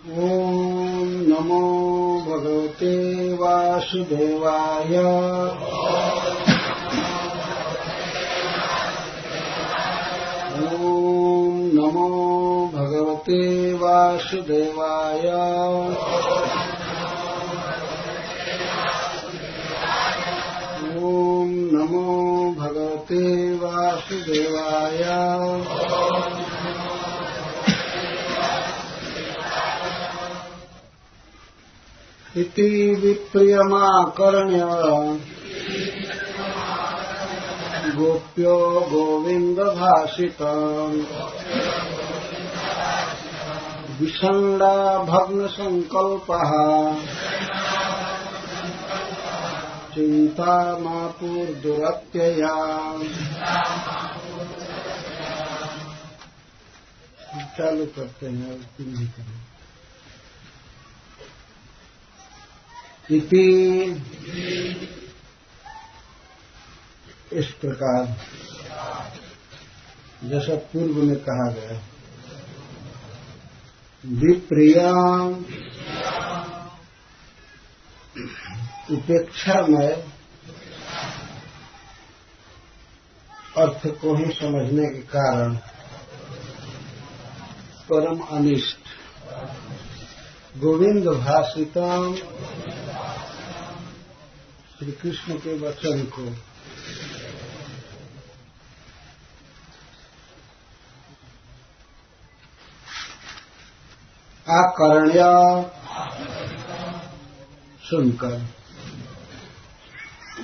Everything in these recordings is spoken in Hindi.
ॐ नमो भगवते वासुदेवाय। ॐ नमो भगवते वासुदेवाय। ॐ नमो भगवते वासुदेवाय। इति विप्रियमाकर्ण्य गोप्यो गोविन्दभाषितम् विषण्डा भग्नसङ्कल्पः चिन्तामापुर्दुरत्यया। चालू करते हैं। इति इस प्रकार जैसा पूर्व में कहा गया, विप्रिया उपेक्षा में अर्थ को ही समझने के कारण परम अनिष्ट गोविंद भाषितम श्री कृष्ण के वचन को आकर्ण्य सुनकर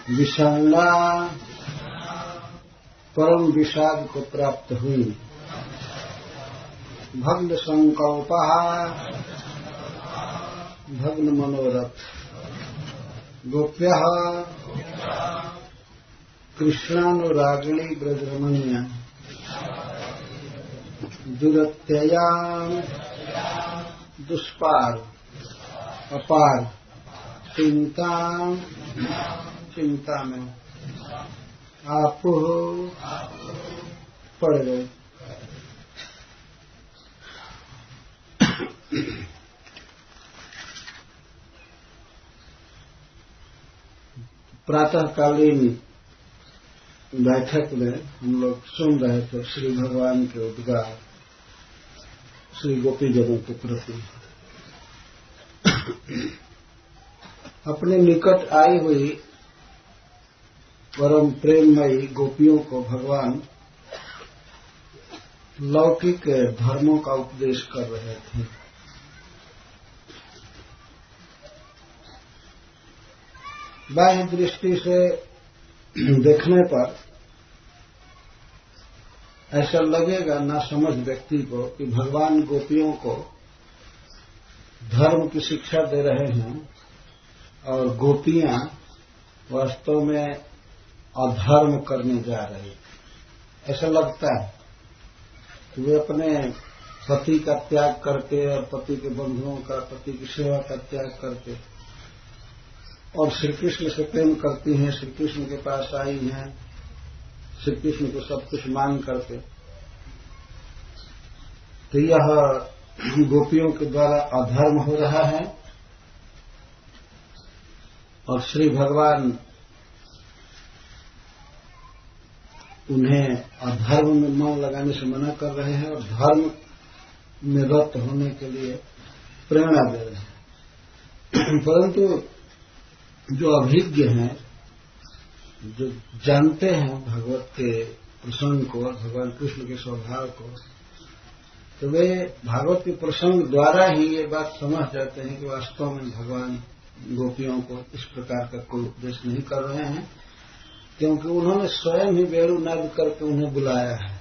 विषण्णा परम विषाद को प्राप्त हुई, भग्न संकल्प भग्न मनोरथ, गोप्यः कृष्णानुरागिणी ब्रजरमणीया दुरत्यया दुष्पार अपार चिंता में आप पड़ गए। प्रातःकालीन बैठक में हम लोग सुन रहे थे श्री भगवान के उद्गार श्री गोपीजनों के प्रति। अपने निकट आई हुई परम प्रेममयी गोपियों को भगवान लौकिक धर्मों का उपदेश कर रहे थे। बाह्य दृष्टि से देखने पर ऐसा लगेगा ना समझ व्यक्ति को कि भगवान गोपियों को धर्म की शिक्षा दे रहे हैं और गोपियां वास्तव में अधर्म करने जा रही। ऐसा लगता है कि वे अपने पति का त्याग करके और पति के बंधुओं का, पति की सेवा का त्याग करके और श्री कृष्ण से प्रेम करती हैं, श्री कृष्ण के पास आई हैं, श्री कृष्ण को सब कुछ मांग करके। तो यह गोपियों के द्वारा अधर्म हो रहा है और श्री भगवान उन्हें अधर्म में मन लगाने से मना कर रहे हैं और धर्म में रत होने के लिए प्रेरणा दे रहे हैं। परंतु जो अभिज्ञ हैं, जो जानते हैं भगवत के प्रसंग को, भगवान कृष्ण के स्वभाव को, तो वे भागवत के प्रसंग द्वारा ही ये बात समझ जाते हैं कि वास्तव में भगवान गोपियों को इस प्रकार का कोई उपदेश नहीं कर रहे हैं, क्योंकि उन्होंने स्वयं ही वेणुनाद करके उन्हें बुलाया है।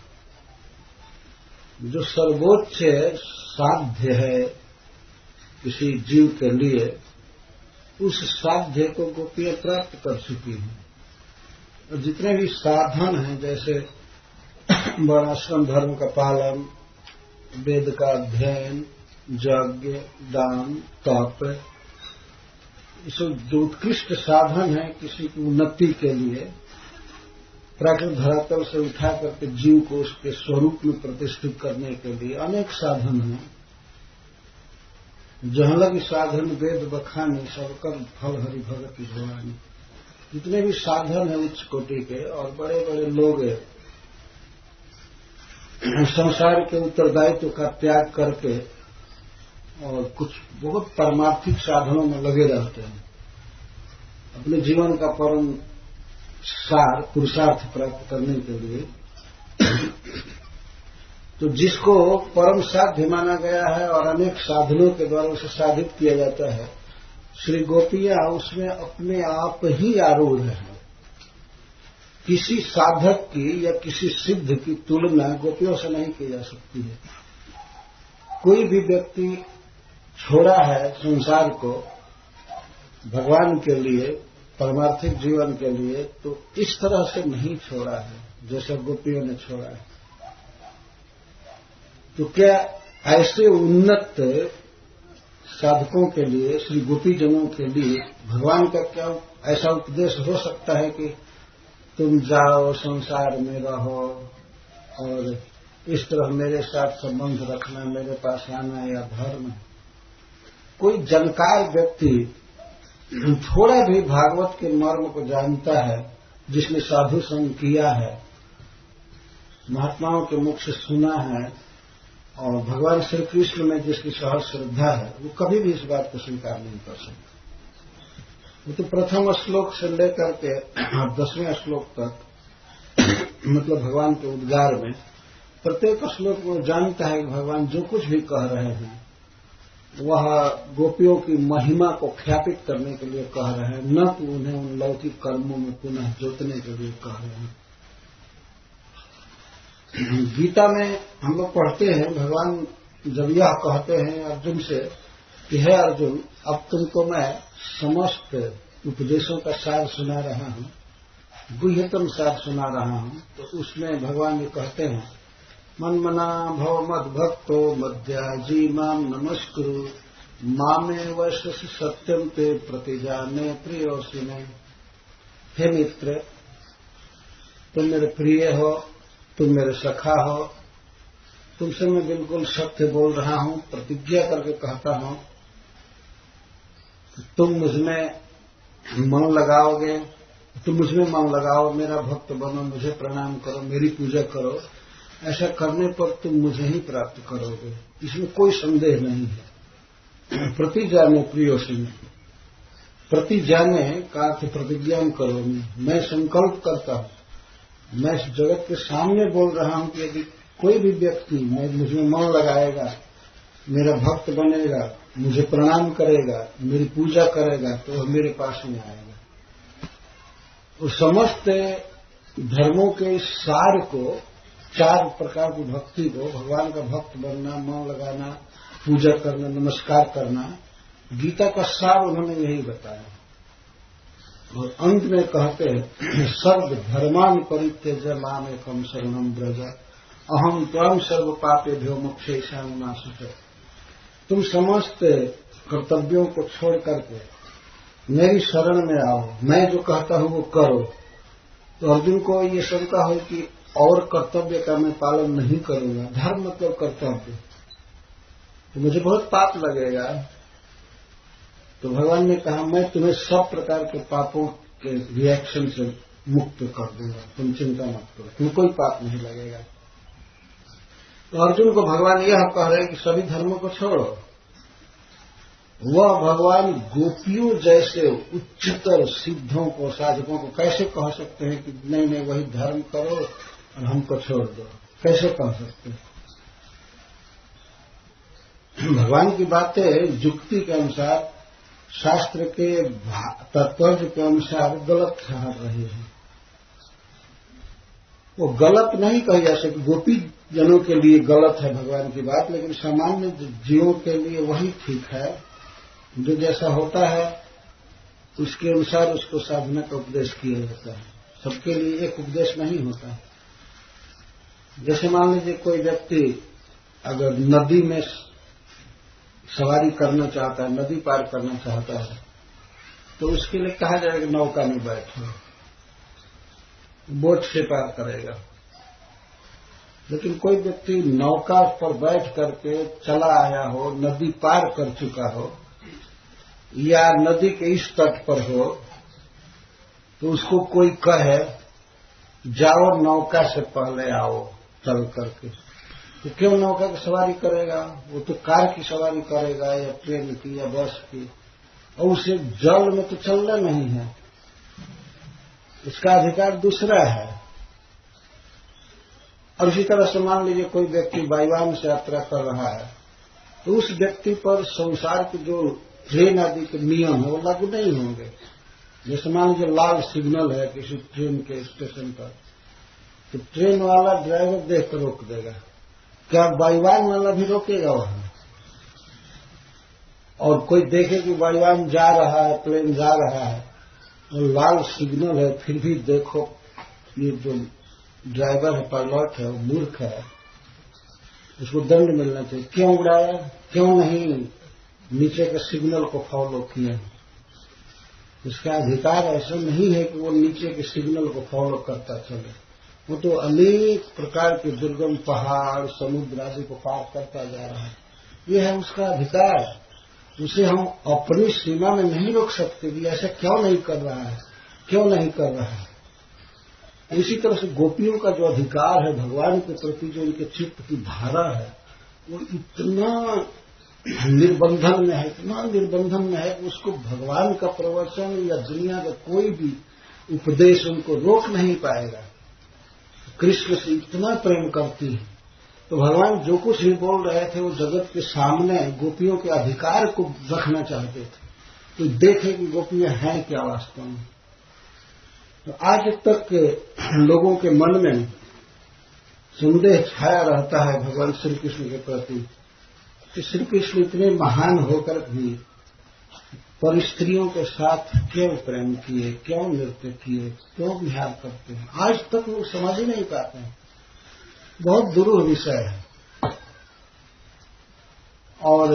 जो सर्वोच्च साध्य है किसी जीव के लिए, उस साध्य को गोपियां प्राप्त कर चुकी हैं। और जितने भी साधन हैं, जैसे वर्णाश्रम धर्म का पालन, वेद का अध्ययन, यज्ञ, दान, तप, ये सब जो उत्कृष्ट साधन है किसी की उन्नति के लिए, प्राकृत धरातल से उठा करके जीव को उसके स्वरूप में प्रतिष्ठित करने के लिए अनेक साधन हैं। जहाँ लगी साधन वेद बखानी सबकर फल हरि भगति भवानी। जितने भी साधन है उच्च कोटि के और बड़े बड़े लोग संसार के उत्तरदायित्व का त्याग करके और कुछ बहुत परमार्थिक साधनों में लगे रहते हैं, अपने जीवन का परम सार पुरुषार्थ प्राप्त करने के लिए। तो जिसको परम साध्य माना गया है और अनेक साधनों के द्वारा उसे साधित किया जाता है, श्री गोपियां उसमें अपने आप ही आरूढ़ हैं। किसी साधक की या किसी सिद्ध की तुलना गोपियों से नहीं की जा सकती है। कोई भी व्यक्ति छोड़ा है संसार को भगवान के लिए, परमार्थिक जीवन के लिए, तो इस तरह से नहीं छोड़ा है जैसे गोपियों ने छोड़ा है। तो क्या ऐसे उन्नत साधकों के लिए, श्री गोपीजनों के लिए भगवान का क्या ऐसा उपदेश हो सकता है कि तुम जाओ संसार में रहो और इस तरह मेरे साथ संबंध रखना, मेरे पास आना या धर्म? कोई जानकार व्यक्ति थोड़ा भी भागवत के मर्म को जानता है, जिसने साधु संग किया है, महात्माओं के मुख से सुना है और भगवान श्री कृष्ण में जिसकी सहज श्रद्धा है, वो कभी भी इस बात को स्वीकार नहीं कर सकता। वो तो प्रथम श्लोक से लेकर के 10वें श्लोक तक मतलब भगवान के उद्गार में प्रत्येक श्लोक में जानता है कि भगवान जो कुछ भी कह रहे हैं वह गोपियों की महिमा को ख्यापित करने के लिए कह रहे हैं, न कि उन्हें उन लौकिक कर्मों में पुनः जोतने के लिए कह रहे हैं। गीता में हम लोग पढ़ते हैं, भगवान जब यह कहते हैं अर्जुन से कि हे अर्जुन, अब तुमको मैं समस्त उपदेशों का सार सुना रहा हूं, गुह्यतम सार सुना रहा हूं, तो उसमें भगवान ये कहते हैं, मन्मना भव मद भक्तो मध्याजी माम नमस्कुरु मामे वैश्य सत्यम ते प्रतिजाने प्रियोसिने। हे मित्र, तुम मेरे प्रिय हो, तुम मेरे सखा हो, तुमसे मैं बिल्कुल सत्य बोल रहा हूं, प्रतिज्ञा करके कहता हूं, तुम मुझमें मन लगाओगे, तुम मुझमें मन लगाओ, मेरा भक्त बनो, मुझे प्रणाम करो, मेरी पूजा करो, ऐसा करने पर तुम मुझे ही प्राप्त करोगे, इसमें कोई संदेह नहीं है। प्रतिजाने प्रियोसिने, प्रतिजाने का अर्थ प्रतिज्ञा करो, मैं संकल्प करता हूं, मैं इस जगत के सामने बोल रहा हूं कि यदि कोई भी व्यक्ति मुझमें मन लगाएगा, मेरा भक्त बनेगा, मुझे प्रणाम करेगा, मेरी पूजा करेगा, तो वह मेरे पास में आएगा। तो समस्त धर्मों के सार को, 4 प्रकार की भक्ति को, भगवान का भक्त बनना, मन लगाना, पूजा करना, नमस्कार करना, गीता का सार उन्होंने यही बताया। और अंत में कहते हैं, सर्व धर्मान परित्यज्य माम एकम शरणम ब्रज अहम त्वं सर्व पापेभ्यो मोक्षयिष्यामि मा शुचः। तुम समस्त कर्तव्यों को छोड़ करके मेरी शरण में आओ, मैं जो कहता हूं वो करो। तो अर्जुन को ये शंका हो कि और कर्तव्य का मैं पालन नहीं करूंगा, धर्म मतलब कर्तव्य, तो मुझे बहुत पाप लगेगा। तो भगवान ने कहा, मैं तुम्हें सब प्रकार के पापों के रिएक्शन से मुक्त कर दूंगा, तुम चिंता मत करो, तुम्हें कोई पाप नहीं लगेगा। तो अर्जुन को भगवान यह कह रहे हैं कि सभी धर्मों को छोड़ो। वह भगवान गोपियों जैसे उच्चतर सिद्धों को, साधकों को कैसे कह सकते हैं कि नहीं नहीं वही धर्म करो और हमको छोड़ दो? कैसे कह सकते हैं? भगवान की बातें युक्ति के अनुसार, शास्त्र के तात्पर्य के अनुसार गलत ठहर रही है। वो गलत नहीं कही जा सकती, गोपी जनों के लिए गलत है भगवान की बात, लेकिन सामान्य जीवों के लिए वही ठीक है। जो जैसा होता है उसके अनुसार उसको साधना का उपदेश किया जाता है। सबके लिए एक उपदेश नहीं होता। जैसे मान लीजिए कोई व्यक्ति अगर नदी में सवारी करना चाहता है, नदी पार करना चाहता है, तो उसके लिए कहा जाएगा नौका में बैठो, बोट से पार करेगा। लेकिन कोई व्यक्ति नौका पर बैठ करके चला आया हो, नदी पार कर चुका हो या नदी के इस तट पर हो, तो उसको कोई कहे जाओ नौका से पहले आओ चल करके, तो क्यों नौका की सवारी करेगा? वो तो कार की सवारी करेगा या ट्रेन की या बस की, और उसे जल में तो चलना नहीं है, उसका अधिकार दूसरा है। और इसी तरह से मान लीजिए कोई व्यक्ति वायुयान से यात्रा कर रहा है, तो उस व्यक्ति पर संसार के जो ट्रेन आदि के नियम है वो लागू नहीं होंगे। जैसे मान लीजिए लाल सिग्नल है किसी ट्रेन के स्टेशन पर, तो ट्रेन वाला ड्राइवर देख कर रोक देगा, क्या वायुयान वाला भी रोकेगा वहां? और कोई देखे कि वायुयान जा रहा है, प्लेन जा रहा है और लाल सिग्नल है, फिर भी देखो ये जो ड्राइवर है, पायलट है, वो मूर्ख है, उसको दंड मिलना चाहिए। क्यों उड़ाया? क्यों नहीं नीचे के सिग्नल को फॉलो किया? उसका अधिकार ऐसा नहीं है कि वो नीचे के सिग्नल को फॉलो करता चले, वो तो अनेक प्रकार के दुर्गम पहाड़, समुद्र आदि को पार करता जा रहा है। ये है उसका अधिकार, उसे हम अपनी सीमा में नहीं रोक सकते कि ऐसा क्यों नहीं कर रहा है, क्यों नहीं कर रहा है। इसी तरह से गोपियों का जो अधिकार है भगवान के प्रति, जो उनके चित्त की धारा है, वो इतना निर्बंधन में है, इतना निर्बंधन में है कि उसको भगवान का प्रवचन या दुनिया का कोई भी उपदेश उनको रोक नहीं पाएगा। कृष्ण से इतना प्रेम करती है, तो भगवान जो कुछ भी बोल रहे थे वो जगत के सामने गोपियों के अधिकार को रखना चाहते थे, तो देखे कि गोपियां हैं क्या वास्तव में। तो आज तक लोगों के मन में संदेह छाया रहता है भगवान श्री कृष्ण के प्रति कि श्री कृष्ण इतने महान होकर भी पर स्त्रियों के साथ क्यों प्रेम किए, क्यों नृत्य किए, क्यों विहार करते हैं। आज तक लोग समझ ही नहीं पाते हैं, बहुत दुरूह विषय है। और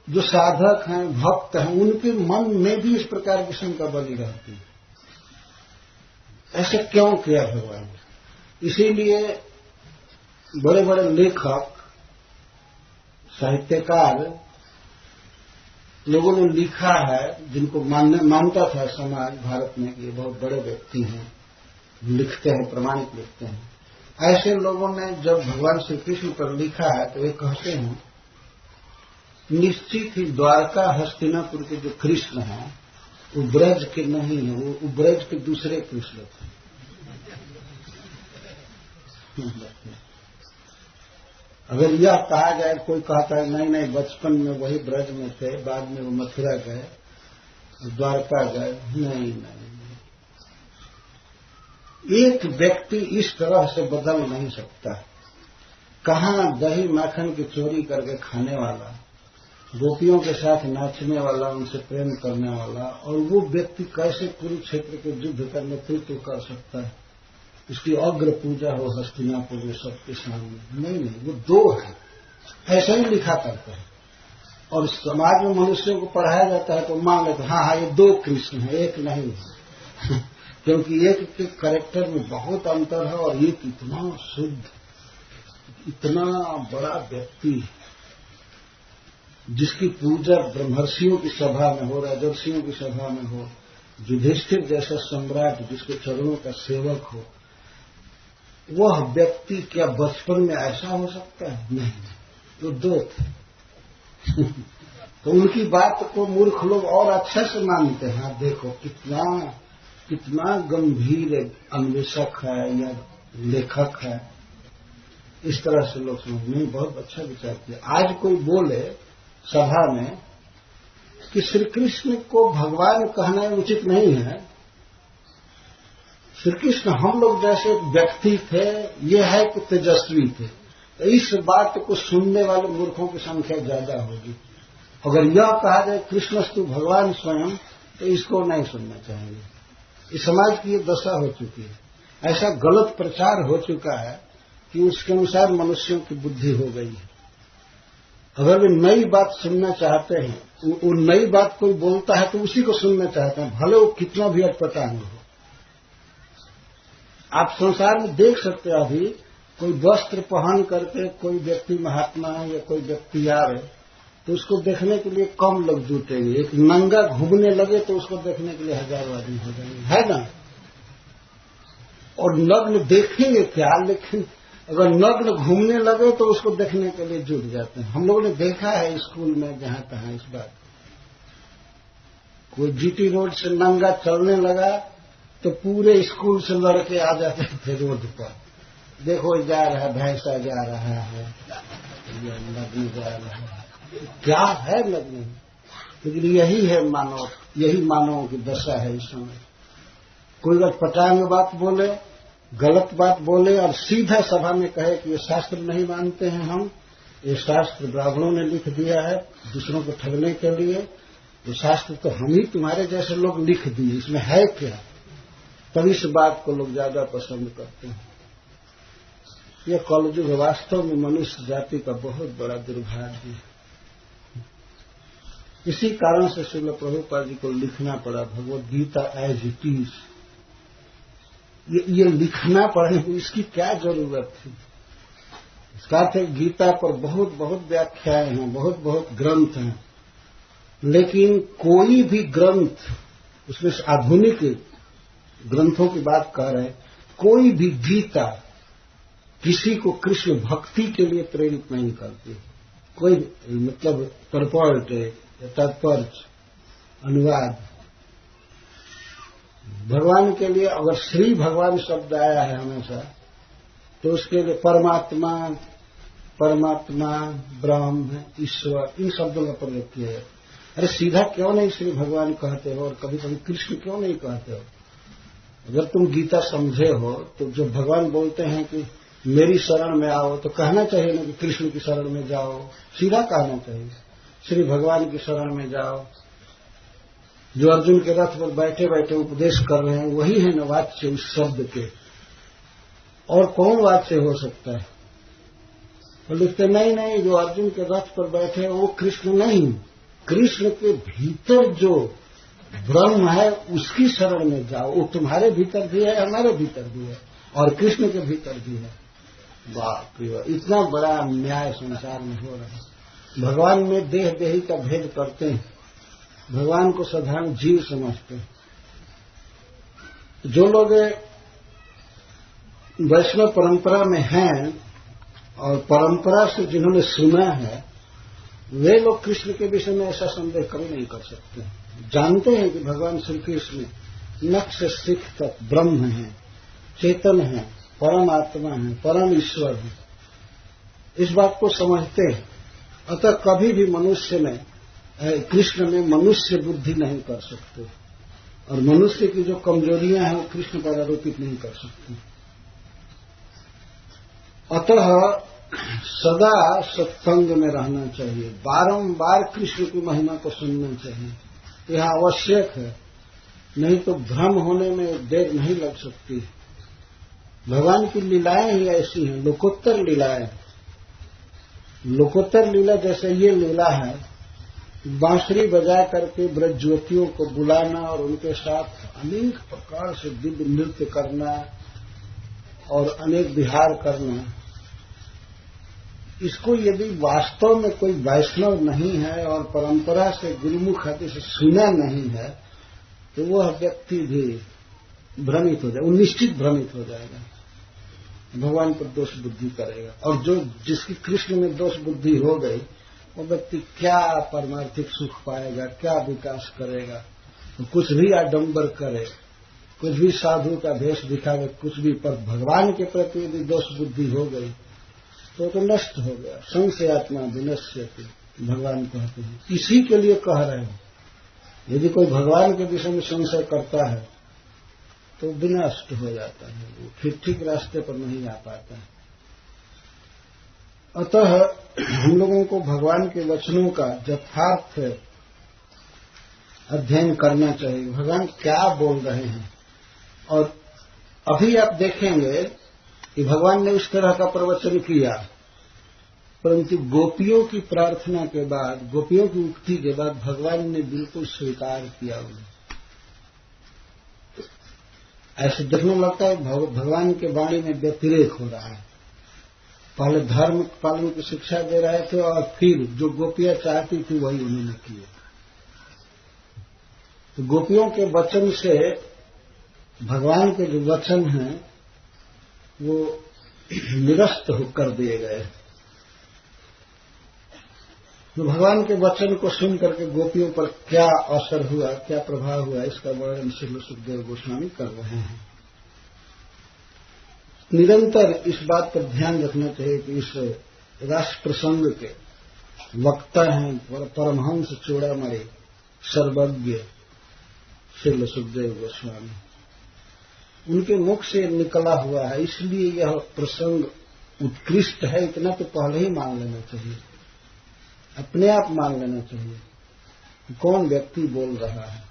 जो साधक हैं, भक्त हैं, उनके मन में भी इस प्रकार की शंका बनी रहती है, ऐसे क्यों किया भगवान। इसीलिए बड़े बड़े लेखक, साहित्यकार लोगों ने लिखा है, जिनको मानता था समाज भारत में कि ये बहुत बड़े व्यक्ति हैं, लिखते हैं, प्रमाणिक लिखते हैं, ऐसे लोगों ने जब भगवान श्री कृष्ण पर लिखा है तो वे कहते हैं निश्चित ही द्वारका हस्तिनापुर के जो कृष्ण हैं वो ब्रज के नहीं है, वो ब्रज के दूसरे कृष्ण थे। अगर यह कहा जाए, कोई कहता है नहीं नहीं बचपन में वही ब्रज में थे, बाद में वो मथुरा गए, द्वारका गए, नहीं नहीं, एक व्यक्ति इस तरह से बदल नहीं सकता। कहां दही माखन की चोरी करके खाने वाला, गोपियों के साथ नाचने वाला, उनसे प्रेम करने वाला, और वो व्यक्ति कैसे कुरुक्षेत्र के युद्ध का नेतृत्व कर सकता है, उसकी अग्र पूजा हो हस्तिनापुर में सबके सामने? नहीं नहीं, वो दो है, ऐसा ही लिखा करता है। और समाज में मनुष्यों को पढ़ाया जाता है तो मान लेते हाँ ये दो कृष्ण है, एक नहीं है क्योंकि एक के कैरेक्टर में बहुत अंतर है और एक इतना शुद्ध, इतना बड़ा व्यक्ति जिसकी पूजा ब्रह्मर्षियों की सभा में हो, राजर्षियों की सभा में हो, युधिष्ठिर जैसा सम्राट जिसके चरणों का सेवक हो, वह व्यक्ति क्या बचपन में ऐसा हो सकता है? नहीं, तो दो थे तो उनकी बात को मूर्ख लोग और अच्छे से मानते हैं। आप देखो कितना गंभीर अन्वेषक है या लेखक है, इस तरह से लोग समझने में बहुत अच्छा विचार किया। आज कोई बोले सभा में कि श्री कृष्ण को भगवान कहना उचित नहीं है, श्री कृष्ण हम लोग जैसे व्यक्ति थे, ये है कि तेजस्वी थे, तो इस बात को सुनने वाले मूर्खों की संख्या ज्यादा होगी। अगर यह कहा जाए कृष्णस्तु भगवान स्वयं, तो इसको नहीं सुनना चाहिए। इस समाज की ये दशा हो चुकी है, ऐसा गलत प्रचार हो चुका है कि उसके अनुसार मनुष्यों की बुद्धि हो गई है। अगर वे नई बात सुनना चाहते हैं, वो नई बात कोई बोलता है तो उसी को सुनना चाहते हैं, भले वो कितना भी अटपटांग हो। आप संसार में देख सकते हैं अभी कोई वस्त्र पहन करके कोई व्यक्ति महात्मा या कोई व्यक्ति आवे तो उसको देखने के लिए कम लोग जुटेंगे। एक नंगा घूमने लगे तो उसको देखने के लिए हजारों आदमी हो जाएंगे, है ना। और नग्न देखेंगे क्या, लेकिन अगर नग्न घूमने लगे तो उसको देखने के लिए जुट जाते हैं। हम लोगों ने देखा है स्कूल में जहां तहां इस बात। कोई जीटी रोड से नंगा चलने लगा तो पूरे स्कूल से लड़के आ जाते थे रोड पर, देखो जा रहा है, भैंसा जा रहा है, नग्न जा रहा है, क्या है नग्न। लेकिन यही है मानव, यही मानवों की दशा है इस समय। कोई अटपटांग बात बोले, गलत बात बोले और सीधा सभा में कहे कि ये शास्त्र नहीं मानते हैं हम, ये शास्त्र ब्राह्मणों ने लिख दिया है दूसरों को ठगने के लिए, ये शास्त्र तो हम ही तुम्हारे जैसे लोग लिख दिए, इसमें है क्या। तभी इस बात को लोग ज्यादा पसंद करते हैं। यह कलयुग वास्तव में मनुष्य जाति का बहुत बड़ा दुर्भाग्य है। इसी कारण से श्रील प्रभुपाद जी को लिखना पड़ा Bhagavad Gita as it is. ये लिखना पड़े, इसकी क्या जरूरत थी। इसका अर्थ गीता पर बहुत बहुत व्याख्याएं हैं, बहुत बहुत ग्रंथ हैं, लेकिन कोई भी ग्रंथ, उसमें आधुनिक ग्रंथों की बात कर रहे हैं, कोई भी गीता किसी को कृष्ण भक्ति के लिए प्रेरित नहीं करती। कोई मतलब परपॉर्ट या तात्पर्य अनुवाद भगवान के लिए, अगर श्री भगवान शब्द आया है हमेशा तो उसके लिए परमात्मा, परमात्मा, ब्रह्म, ईश्वर, इन शब्दों का प्रयोग किया है। अरे सीधा क्यों नहीं श्री भगवान कहते हो और कभी कभी कृष्ण क्यों नहीं कहते हो। अगर तुम गीता समझे हो तो जब भगवान बोलते हैं कि मेरी शरण में आओ तो कहना चाहिए ना कि कृष्ण की शरण में जाओ, सीधा कहना चाहिए श्री भगवान की शरण में जाओ। जो अर्जुन के रथ पर बैठे बैठे उपदेश कर रहे हैं वही है न वाच्य उस शब्द के, और कौन वाच्य हो सकता है। और लिखते नहीं, जो अर्जुन के रथ पर बैठे हैं वो कृष्ण नहीं, कृष्ण के भीतर जो ब्रह्म है उसकी शरण में जाओ। वो तुम्हारे भीतर भी है, हमारे भीतर भी है, और कृष्ण के भीतर भी है। बाप रे, इतना बड़ा अन्याय संसार में हो रहा है। भगवान में देह देही का भेद करते हैं, भगवान को साधारण जीव समझते हैं। जो लोग वैष्णव परंपरा में हैं और परंपरा से जिन्होंने सुना है, वे लोग कृष्ण के विषय में ऐसा संदेह कभी नहीं कर सकते। जानते हैं कि भगवान श्री कृष्ण नख से सिख तक ब्रह्म है, चेतन है, परम आत्मा है, परम ईश्वर है, इस बात को समझते हैं। अतः कभी भी मनुष्य में, कृष्ण में मनुष्य बुद्धि नहीं कर सकते, और मनुष्य की जो कमजोरियां हैं वो कृष्ण पर आरोपित नहीं कर सकते। अतः सदा सत्संग में रहना चाहिए, बारंबार कृष्ण की महिमा को सुनना चाहिए, यह आवश्यक है, नहीं तो भ्रम होने में देर नहीं लग सकती। भगवान की लीलाएं ही ऐसी हैं, लोकोत्तर लीलाएं। लोकोत्तर लीला जैसे ये लीला है, बांसुरी बजा करके ब्रजज्योतियों को बुलाना और उनके साथ अनेक प्रकार से दिव्य नृत्य करना और अनेक विहार करना, इसको यदि वास्तव में कोई वैष्णव नहीं है और परंपरा से गुरुमुख आदि से सुना नहीं है तो वह व्यक्ति भी भ्रमित हो जाए, वो निश्चित भ्रमित हो जाएगा, भगवान पर दोष बुद्धि करेगा। और जो जिसकी कृष्ण में दोष बुद्धि हो गई वो व्यक्ति क्या परमार्थिक सुख पाएगा, क्या विकास करेगा। तो कुछ भी आडंबर करे, कुछ भी साधु का भेष दिखावे, कुछ भी, पर भगवान के प्रति यदि दोष बुद्धि हो गई तो नष्ट हो गया। संशयात्मा विनश्यति, भगवान कहते हैं। इसी के लिए कह रहे हैं, यदि कोई भगवान के विषय में संशय करता है तो विनष्ट हो जाता है, वो फिर ठीक रास्ते पर नहीं आ पाता है। अतः हम लोगों को भगवान के वचनों का यथार्थ अध्ययन करना चाहिए, भगवान क्या बोल रहे हैं। और अभी आप देखेंगे कि भगवान ने उस तरह का प्रवचन किया, परंतु गोपियों की प्रार्थना के बाद, गोपियों की उक्ति के बाद भगवान ने बिल्कुल स्वीकार किया उन्हें। ऐसे देखने लगता है भगवान के वाणी में व्यतिरेक हो रहा है, पहले धर्म पालन की शिक्षा दे रहे थे और फिर जो गोपियां चाहती थी वही उन्होंने किए। तो गोपियों के वचन से भगवान के जो वचन हैं वो निरस्त होकर दिए गए। तो भगवान के वचन को सुन करके गोपियों पर क्या असर हुआ, क्या प्रभाव हुआ, इसका वर्णन श्री सुखदेव गोस्वामी कर रहे हैं। निरंतर इस बात पर ध्यान रखना चाहिए कि इस राष्ट्र प्रसंग के वक्ता हैं परमहंस चूड़ामणि सर्वज्ञ श्री सुखदेव गोस्वामी, उनके मुख से निकला हुआ है, इसलिए यह प्रसंग उत्कृष्ट है। इतना तो पहले ही मान लेना चाहिए, अपने आप मान लेना चाहिए कौन व्यक्ति बोल रहा है।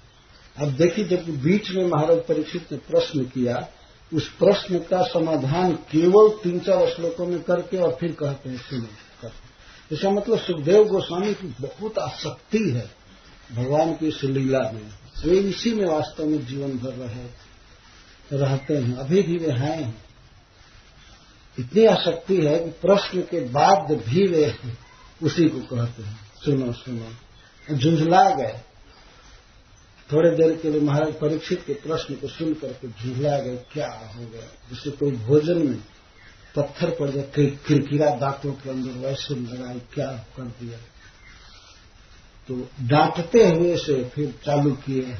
अब देखिए, जब बीच में महाराज परीक्षित ने प्रश्न किया, उस प्रश्न का समाधान केवल 3-4 श्लोकों में करके और फिर कहते हैं सुनो। इसका मतलब सुखदेव गोस्वामी की बहुत आसक्ति है भगवान की इस लीला में, वे इसी में वास्तव में जीवन भर रहते हैं, अभी भी वे हैं। इतनी आसक्ति है कि प्रश्न के बाद भी वे उसी को कहते हैं सुनो सुनो। झुंझला गए, थोड़े देर के लिए महाराज परीक्षित के प्रश्न को सुन करके झुंझला गए। क्या हो गया? जैसे कोई भोजन में पत्थर पड़ जाए, किरकिरा दांतों के अंदर, वैसे लगाए क्या कर दिया। तो डांटते हुए से फिर चालू किए।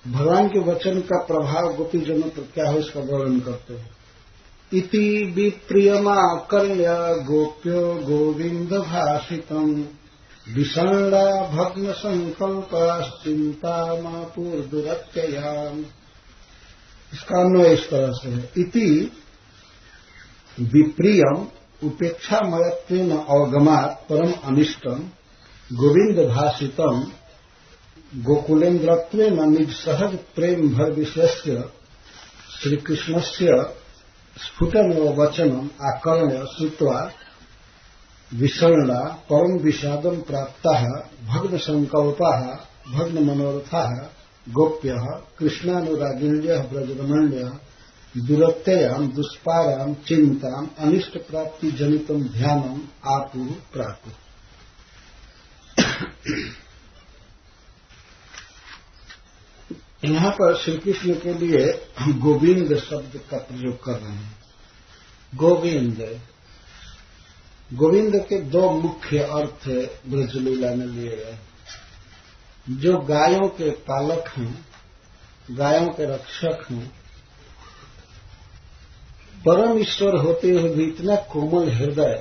भगवान के वचन का प्रभाव गोपीजनों पर क्या हो, इसका वर्णन करते हैं। इति विप्रियमाकर्ण्य गोप्यो गोविंद भाषितम् विषण्णा भग्न संकल्पश्चिंता मापुर्दुरत्ययाम्। इसका अन्वय इस तरह से है। इति विप्रियम उपेक्षामयत्वेन अवगमात् परम अनिष्टम गोविंद भाषितम् गोकुलेन्द्रत्वेन निज सहज प्रेम भर विषयस्य श्रीकृष्णस्य स्फुटमेव वचनम आकर्ण्य श्रुत्वा विषण्णा परम विषादं प्राप्ताः भग्न संकल्पाः भग्न मनोरथाः गोप्यः कृष्णानुरागिण्यः ब्रजरमण्यः दुरत्ययां दुष्पारां चिंतां अनिष्ट प्राप्ति जनितम ध्यानम आपु प्रापु। यहाँ पर श्री कृष्ण के लिए गोविंद शब्द का प्रयोग कर रहे हैं। गोविंद के 2 मुख्य अर्थ ब्रजलीला में लिए गए। जो गायों के पालक हैं, गायों के रक्षक हैं, परम ईश्वर होते हुए भी इतना कोमल हृदय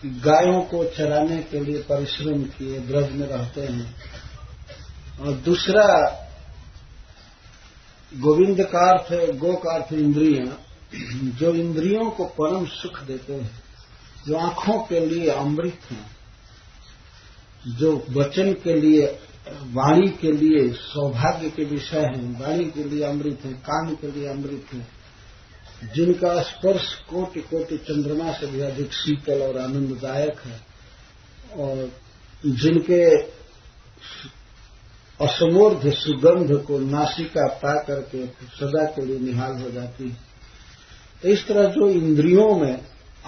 कि गायों को चराने के लिए परिश्रम किए, ब्रज में रहते हैं। और दूसरा गोविंद का अर्थ है, गो का अर्थ इंद्रियां, जो इंद्रियों को परम सुख देते हैं, जो आंखों के लिए अमृत हैं, जो वचन के लिए, वाणी के लिए सौभाग्य के विषय हैं, वाणी के लिए अमृत है, कान के लिए अमृत है, जिनका स्पर्श कोटि कोटि चंद्रमा से भी अधिक शीतल और आनंददायक है, और जिनके असमूर्ध सुगंध को नासिका पा करके सदा के लिए निहाल हो जाती है। तो इस तरह जो इंद्रियों में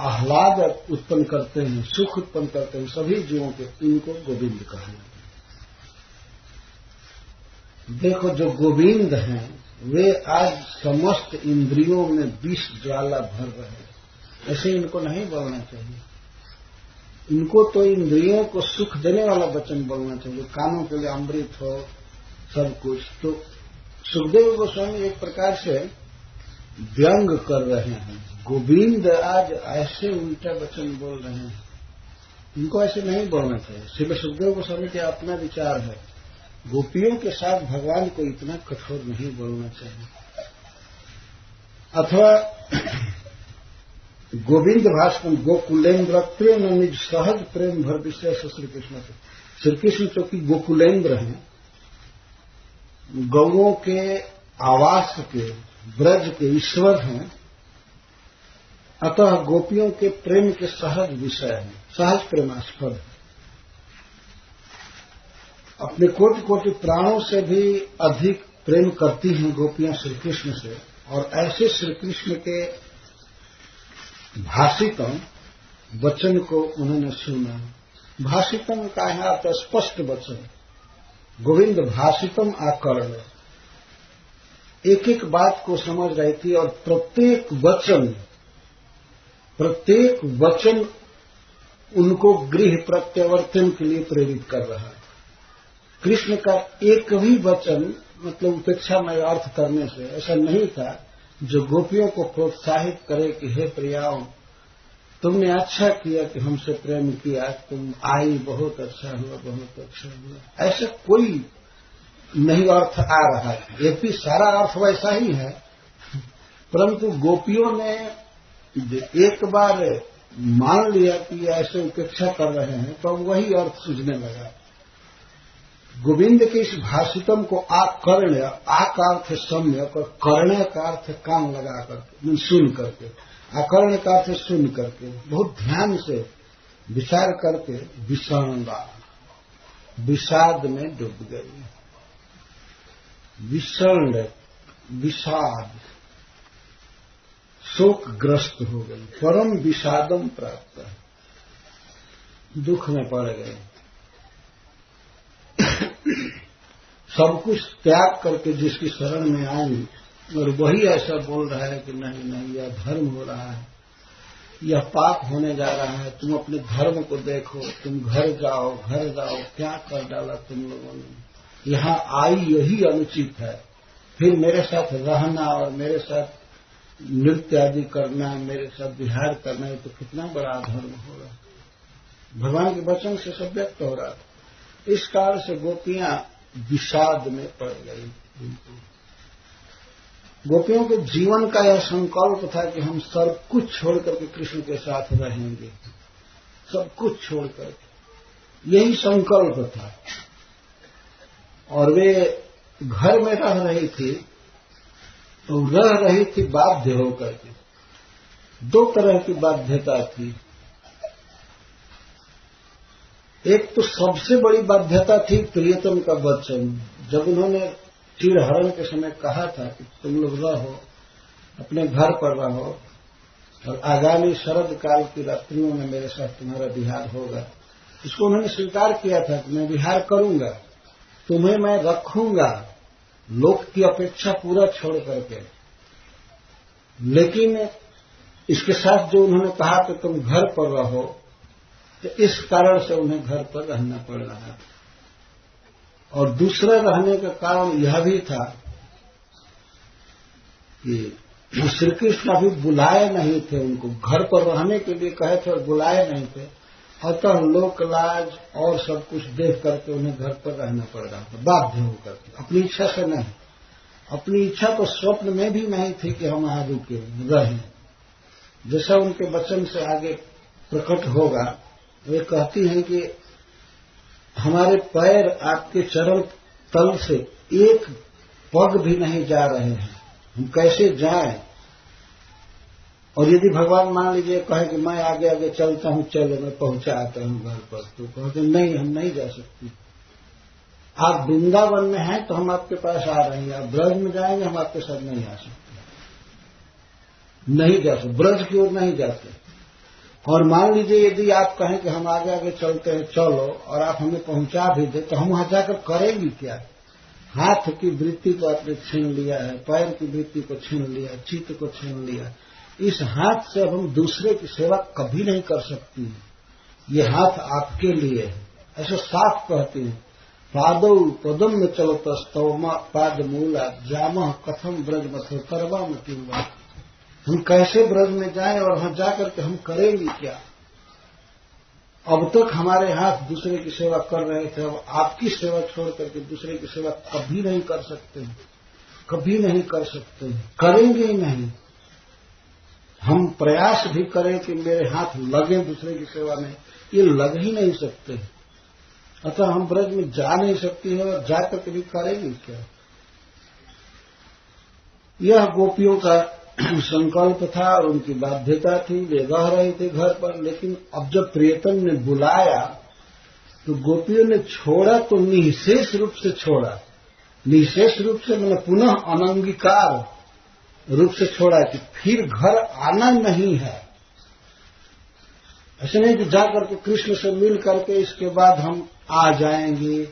आह्लाद उत्पन्न करते हैं, सुख उत्पन्न करते हैं सभी जीवों के, इनको गोविंद कहा जाता है। देखो, जो गोविंद हैं वे आज समस्त इंद्रियों में विष ज्वाला भर रहे हैं, ऐसे इनको नहीं बोलना चाहिए। इनको तो इंद्रियों को सुख देने वाला वचन बोलना चाहिए, कानों के लिए अमृत हो सब कुछ। तो सुखदेव गोस्वामी एक प्रकार से व्यंग कर रहे हैं। गोविंद आज ऐसे उल्टा वचन बोल रहे हैं, इनको ऐसे नहीं बोलना चाहिए। श्री सुखदेव गोस्वामी का अपना विचार है, गोपियों के साथ भगवान को इतना कठोर नहीं बोलना चाहिए। अथवा गोविंद भाषण गोकुलेन्द्रत्व न निज सहज प्रेम भर विषय से श्री कृष्ण से। श्री कृष्ण चूंकि गोकुलेन्द्र हैं, गौओं के आवास के, ब्रज के ईश्वर हैं, अतः गोपियों के प्रेम के सहज विषय हैं, सहज प्रेमास्पद है। अपने कोटि कोटि प्राणों से भी अधिक प्रेम करती हैं गोपियां श्री कृष्ण से, और ऐसे श्री कृष्ण के भाषितम वचन को उन्होंने सुना। भाषितम का है अर्थ स्पष्ट वचन। गोविंद भाषितम आकर्ण, एक एक बात को समझ रही थी और प्रत्येक वचन उनको गृह प्रत्यावर्तन के लिए प्रेरित कर रहा है। कृष्ण का एक भी वचन मतलब उपेक्षा में अर्थ करने से ऐसा नहीं था जो गोपियों को प्रोत्साहित करे कि हे प्रियाओं, तुमने अच्छा किया कि हमसे प्रेम किया, तुम आई, बहुत अच्छा हुआ, बहुत अच्छा हुआ, ऐसा कोई नहीं अर्थ आ रहा है। ये भी सारा अर्थ वैसा ही है, परंतु गोपियों ने एक बार मान लिया कि ऐसे उपेक्षा कर रहे हैं तो वही अर्थ सूझने लगा। गोविंद के इस भाषितम को आकर्ण, आ का अर्थ सम्यक और कर्ण का अर्थ कान लगा करके, सुन करके, आकर्ण का अर्थ सुन करके बहुत ध्यान से विचार करके विषण्णा, विषाद में डूब गई। विषण्ण, विषाद, शोकग्रस्त हो गई, परम विषादम प्राप्त, दुख में पड़ गए। सब कुछ त्याग करके जिसकी शरण में आई और वही ऐसा बोल रहा है कि नहीं नहीं, यह धर्म हो रहा है, यह पाप होने जा रहा है, तुम अपने धर्म को देखो, तुम घर जाओ, क्या कर डाला तुम लोगों ने, यहां आई यही अनुचित है, फिर मेरे साथ रहना और मेरे साथ नृत्य आदि करना, मेरे साथ विहार करना, ये तो कितना बड़ा धर्म होगा। भगवान के वचन से सब व्यक्त हो रहा था। इस कारण से गोपियां विषाद में पड़ गई। गोपियों के जीवन का यह संकल्प था कि हम सब कुछ छोड़ करके कृष्ण के साथ रहेंगे, सब कुछ छोड़ करके, यही संकल्प था। और वे घर में रह रही थी तो रह रही थी बाध्य होकर के। दो तरह की बाध्यता थी। एक तो सबसे बड़ी बाध्यता थी प्रियतम का वचन। जब उन्होंने चिरहरण के समय कहा था कि तुम लोग रहो, अपने घर पर रहो और आगामी शरद काल की रात्रियों में मेरे साथ तुम्हारा विहार होगा, इसको उन्होंने स्वीकार किया था कि मैं विहार करूंगा, तुम्हें मैं रखूंगा लोक की अपेक्षा पूरा छोड़ करके। लेकिन इसके साथ जो उन्होंने कहा कि तुम घर पर रहो, तो इस कारण से उन्हें घर पर रहना पड़ रहा। और दूसरा रहने का कारण यह भी था कि श्री कृष्ण अभी बुलाए नहीं थे उनको, घर पर रहने के लिए कहे थे और बुलाए नहीं थे, अतः लोक लाज और सब कुछ देख करके उन्हें घर पर रहना पड़ रहा था, बाध्य होकर के, अपनी इच्छा से नहीं। अपनी इच्छा तो स्वप्न में भी नहीं थी कि हम वहां रुके रहें। जैसा उनके वचन से आगे प्रकट होगा, वे कहती हैं कि हमारे पैर आपके चरण तल से एक पग भी नहीं जा रहे हैं, हम कैसे जाएं। और यदि भगवान मान लीजिए कहे कि मैं आगे आगे चलता हूं, चलो मैं पहुंचा आता हूं घर पर, तो कहते नहीं, हम नहीं जा सकती। आप वृंदावन में हैं तो हम आपके पास आ रहे हैं, आप ब्रज में जाएंगे, हम आपके साथ नहीं आ सकते, नहीं जा सकते, ब्रज की ओर नहीं जाते। और मान लीजिए यदि आप कहें कि हम आगे आगे चलते हैं, चलो, और आप हमें पहुंचा भी दे, तो हम वहां जाकर करेंगे क्या। हाथ की वृत्ति को आपने छीन लिया है, पैर की वृत्ति को छीन लिया, चित्त को छीन लिया, इस हाथ से अब हम दूसरे की सेवा कभी नहीं कर सकती। ये हाथ आपके लिए है, ऐसा साफ कहती है। पादौ पदम में चलता स्तौमा पाद मूला जामह कथम ब्रज मथो करवा में किंवा, हम कैसे ब्रज में जाएं और वहां जाकर के हम करेंगे क्या। अब तक हमारे हाथ दूसरे की सेवा कर रहे थे, अब आपकी सेवा छोड़ करके दूसरे की सेवा कभी नहीं कर सकते, कभी नहीं कर सकते, करेंगे ही नहीं। हम प्रयास भी करें कि मेरे हाथ लगे दूसरे की सेवा में, ये लग ही नहीं सकते। अतः हम ब्रज में जा नहीं सकती है और जाकर के भी करेंगे क्या। यह गोपियों का संकल्प था और उनकी बाध्यता थी। वे रह रहे थे घर पर, लेकिन अब जब प्रियतम ने बुलाया तो गोपियों ने छोड़ा तो निःशेष रूप से छोड़ा। निःशेष रूप से मैंने पुनः अनंगीकार रूप से छोड़ा कि फिर घर आना नहीं है, ऐसे नहीं कि जाकर के कृष्ण से मिल करके इसके बाद हम आ जाएंगे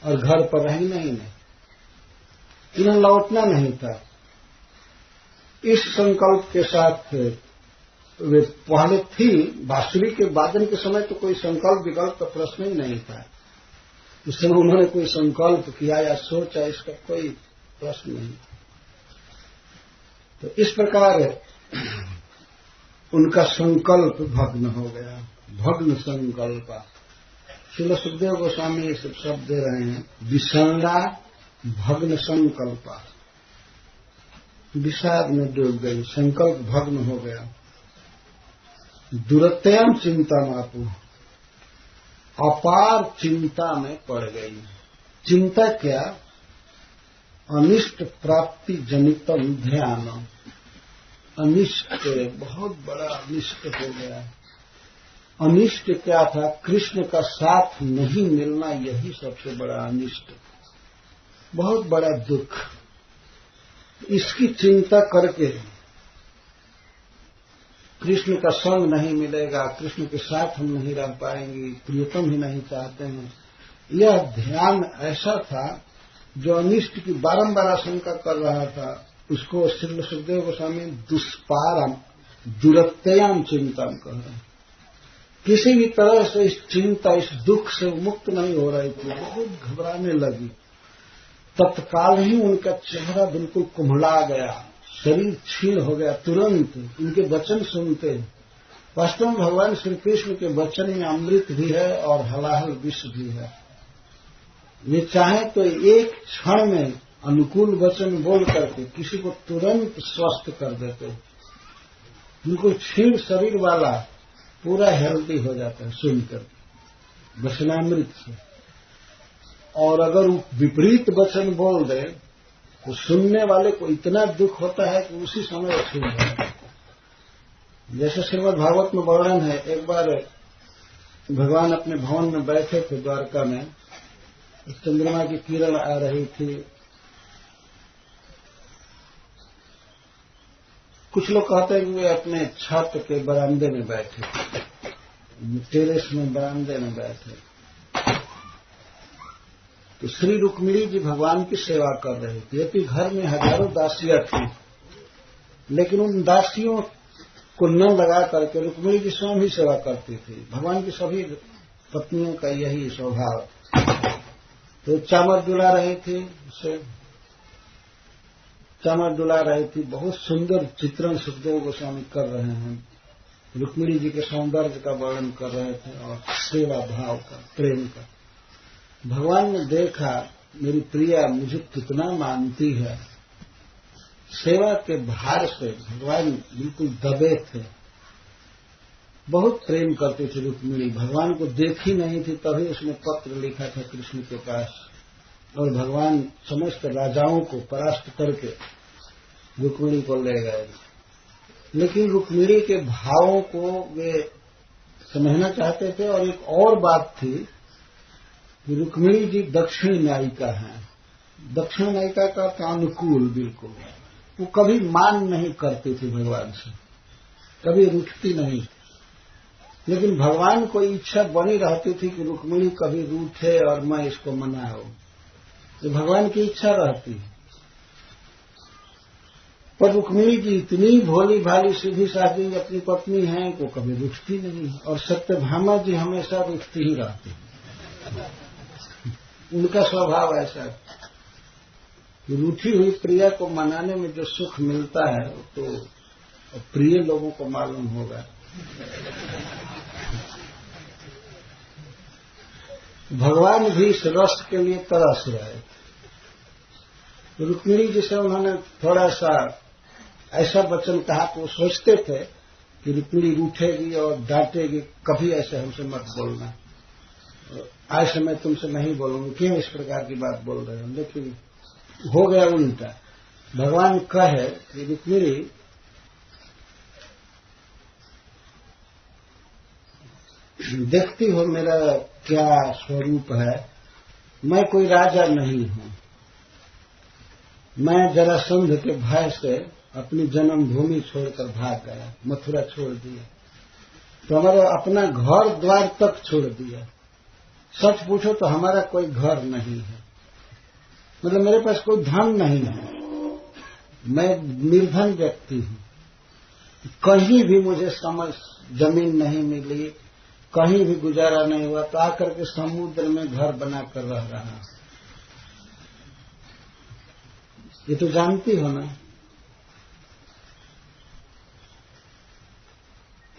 और घर पर रहेंगे, नहीं। इन्हें लौटना नहीं था। इस संकल्प के साथ वे पहले थी। बांसुरी के वादन के समय तो कोई संकल्प विकल्प का प्रश्न ही नहीं था। उस समय उन्होंने कोई संकल्प किया या सोचा, इसका कोई प्रश्न नहीं। तो इस प्रकार उनका संकल्प भग्न हो गया। भग्न संकल्प। श्रील सुखदेव गोस्वामी ये सब शब्द दे रहे हैं। विषण्णा भग्न संकल्प। विषाद में डूब गई, संकल्प भग्न हो गया। दुरत्यम चिंता मापू, अपार चिंता में पड़ गई। चिंता क्या? अनिष्ट प्राप्ति जनितम ध्यान। अनिष्ट, बहुत बड़ा अनिष्ट हो गया। अनिष्ट क्या था? कृष्ण का साथ नहीं मिलना, यही सबसे बड़ा अनिष्ट, बहुत बड़ा दुख। इसकी चिंता करके कृष्ण का संग नहीं मिलेगा, कृष्ण के साथ हम नहीं रह पाएंगे, प्रियतम ही नहीं चाहते हैं, यह ध्यान ऐसा था जो अनिष्ट की बारंबार आशंका कर रहा था। उसको श्री सुखदेव गोस्वामी दुष्पारम दुरत्यम चिंतन कह रहे हैं। किसी भी तरह से इस चिंता, इस दुख से मुक्त नहीं हो रही थी, बहुत घबराने लगी। तत्काल ही उनका चेहरा बिल्कुल कुम्हला गया, शरीर क्षीण हो गया। तुरंत उनके वचन सुनते, वास्तव में भगवान श्री कृष्ण के वचन में अमृत भी है और हलाहल विष भी है। वे चाहे तो एक क्षण में अनुकूल वचन बोल करके किसी को तुरंत स्वस्थ कर देते। बिल्कुल क्षीण शरीर वाला पूरा हेल्दी हो जाता है सुनकर वचनामृत से। और अगर वो विपरीत वचन बोल दे तो सुनने वाले को इतना दुख होता है कि उसी समय वो छूट जाता है। जैसे श्रीमद् भागवत में वर्णन है, एक बार भगवान अपने भवन में बैठे थे द्वारका में, चंद्रमा की किरण आ रही थी। कुछ लोग कहते हैं कि वे अपने छत के बरामदे में बैठे, टेरेस में बरामदे में बैठे। तो श्री रुक्मिणी जी भगवान की सेवा कर रही थी। यदि घर में हजारों दासियां थी, लेकिन उन दासियों को न लगा करके रुक्मिणी जी स्वयं ही सेवा करती थी। भगवान की सभी पत्नियों का यही स्वभाव। तो चामर डुला रही थी, उसे चामर डुला रही थी। बहुत सुंदर चित्रण सुखदेव गोस्वामी कर रहे हैं। रुक्मिणी जी के सौंदर्य का वर्णन कर रहे थे और सेवा भाव का, प्रेम का। भगवान ने देखा मेरी प्रिया मुझे कितना मानती है। सेवा के भार से भगवान बिल्कुल दबे थे। बहुत प्रेम करती थी रुक्मिणी। भगवान को देखी नहीं थी, तभी उसने पत्र लिखा था कृष्ण के पास, और भगवान समस्त राजाओं को परास्त करके रुक्मिणी को ले गए। लेकिन रुक्मिणी के भावों को वे समझना चाहते थे। और एक और बात थी कि रुक्मिणी जी दक्षिण न्यायिका हैं। दक्षिण न्यायिका का अनुकूल बिल्कुल। वो कभी मान नहीं करती थी भगवान से, कभी रूठती नहीं थी। लेकिन भगवान को इच्छा बनी रहती थी कि रुक्मिणी कभी रूठे और मैं इसको मनाऊं। तो भगवान की इच्छा रहती है। पर रुक्मिणी जी इतनी भोली भाली सीधी साधी अपनी पत्नी हैं कि कभी रूठती नहीं। और सत्यभामा जी हमेशा रूठती ही रहती। उनका स्वभाव ऐसा है कि रूठी हुई प्रिया को मनाने में जो सुख मिलता है तो प्रिय लोगों को मालूम होगा। भगवान भी इस रस के लिए तरस रहे। रुक्मिणी जी से उन्होंने थोड़ा सा ऐसा वचन कहा कि वो सोचते थे कि रुक्मिणी रूठेगी और डांटेगी, कभी ऐसे हमसे मत बोलना, आज से मैं तुमसे नहीं बोलूंगी, क्यों इस प्रकार की बात बोल रहे हो। लेकिन हो गया उल्टा। भगवान कहे कि रुक्मिणी देखती हो मेरा क्या स्वरूप है। मैं कोई राजा नहीं हूं। मैं जरासंध के भय से अपनी जन्मभूमि छोड़कर भाग गया, मथुरा छोड़ दिया। तो हमारा अपना घर द्वार तक छोड़ दिया। सच पूछो तो हमारा कोई घर नहीं है, मतलब मेरे पास कोई धन नहीं है, मैं निर्धन व्यक्ति हूं। कहीं भी मुझे जमीन नहीं मिली, कहीं भी गुजारा नहीं हुआ, तो आकर के समुद्र में घर बनाकर रह रहा। ये तो जानती हो ना।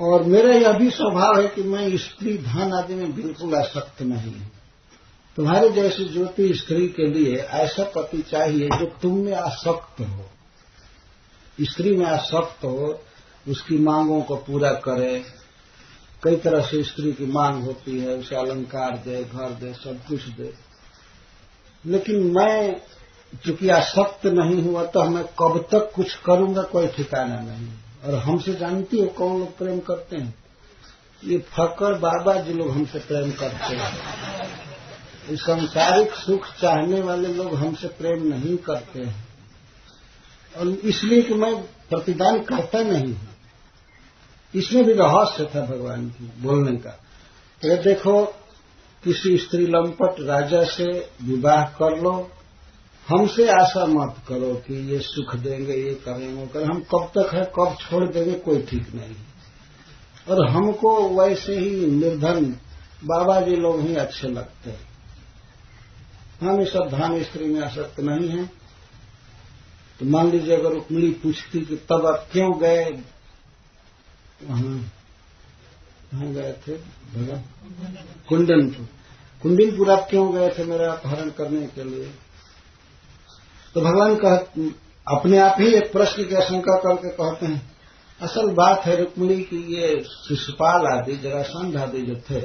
और मेरा यह भी स्वभाव है कि मैं स्त्री धन आदि में बिल्कुल आसक्त नहीं हूं। तुम्हारे जैसी ज्योति स्त्री के लिए ऐसा पति चाहिए जो तुम में आसक्त हो, स्त्री में आसक्त हो, उसकी मांगों को पूरा करे। कई तरह से स्त्री की मांग होती है, उसे अलंकार दे, घर दे, सब कुछ दे। लेकिन मैं चूंकि आसक्त नहीं हुआ तो मैं कब तक कुछ करूंगा कोई ठिकाना नहीं। और हमसे जानती हो कौन लोग प्रेम करते हैं? ये फकर बाबा जी लोग हमसे प्रेम करते हैं। इस सांसारिक सुख चाहने वाले लोग हमसे प्रेम नहीं करते हैं, और इसलिए कि मैं प्रतिदान करता नहीं हूं। इसमें भी रहस्य था भगवान की बोलने का। तो देखो, किसी स्त्री लंपट राजा से विवाह कर लो, हमसे आशा मत करो कि ये सुख देंगे, ये करेंगे, वो करेंगे। हम कब तक है, कब छोड़ देंगे, कोई ठीक नहीं। और हमको वैसे ही निर्धन बाबा जी लोग ही अच्छे लगते हैं। हम इस धन स्त्री में आसक्त नहीं है। तो मान लीजिए अगर रुक्मिणी पूछती कि तब आप क्यों गए वहां गए थे भगवान कुंडनपुर आप क्यों गए थे मेरा अपहरण करने के लिए? तो भगवान अपने आप ही एक प्रश्न की आशंका करके कहते हैं, असल बात है रुक्मिणी की ये शिशुपाल आदि, जरासंध आदि जो थे,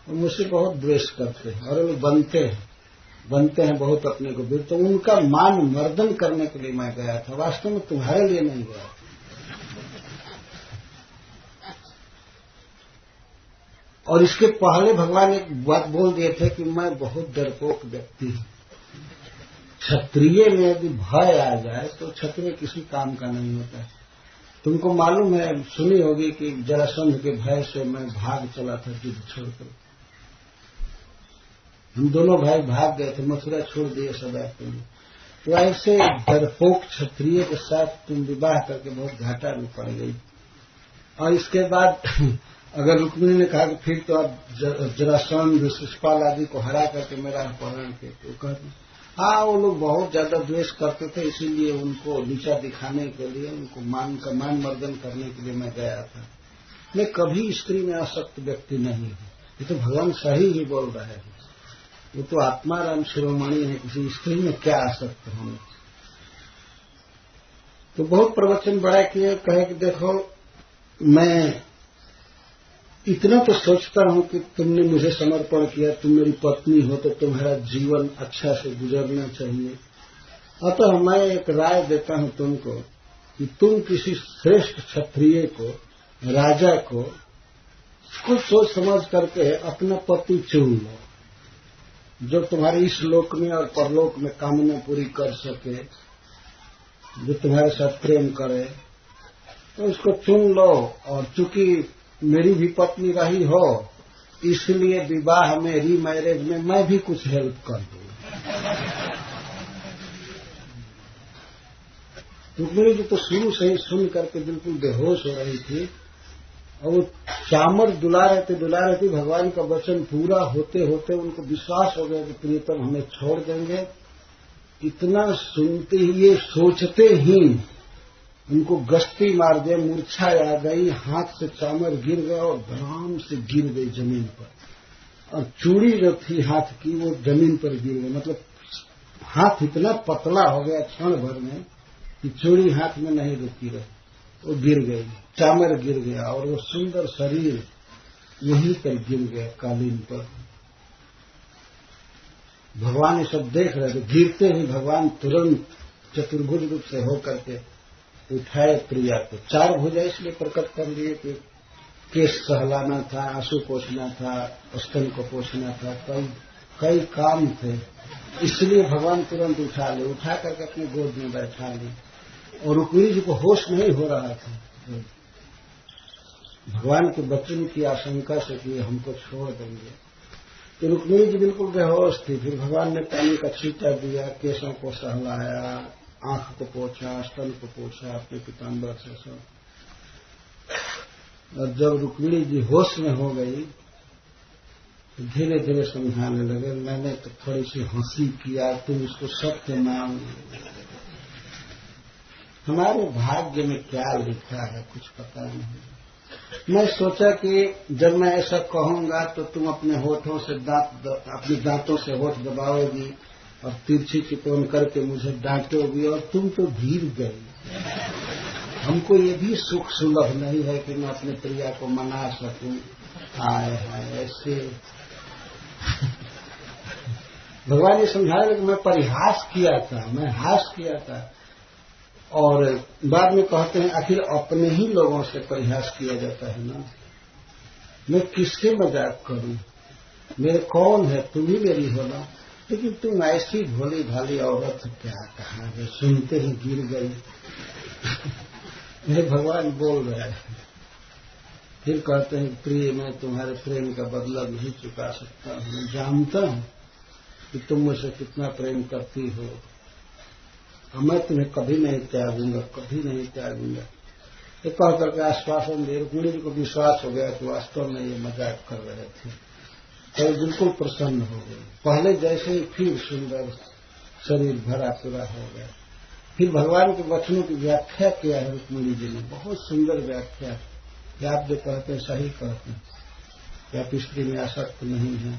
वो मुझसे बहुत द्वेष करते हैं और वो बनते हैं बहुत अपने को वीर। तो उनका मान मर्दन करने के लिए मैं गया था, वास्तव में तुम्हारे लिए नहीं गया। और इसके पहले भगवान एक बात बोल दिए थे कि मैं बहुत डरपोक व्यक्ति हूं। क्षत्रिय में यदि भय आ जाए तो क्षत्रिय किसी काम का नहीं होता है। तुमको मालूम है, सुनी होगी कि जरासंध के भय से मैं भाग चला था युद्ध छोड़कर। हम दोनों भाई भाग गए थे, मथुरा छोड़ दिए सदैव के लिए। तो ऐसे डरपोक क्षत्रिय के साथ तुम विवाह करके बहुत घाटा में पड़ गई। और इसके बाद अगर रुक्मिणी ने कहा कि फिर तो आप जरासंध शिशुपाल आदि को हरा करके मेरा अपहरण किए, तो कहते हाँ, वो लोग बहुत ज्यादा द्वेष करते थे, इसीलिए उनको नीचा दिखाने के लिए, उनको मान मर्दन करने के लिए मैं गया था। मैं कभी स्त्री में आसक्त व्यक्ति नहीं हूं। ये तो भगवान सही ही बोल रहे हैं। वो तो आत्माराम शिरोमणि है, किसी स्त्री में क्या आसक्त होने। तो बहुत प्रवचन बड़ा किए, कहे कि देखो मैं इतना तो सोचता हूं कि तुमने मुझे समर्पण किया, तुम मेरी पत्नी हो तो तुम्हारा जीवन अच्छा से गुजरना चाहिए। अतः मैं एक राय देता हूं तुमको कि तुम किसी श्रेष्ठ क्षत्रिय को, राजा को कुछ सोच समझ करके अपना पति चुन लो, जो तुम्हारे इस लोक में और परलोक में कामना पूरी कर सके, जो तुम्हारे साथ प्रेम करे, तो उसको चुन लो। और चूंकि मेरी भी पत्नी रही हो, इसलिए विवाह में, रीमैरेज में मैं भी कुछ हेल्प कर दूंगा। रुक्मिणी जी तो शुरू से ही सुन करके बिल्कुल बेहोश हो रही थी, और वो चामर दुला रहे थे। भगवान का वचन पूरा होते होते उनको विश्वास हो गया कि प्रियतम हमें छोड़ देंगे। इतना सुनते ही, ये सोचते ही उनको गश्ती मार दिया, मूर्छा आ गई, हाथ से चामर गिर गया और धड़ाम से गिर गई जमीन पर। और चूड़ी जो थी हाथ की वो जमीन पर गिर गई। मतलब हाथ इतना पतला हो गया क्षण भर में कि चूड़ी हाथ में नहीं रुकी रही, वो गिर गई, चामर गिर गया और वो सुंदर शरीर वहीं पर गिर गया कालीन पर। भगवान ये सब देख रहे थे। गिरते ही भगवान तुरंत चतुर्भुज रूप से होकर के उठाए प्रिया को। चार भुजा इसलिए प्रकट कर लिए कि केश सहलाना था, आंसू पोछना था, स्तन को पोछना था, कई काम थे, इसलिए भगवान तुरंत उठा करके अपनी गोद में बैठा ली। और रुक्मिणी जी को होश नहीं हो रहा था। भगवान के वचन की आशंका से कि हमको छोड़ देंगे। तो रुक्मिणी जी बिल्कुल बेहोश थी। फिर भगवान ने पानी का छींटा दिया, केशों को सहलाया, आंख को पोंछा, स्तन को पोंछा अपने पीताम्बर से सब। और जब रुक्मिणी जी होश में हो गई तो धीरे धीरे समझाने लगे, मैंने तो थोड़ी सी हंसी किया, तुम उसको सत्य मान। हमारे भाग्य में क्या लिखा है कुछ पता नहीं। मैं सोचा कि जब मैं ऐसा कहूंगा तो तुम अपने होठों से अपने दांतों से होठ दबाओगी और तिरछी चितौन करके मुझे डांटोगी, और तुम तो भीग गई। हमको ये भी सुख सुलभ नहीं है कि मैं अपने प्रिया को मना सकूं। हाय हाय ऐसे भगवान ये समझाया कि मैं परिहास किया था, मैं हास किया था। और बाद में कहते हैं आखिर अपने ही लोगों से परिहास किया जाता है ना, मैं किससे मजाक करूं, मेरे कौन है, तुम ही मेरी हो ना। लेकिन तुम ऐसी भोली भाली औरत क्या कहा है, सुनते ही गिर गई। मेरे भगवान बोल रहे हैं। फिर कहते हैं प्रिय मैं तुम्हारे प्रेम का बदला नहीं चुका सकता हूं, मैं जानता हूं कि तुम मुझसे कितना प्रेम करती हो, और मैं तुम्हें कभी नहीं त्यागूंगा, कभी नहीं त्यागूंगा। ये कह करके आश्वासन दे। रुक्मिणी जी को विश्वास हो गया कि वास्तव में ये मजाक कर रहे थे, तो बिल्कुल प्रसन्न हो गई। पहले जैसे ही फिर सुंदर शरीर भरा पूरा हो गया। फिर भगवान के वचनों की व्याख्या किया है रुक्मिणी जी ने, बहुत सुंदर व्याख्या कि आप जो कहते हैं सही कहते हैं कि आप स्त्री में आसक्त नहीं हैं।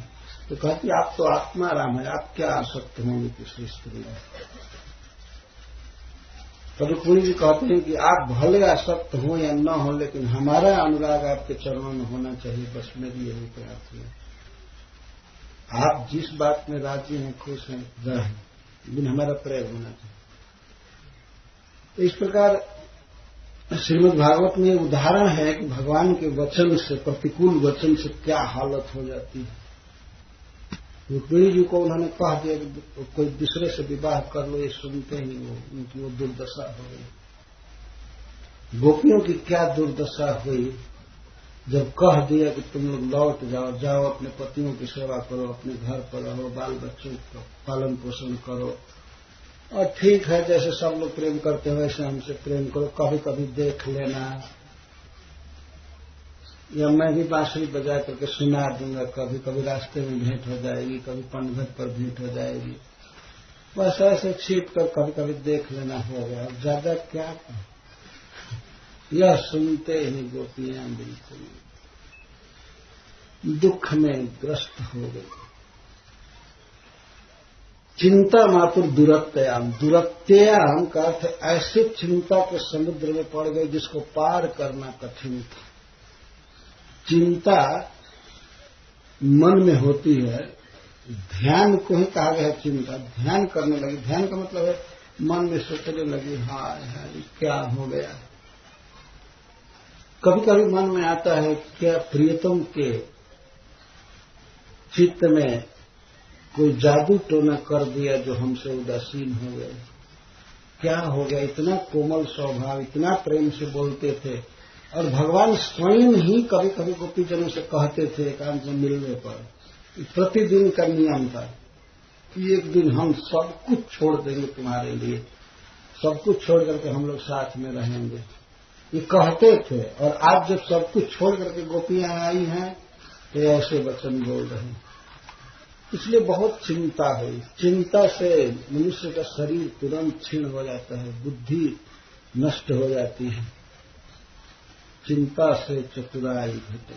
तो कहती आप तो आत्माराम है, आप क्या आसक्त होंगे किसी स्त्री में। तो रुक्मिणी जी कहते हैं कि आप भले आसक्त हो या न हो, लेकिन हमारा अनुराग आपके चरणों में होना चाहिए, बस मेरी यही प्रार्थना। आप जिस बात में राजी हैं, खुश हैं, रहें, लेकिन हमारा प्रेम होना चाहिए। तो इस प्रकार श्रीमद् भागवत में उदाहरण है कि भगवान के वचन से, प्रतिकूल वचन से क्या हालत हो जाती है। रुक्मिणी जी को उन्होंने कह दिया कि कोई दूसरे से विवाह कर लो, ये सुनते ही उनकी वो दुर्दशा हो गई। गोपियों की क्या दुर्दशा हुई जब कह दिया कि तुम लोग लौट जाओ, जाओ अपने पतियों की सेवा करो, अपने घर पर रहो, बाल बच्चों का पालन पोषण करो, और ठीक है जैसे सब लोग प्रेम करते हैं वैसे हमसे प्रेम करो, कभी कभी देख लेना, या मैं भी बांसुरी बजा करके सुना दूंगा, कभी कभी रास्ते में भेंट हो जाएगी, कभी पनघट पर भेंट हो जाएगी, बस ऐसे छिप कर कभी कभी देख लेना हो गया। ज्यादा क्या कहें। यह सुनते ही गोपियां बिल्कुल दुख में ग्रस्त हो गई। चिंता मातुर दुरत्याम, दुरत्याम का अर्थ ऐसे चिंता के समुद्र में पड़ गई जिसको पार करना कठिन था। चिंता मन में होती है, ध्यान को ही कहा गया है चिंता। ध्यान करने लगी, ध्यान का मतलब है मन में सोचने लगी, हाय हाय क्या हो गया। कभी कभी मन में आता है क्या प्रियतम के चित्त में कोई जादू टोना कर दिया जो हमसे उदासीन हो गए। क्या हो गया, इतना कोमल स्वभाव, इतना प्रेम से बोलते थे, और भगवान स्वयं ही कभी कभी गोपीजनों से कहते थे एकांत में मिलने पर, प्रतिदिन का नियम था कि एक दिन हम सब कुछ छोड़ देंगे तुम्हारे लिए, सब कुछ छोड़ करके हम लोग साथ में रहेंगे, ये कहते थे। और आज जब सब कुछ छोड़ करके गोपियां आई हैं तो ऐसे वचन बोल रहे हैं। इसलिए बहुत चिंता हुई। चिंता से मनुष्य का शरीर तुरंत क्षीण हो जाता है, बुद्धि नष्ट हो जाती है। चिंता से चतुराई घटे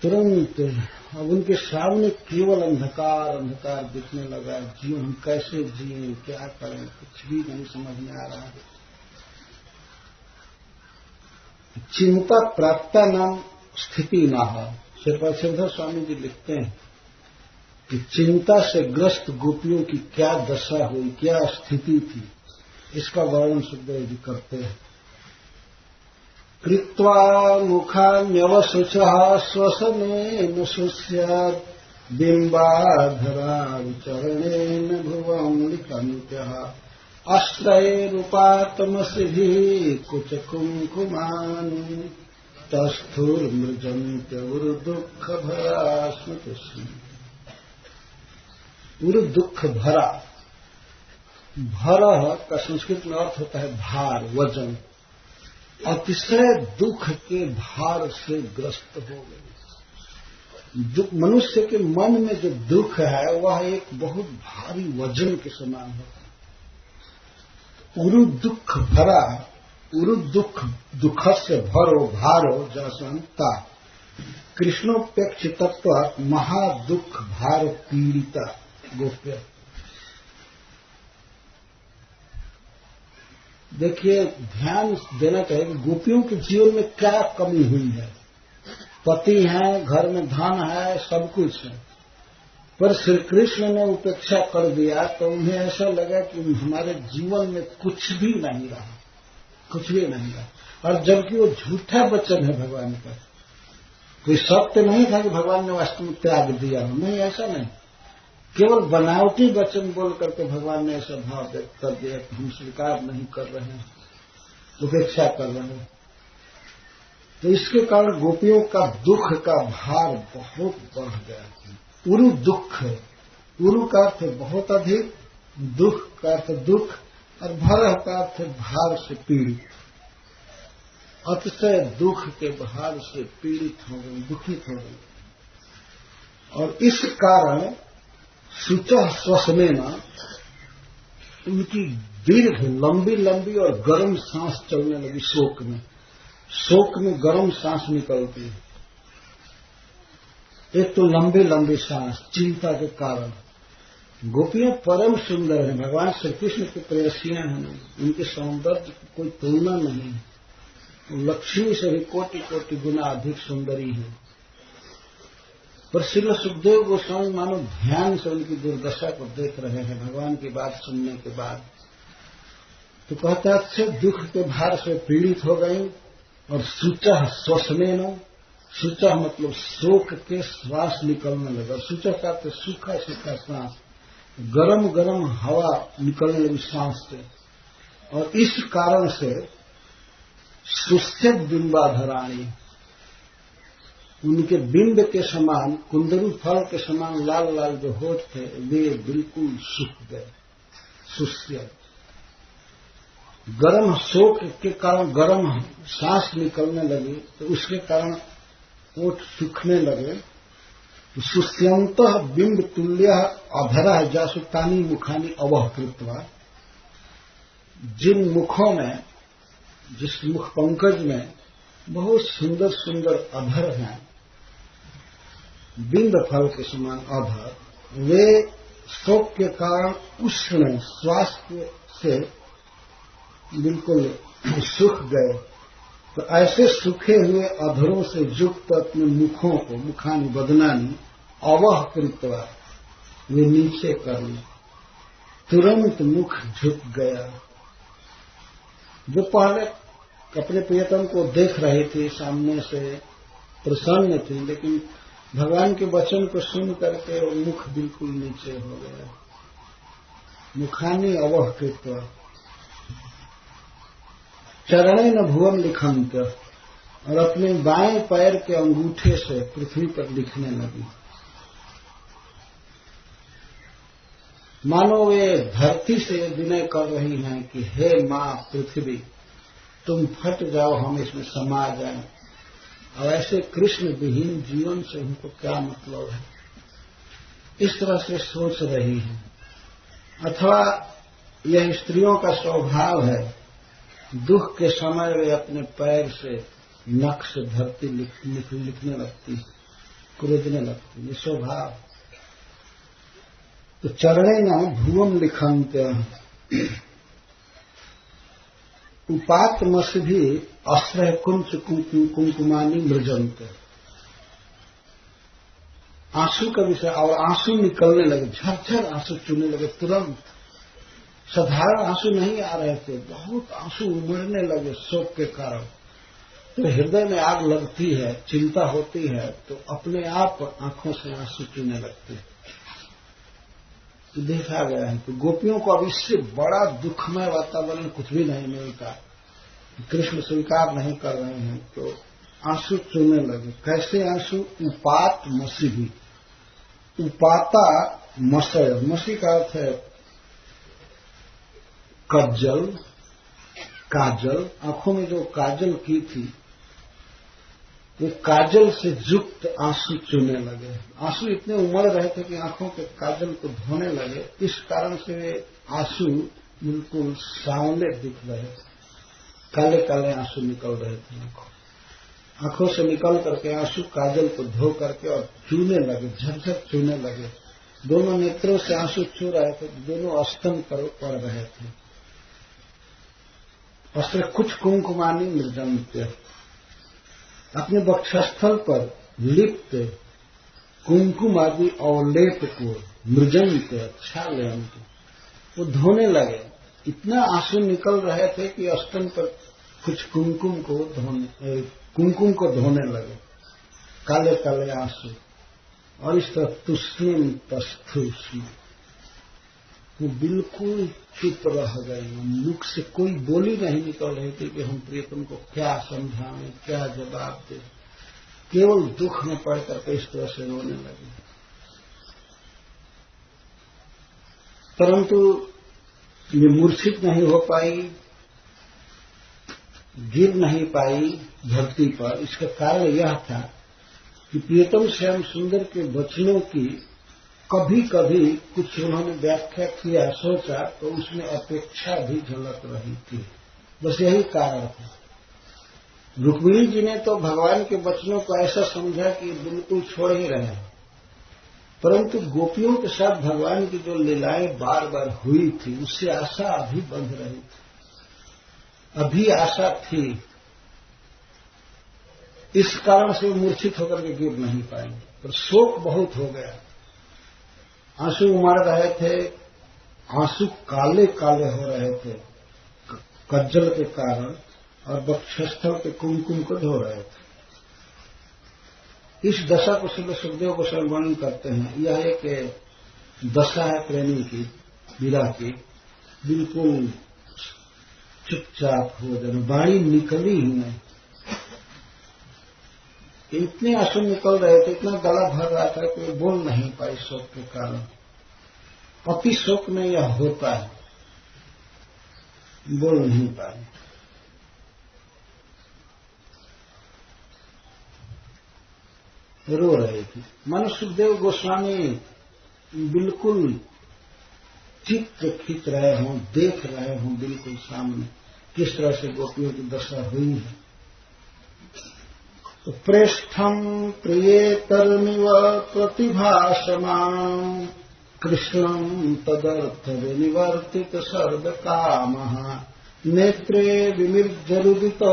तुरंत। अब उनके सामने केवल अंधकार अंधकार दिखने लगा। जीवन हम कैसे जिए, क्या करें, कुछ भी नहीं समझ में आ रहा है। चिंता प्राप्ता नाम स्थिति माह। श्रीपाद स्वामी जी लिखते हैं कि चिंता से ग्रस्त गोपियों की क्या दशा हुई, क्या स्थिति थी, इसका वर्णन सुखदेव जी करते हैं। कृत्वा मुखान्यवशुचः श्वसनेन शुष्यात् बिम्बाधरा विचरणेन भुवं लिखन्त्यः अश्रयेरुपातमसिभिः कुचकुङ्कुमानि तस्थूर्मृजन्त्यवुर्दुःखभरास्मृतिः। दुख भरा, भर का संस्कृत में अर्थ होता है भार, वजन। अतिशय दुख के भार से ग्रस्त हो गए। मनुष्य के मन में जो दुख है वह एक बहुत भारी वजन के समान होता है। उरु दुख भरा, उरु दुख, दुख से भरो भारो जसंता कृष्णोपेक्षितत्व महादुख भार पीड़िता गोप्य। देखिए, ध्यान देना चाहिए कि गोपियों के जीवन में क्या कमी हुई है। पति है, घर में धन है, सब कुछ है, पर श्री कृष्ण ने उपेक्षा कर दिया तो उन्हें ऐसा लगा कि हमारे जीवन में कुछ भी नहीं रहा, कुछ भी नहीं रहा। और जबकि वो झूठा वचन है भगवान का, कोई सत्य नहीं था कि भगवान ने वास्तव में त्याग दिया हो, नहीं, ऐसा नहीं। केवल बनावटी वचन बोल करके भगवान ने ऐसा भाव व्यक्त कर दिया कि हम स्वीकार नहीं कर रहे हैं, उपेक्षा कर रहे हैं। तो इसके कारण गोपियों का दुख का भार बहुत बढ़ गया। उरु दुख, उरु का अर्थ बहुत अधिक, दुख का अर्थ दुख, और भर का अर्थ भार से पीड़ित। अतिशय दुख के भार से पीड़ित हो गए, दुखित हो गए। और इस कारण शुचः श्वसनेन उनकी दीर्घ लंबी लंबी और गर्म सांस चलने लगी। शोक में गर्म सांस निकलती है। एक तो लंबी लंबी सांस, चिंता के कारण। गोपियां परम सुंदर हैं, भगवान श्री कृष्ण की प्रेयसियां हैं, उनके सौंदर्य की कोई तुलना नहीं है। लक्ष्मी से भी कोटि कोटि गुना अधिक सुंदरी है। पर श्रील सुखदेव गोस्वामी मानो ध्यान से उनकी दुर्दशा को देख रहे हैं भगवान की बात सुनने के बाद। तो कहते हैं अच्छे दुख के भार से पीड़ित हो गई। और शुचः श्वसनेन, शुचः मतलब शोक के श्वास निकलने लगा। शुचः का अर्थ सूखा सूखा सांस, गरम गरम हवा निकलने लगी सांस से। और इस कारण से सुस्थित बिंबाधराणी, उनके बिंब के समान, कुंदरू फल के समान लाल लाल जो होठ थे वे बिल्कुल सूख गए, सुस्थित। गर्म शोक के कारण गर्म सांस निकलने लगी तो उसके कारण होठ सूखने लगे। सुस्यंतः बिंब तुल्य अधरा जासुतानी मुखानी अवह कृत्वा, जिन मुखों में, जिस मुख पंकज में बहुत सुंदर सुंदर अधर हैं, बिंब फल के समान अधर, वे शोक के कारण उष्ण स्वास्थ्य से बिल्कुल सूख गए। तो ऐसे सूखे हुए अधरों से युक्त अपने मुखों को, मुखानी बदनानी अवह कृत्वा, वे नीचे कर ली। तुरंत मुख झुक गया। जो पहले अपने प्रियतम को देख रही थी, सामने से प्रसन्न थी, लेकिन भगवान के वचन को सुन करके वो मुख बिल्कुल नीचे हो गया। मुखानी अवह कृत्वा चरणे न भुवन लिखंत, और अपने बाएं पैर के अंगूठे से पृथ्वी पर लिखने लगी। मानो वे धरती से विनय कर रही हैं कि हे मां पृथ्वी, तुम फट जाओ, हम इसमें समा जाएं। और ऐसे कृष्ण विहीन जीवन से उनको क्या मतलब है, इस तरह से सोच रही है। अथवा यह स्त्रियों का स्वभाव है, दुख के समय वे अपने पैर से नख से धरती लिखने लगती, क्रोधने लगती, ये स्वभाव। तो चरणे न भुवन लिखंत उपातमस भी अश्रय कुंच कुंकुमानी मृजंत। आंसू का विषय, और आंसू निकलने लगे, झरझर आंसू चुनने लगे तुरंत। साधारण आंसू नहीं आ रहे थे, बहुत आंसू उमड़ने लगे शोक के कारण। तो हृदय में आग लगती है, चिंता होती है, तो अपने आप आंखों से आंसू चुनने लगते हैं। कि देखा गया है कि गोपियों को अब इससे बड़ा दुखमय वातावरण कुछ भी नहीं मिलता। कृष्ण स्वीकार नहीं कर रहे हैं तो आंसू चूने लगे। कैसे आंसू? उपात मसी भी। उपाता मसय, मसी का अर्थ है कज्जल, काजल। आंखों में जो काजल की थी वो काजल से युक्त आंसू चूने लगे। आंसू इतने उमड़ रहे थे कि आंखों के काजल को धोने लगे। इस कारण से वे आंसू बिल्कुल सांवले दिख रहे थे, काले काले आंसू निकल रहे थे। आंखों से निकल करके आंसू काजल को धो करके और चूने लगे, झकझक चूने लगे। दोनों नेत्रों से आंसू छू रहे थे, दोनों स्तन पर पड़ रहे थे। और कुछ कुंकुमानी मृजंत्य, अपने वक्षस्थल पर लिप्त कुंकुम आदि अवलेप को मृजंत्य छालयंत, वो धोने लगे। इतना आंसू निकल रहे थे कि स्तन पर कुछ कुंकुम को धोने लगे, काले काले आंसू। और इस तरह तुष्णिम तस्थुष्ण, वो बिल्कुल चुप रह गए। मुख से कोई बोली नहीं निकल रही थी कि हम प्रियतम को क्या समझाएं, क्या जवाब दें। केवल दुख में पड़ करके इस तरह से रोने लगे। परंतु ये मूर्छित नहीं हो पाई, गिर नहीं पाई धरती पर। इसका कारण यह था कि प्रियतम श्याम सुंदर के वचनों की कभी कभी कुछ उन्होंने व्याख्या किया, सोचा तो उसमें अपेक्षा भी झलक रही थी। बस यही कारण था। रुक्मिणी जी ने तो भगवान के वचनों को ऐसा समझा कि बिल्कुल छोड़ ही रहे हैं, परंतु गोपियों के साथ भगवान की जो लीलाएं बार बार हुई थी उससे आशा अभी बंध रही थी, अभी आशा थी। इस कारण से मूर्छित होकर के गिर नहीं पाएंगे। पर शोक बहुत हो गया, आंसू उमड़ रहे थे, आंसू काले काले हो रहे थे कज्जल के कारण, और वक्षस्थल के कुमकुम को धो रहे थे। इस दशा को श्री सुखदेव गोस्वामी वर्णन करते हैं। यह एक दशा है प्रेमी की, विरह की। बिल्कुल चुपचाप हो जाना, वाणी निकली ही नहीं। इतने आंसू निकल रहे थे, इतना गला भर रहा था कि बोल नहीं पाई शोक के कारण। अति शोक में यह होता है, बोल नहीं पाए। रो रहे थे। मानो सुखदेव गोस्वामी बिल्कुल चित्र खींच रहे हों, देख रहे हों बिल्कुल सामने किस तरह से गोपियों की दशा हुई है। तो प्रेष्ठम प्रियेतरमिव प्रतिभासमान् कृष्णं तदर्थ विनिवर्तित सर्व कामः नेत्रे विमिर्जरुदितोपहते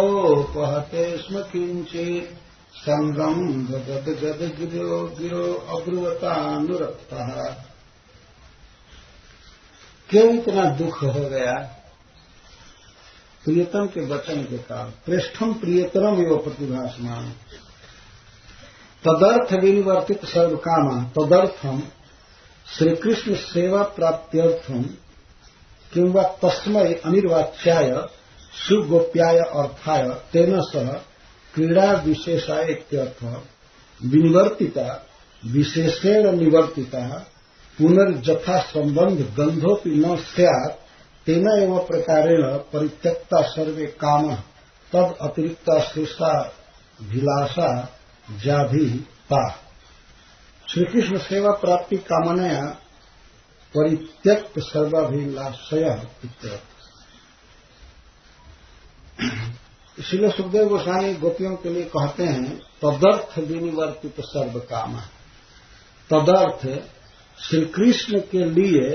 स्म किंचित् संगम गद गद गिरो अब्रुवतानुरक्तः। क्यों इतना दुख हो गया? प्रियतम के वचन के कारण। प्रेष्ठम प्रियतरम एवं प्रतिभासमान तदर्थ विनिवर्तित सर्व कामा। तदर्थम श्री कृष्ण सेवा प्राप्त्यर्थम किंवा तस्मै अनिर्वाच्याय सुगोप्याय अर्थाय तेन सह क्रीड़ा विशेषाय इत्यर्थ विनिवर्तिता विशेषेण निवर्तिता पुनर्जथा संबंध गंधोपि न स्यात् तेन एव प्रकारेण परित्यक्ता सर्वे काम तद अतिरिक्ता श्रेष्ठा भिलाषा जाभिता। श्री कृष्ण सेवा प्राप्ति कामनया परित्यक्त सर्वाभिलाषय इत्यर्थ। इसलिए सुखदेव गोस्वामी गोपियों के लिए कहते हैं तदर्थ विनिवर्तित सर्व काम। तदर्थ श्री कृष्ण के लिए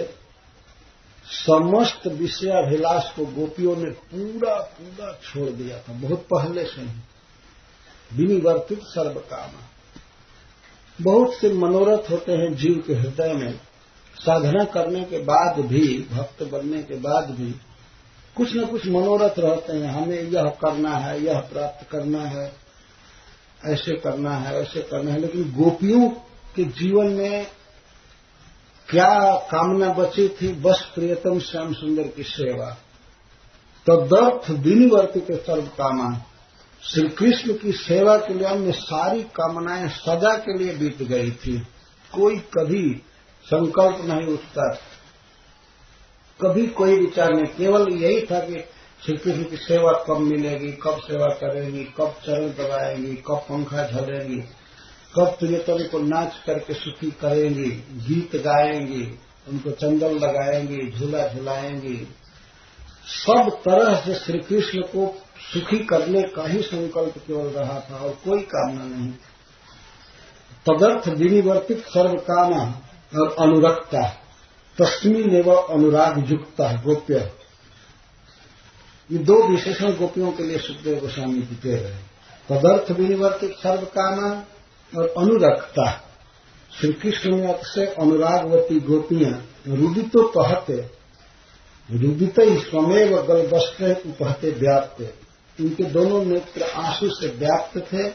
समस्त विषयाभिलाष को गोपियों ने पूरा पूरा छोड़ दिया था, बहुत पहले से ही। विनिवर्तित सर्व काम। बहुत से मनोरथ होते हैं जीव के हृदय में, साधना करने के बाद भी, भक्त बनने के बाद भी कुछ न कुछ मनोरथ रहते हैं। हमें यह करना है, यह प्राप्त करना है, ऐसे करना है, ऐसे करना है। लेकिन गोपियों के जीवन में क्या कामना बची थी? बस प्रियतम श्याम सुंदर की सेवा। तदर्थ विनिवर्तित सर्व कामा। श्री कृष्ण की सेवा के लिए अन्य सारी कामनाएं सदा के लिए बीत गई थी। कोई कभी संकल्प नहीं उठता, कभी कोई विचार नहीं, केवल यही था कि श्री कृष्ण की सेवा कब मिलेगी, कब सेवा करेंगी, कब चरण दबाएंगी, कब पंखा झलेंगी, कब प्रियतम को नाच करके सुखी करेंगी, गीत गाएंगी, उनको चंदन लगाएंगी, झूला झुलाएंगी। सब तरह से श्री कृष्ण को सुखी करने का ही संकल्प केवल रहा था और कोई कामना नहीं। तदर्थ विनिवर्तित सर्व कामा और अनुरक्ता तस्मिन् एव अनुराग युक्ता गोप्य। ये दो विशेषण गोपियों के लिए सुखदेव गोस्वामी जी कह रहे हैं। तदर्थ विनिवर्तित सर्व कामा और अनुरक्ता। श्री कृष्ण में से अनुरागवती गोपियां रुदितो कहते, रुदित ही स्वमेव गलबस्ते उपहते व्याप्त। इनके दोनों नेत्र आंसू से व्याप्त थे,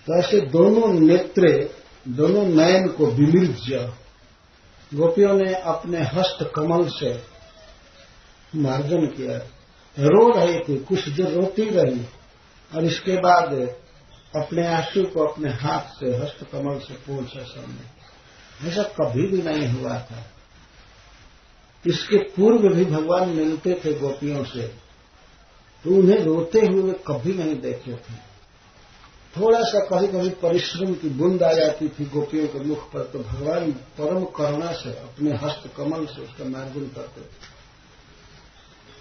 तो ऐसे दोनों नेत्रे, दोनों नयन को विमिर्ज्य गोपियों ने अपने हस्त कमल से मार्जन किया। रो रही थी, कुछ देर रोती रही और इसके बाद अपने आंसू को अपने हाथ से हस्त कमल से पोंछा सबने। ऐसा कभी भी नहीं हुआ था। इसके पूर्व भी भगवान मिलते थे गोपियों से, तो उन्हें रोते हुए कभी नहीं देखे थे। थोड़ा सा कभी कभी परिश्रम की बूंद आ जाती थी गोपियों के मुख पर, तो भगवान परम करुणा से अपने हस्त कमल से उसका मार्जन करते थे।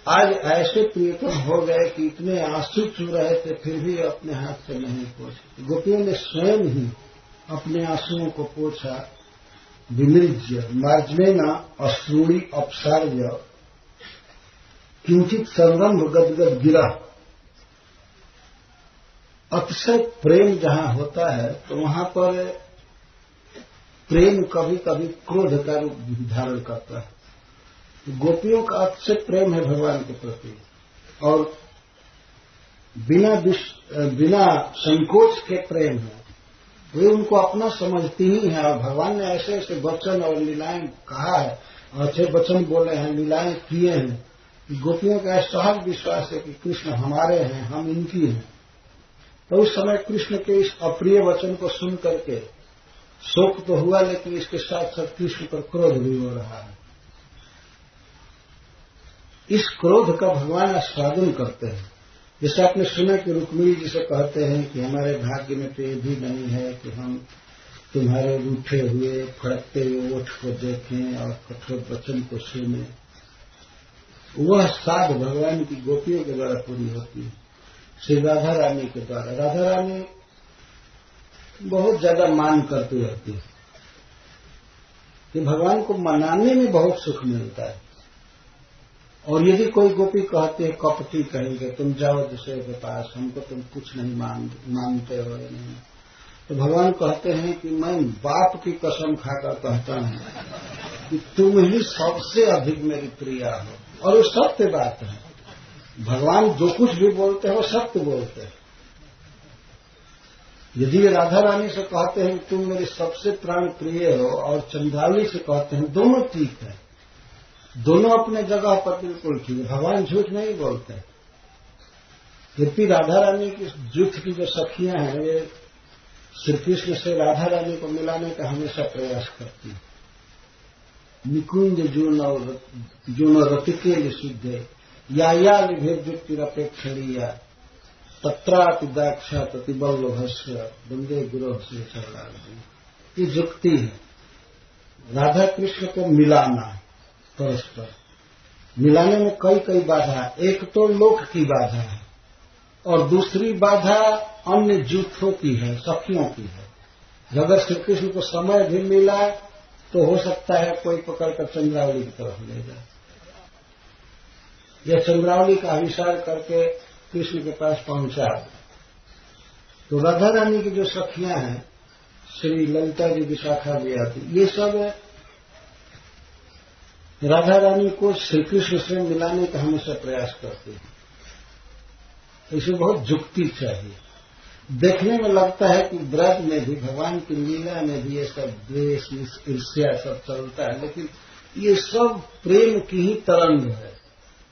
आज ऐसे प्रियतम हो गए कि इतने आंसू चू रहे थे, फिर भी अपने हाथ से नहीं पोंछे। गोपियों ने स्वयं ही अपने आंसुओं को पोंछा। विमिर्ज्य मार्जनेन अश्रूणि अपसार्य किंचित संरंभ गदगद गिरा। अतिशय प्रेम जहां होता है तो वहां पर प्रेम कभी कभी क्रोध का रूप धारण करता है। गोपियों का अतिशय प्रेम है भगवान के प्रति और बिना संकोच के प्रेम है। वे उनको अपना समझती ही है और भगवान ने ऐसे ऐसे वचन और लीलाएं कहा है, अच्छे वचन बोले हैं, लीलाएं किए हैं। गोपियों का सहज विश्वास है कि कृष्ण हमारे हैं, हम इनकी हैं। तो उस समय कृष्ण के इस अप्रिय वचन को सुन करके शोक तो हुआ, लेकिन इसके साथ साथ कृष्ण पर क्रोध भी हो रहा है। इस क्रोध का भगवान आस्वादन करते हैं। जैसे आपने सुना कि रुक्मिणी जी से कहते हैं कि हमारे भाग्य में तो ये भी नहीं है कि हम तुम्हारे रूठे हुए फड़कते हुए ओठ को देखें और कठोर वचन को सुने। वह साध भगवान की गोपियों के द्वारा पूरी होती है, श्री राधा रानी के द्वारा। राधा रानी बहुत ज्यादा मान करती रहती है कि भगवान को मनाने में बहुत सुख मिलता है। और यदि कोई गोपी कहती है, कपटी कहेंगे, तुम जाओ दूसरे के पास, हमको तुम कुछ नहीं मानते हो नहीं, तो भगवान कहते हैं कि मैं बाप की कसम खाकर कहता हूं कि तुम ही सबसे अधिक मेरी प्रिया हो। और वो सत्य बात है। भगवान जो कुछ भी बोलते हैं वो सत्य बोलते हैं। यदि राधा रानी से कहते हैं कि तुम मेरी सबसे प्राण प्रिय हो और चंद्रावली से कहते हैं, दोनों ठीक है, दोनों अपने जगह पर बिल्कुल ठीक है। भगवान झूठ नहीं बोलते। यद्यपि राधा रानी की जुट की जो सखियां हैं वे श्री कृष्ण से राधा रानी को मिलाने का हमेशा प्रयास करती हैं। निकुंज जून रतिके सिद्धे या लिभेजुक्तिरपेक्षणीया तत्रापि दाक्षा प्रतिबल्लभस्य वंदे गुरु से चरणारविंद। ये जुक्ति है, राधा कृष्ण को मिलाना, परस्पर मिलाने में कई कई बाधा। एक तो लोक की बाधा है और दूसरी बाधा अन्य जूथों की है, सखियों की है। अगर श्री कृष्ण को समय भी मिला तो हो सकता है कोई पकड़कर चंद्रावली की तरफ ले जाए या चंद्रावली का अभिसार करके कृष्ण के पास पहुंचा। तो राधा रानी की जो सखियां हैं, श्री ललिता जी, विशाखा जी आती, ये सब राधा रानी को श्री कृष्ण से मिलाने का हमेशा प्रयास करते हैं। इसे बहुत जुक्ति चाहिए। देखने में लगता है कि ब्रज में भी, भगवान की लीला में भी ये सब द्वेष, ईर्ष्या सब चलता है, लेकिन ये सब प्रेम की ही तरंग है।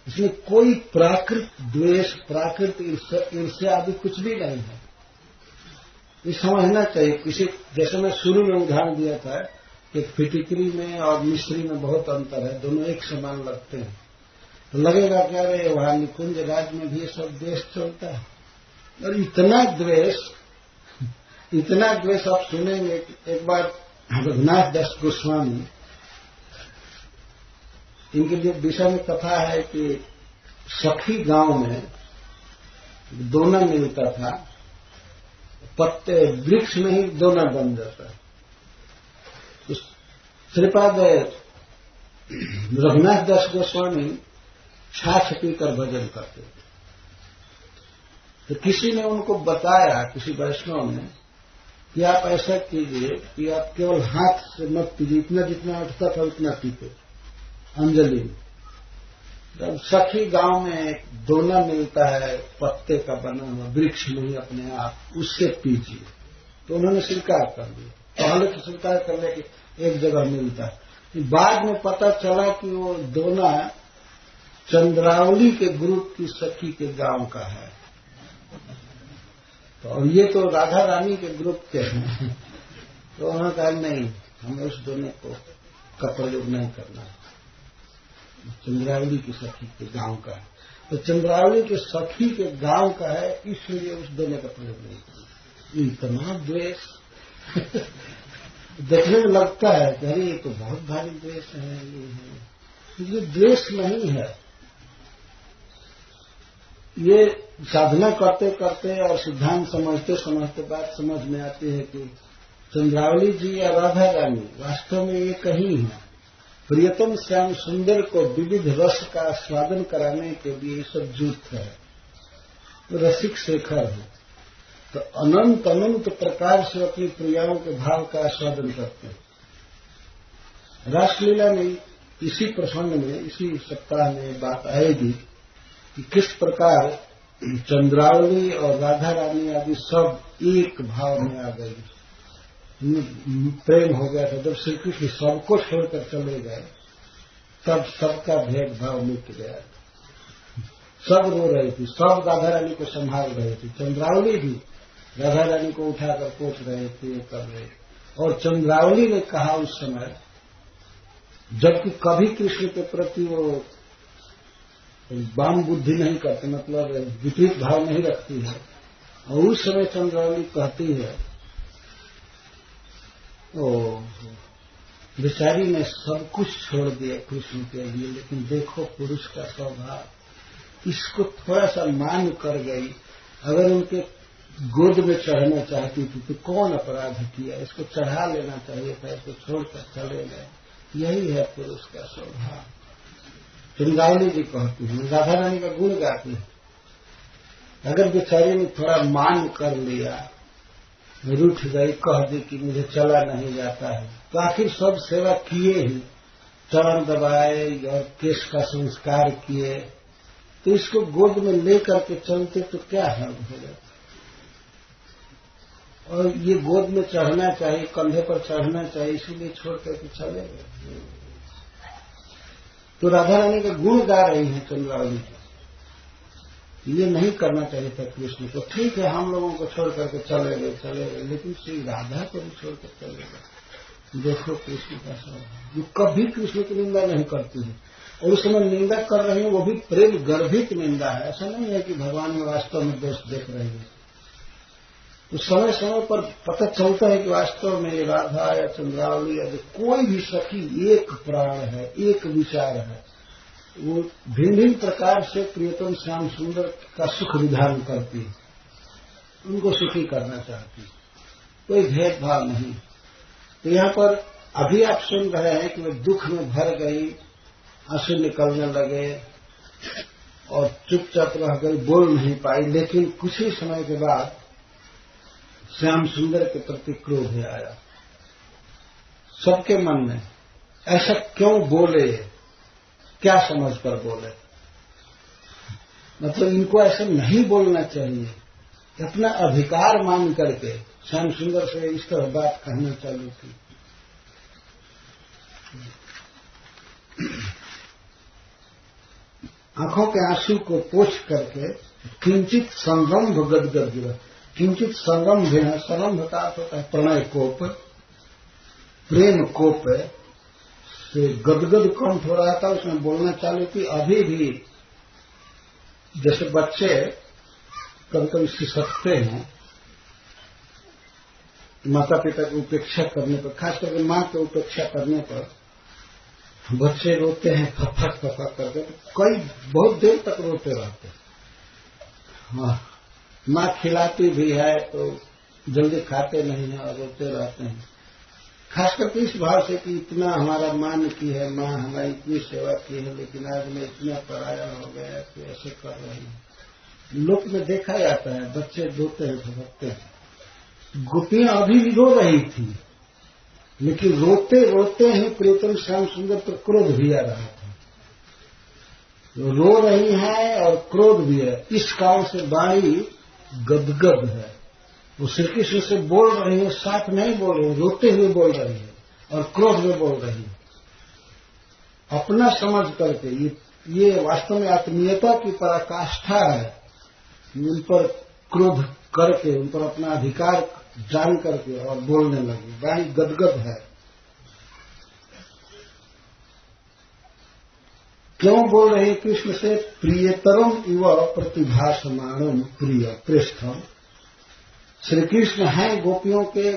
इसमें कोई प्राकृत द्वेष, प्राकृत ईर्ष्या आदि कुछ भी नहीं है। ये समझना चाहिए। किसी, जैसे मैं शुरू में उदाहरण दिया था कि फिटिकरी में और मिश्री में बहुत अंतर है, दोनों एक समान लगते हैं, तो लगेगा क्या रे वहां निकुंज राज में भी ये सब द्वेष चलता है। और इतना द्वेष आप सुनेंगे। एक बार रघुनाथ दास गोस्वामी, इनके लिए विषय में कथा है कि सखी गांव में दोना मिलता था, पत्ते वृक्ष में ही दोना बन जाता है। तो श्रीपाद रघुनाथ दास गोस्वामी छाछ पीकर भजन करते थे। तो किसी ने उनको बताया, किसी वैष्णव ने, कि आप ऐसा कीजिए कि आप केवल हाथ से मत पीजिए, इतना जितना उठता था उतना पीते अंजलि। जब सखी गांव में एक दोना मिलता है पत्ते का बना हुआ, वृक्ष नहीं अपने आप, उससे पीजिए। तो उन्होंने स्वीकार कर लिया। पहले तो स्वीकार कर लिया कि एक जगह मिलता है। बाद में पता चला कि वो दोना चंद्रावली के ग्रुप की सखी के गांव का है। तो और ये तो राधा रानी के ग्रुप के हैं। तो उन्होंने कहा नहीं, हमें उस दोने का प्रयोग नहीं करना, चंद्रावली की सखी के गांव का है। तो चंद्रावली के सखी के गांव का है, इसलिए उस दोने का प्रयोग नहीं करना। इतना द्वेष देखने में लगता है कि अरे ये तो बहुत भारी द्वेष है, ये द्वेष नहीं है। ये साधना करते करते और सिद्धांत समझते समझते बात समझ में आती है कि चंद्रावली जी या राधा रानी वास्तव में ये कहीं है। प्रियतम श्याम सुंदर को विविध रस का आस्वादन कराने के लिए सब जुट है, तो रसिक शेखर है। तो अनंत अनंत प्रकार से अपनी प्रियाओं के भाव का आस्वादन करते हैं। रासलीला में इसी प्रसंग में, इसी सप्ताह में बात आएगी कि किस प्रकार चंद्रावली और राधा रानी आदि सब एक भाव में आ गई, प्रेम हो गया था। जब श्री कृष्ण सबको छोड़कर चले गए तब सबका भेदभाव मिट गया। सब रो रही थी, सब राधा रानी को संभाल रहे थे। चंद्रावली भी राधा रानी को उठाकर पोछ रहे थे, कर रहे। और चंद्रावली ने कहा उस समय, जबकि कभी कृष्ण के प्रति वो वाम बुद्धि नहीं करते, मतलब विपरीत भाव नहीं रखती है, और उस समय चंद्रावली कहती है, ओ बेचारी ने सब कुछ छोड़ दिया कृष्ण के लिए, लेकिन देखो पुरुष का स्वभाव, इसको थोड़ा सा मान कर गई। अगर उनके गोद में चढ़ना चाहती थी तो कौन अपराध किया, इसको चढ़ा लेना चाहिए था, इसको छोड़कर चले गए। यही है पुरुष का स्वभाव। चंद्रावली जी कहती है, राधा रानी का गुण गाती है। अगर बेचारी ने थोड़ा मान कर लिया, रूठ गई, कह दी कि मुझे चला नहीं जाता है, तो आखिर सब सेवा किए ही, चरण दबाए और केश का संस्कार किए, तो इसको गोद में लेकर के चलते तो क्या हर्ज हो जाता। और ये गोद में चढ़ना चाहिए, कंधे पर चढ़ना चाहिए, इसीलिए छोड़ करके चले गए। तो राधा रानी का गुण गा रही है चंद्रावली जी, ये नहीं करना चाहिए था कृष्ण को। ठीक है, हम लोगों को छोड़ करके चले गए, लेकिन श्री राधा को भी छोड़ कर चले गए। देखो कृष्ण का स्वभाव, जो कभी कृष्ण की निंदा नहीं करती है, और उस समय निंदा कर रही है वो भी प्रेम गर्भित निंदा है। ऐसा नहीं है कि भगवान में वास्तव में दोष देख रही है। तो समय समय पर पता चलता है कि वास्तव में राधा या चंद्रावली या कोई भी सखी एक प्राण है, एक विचार है। वो भिन्न भिन्न प्रकार से प्रियतम श्याम सुंदर का सुख विधान करती है, उनको सुखी करना चाहती है, कोई भेदभाव नहीं। तो यहाँ पर अभी आप सुन रहे हैं कि वे दुख में भर गई, आंसू निकलने लगे और चुपचाप रह गई, बोल नहीं पाई। लेकिन कुछ ही समय के बाद श्याम सुंदर के प्रति क्रोध आया सबके मन में। ऐसा क्यों बोले, क्या समझकर बोले, मतलब इनको ऐसा नहीं बोलना चाहिए, अपना अधिकार मान करके श्याम सुंदर से इस तरह बात कहना चालू की। आंखों के आंसू को पोंछ करके किंचित संरंभ गदगद गिरा। किंचित संरंभ है, संरंभ का अर्थ होता है प्रणय कोप, प्रेम कोप से गदगद कंठ हो रहा था। उसमें बोलना चालू की। अभी भी जैसे बच्चे कभी कभी सिसकते हैं माता पिता की उपेक्षा करने पर, खास करके मां की उपेक्षा करने पर बच्चे रोते हैं फफक फफक करके, तो कई बहुत देर तक रोते रहते हैं। हाँ, मां खिलाती भी है तो जल्दी खाते नहीं है और रोते रहते हैं। खास करके इस भाव से कि इतना हमारा मान की है मां, हमारी इतनी सेवा की है, लेकिन आज मैं इतना पराया हो गया कि ऐसे कर रहे हैं। लोक में देखा जाता है बच्चे रोते हैं फफकते हैं। गोपियां अभी भी रो रही थी, लेकिन रोते रोते ही प्रियतम श्याम सुंदर पर क्रोध भी आ रहा था। रो रही है और क्रोध भी है, इस कारण से वाणी गदगद है। वो श्री कृष्ण से बोल रही है, साथ नहीं बोल रही, रोते हुए बोल रही है और क्रोध में बोल रही है। अपना समझ करके ये वास्तव में आत्मीयता की पराकाष्ठा है। उन पर क्रोध करके, उन पर अपना अधिकार जान करके और बोलने लगी। वाणी गदगद है। क्यों बोल रहे कृष्ण से? प्रियतरम इव प्रतिभासमानम प्रिय पृष्ठम। श्री कृष्ण हैं गोपियों के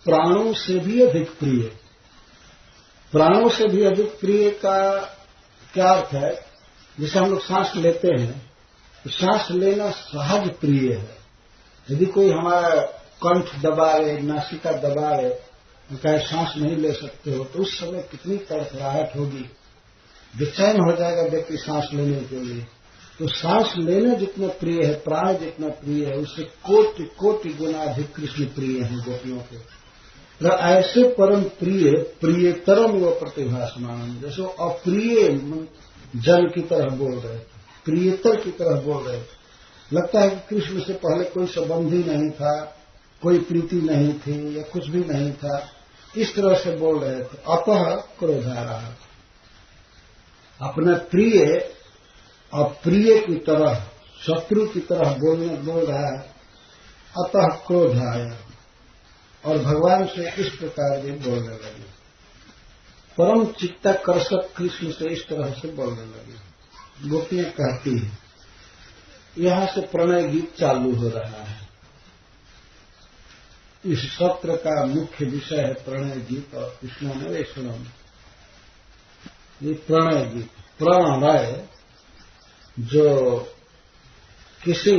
प्राणों से भी अधिक प्रिय। प्राणों से भी अधिक प्रिय का क्या अर्थ है? जैसे हम लोग सांस लेते हैं तो सांस लेना सहज प्रिय है। यदि कोई हमारा कंठ दबाए, नासिका दबाए, कहे सांस नहीं ले सकते हो, तो उस समय कितनी तड़फड़ाहट होगी, बेचैन हो जाएगा व्यक्ति सांस लेने के लिए। तो सांस लेना जितना प्रिय है, प्राण जितना प्रिय है, उससे कोटि कोटि गुना अधिक कृष्ण प्रिय हैं गोपियों के। तो ऐसे परम प्रिय प्रियतरम व प्रतिभासमान, जैसे अप्रिय जन की तरह बोल रहे थे, प्रियतर की तरह बोल रहे थे। लगता है कि कृष्ण से पहले कोई संबंध ही नहीं था, कोई प्रीति नहीं थी या कुछ भी नहीं था, इस तरह से बोल रहे थे। अतः क्रोध आ रहा था। अपना प्रिय अप्रिय की तरह, शत्रु की तरह बोल रहा है। अतः क्रोध आया और भगवान से इस प्रकार भी बोलने लगे। परम चित्ताकर्षक कृष्ण से इस तरह से बोलने लगे। गोपियां कहती है, यहां से प्रणय गीत चालू हो रहा है। इस सत्र का मुख्य विषय है प्रणय गीत और कृष्णान्वेषणम। ये प्रणय गीत, प्रणय जो किसी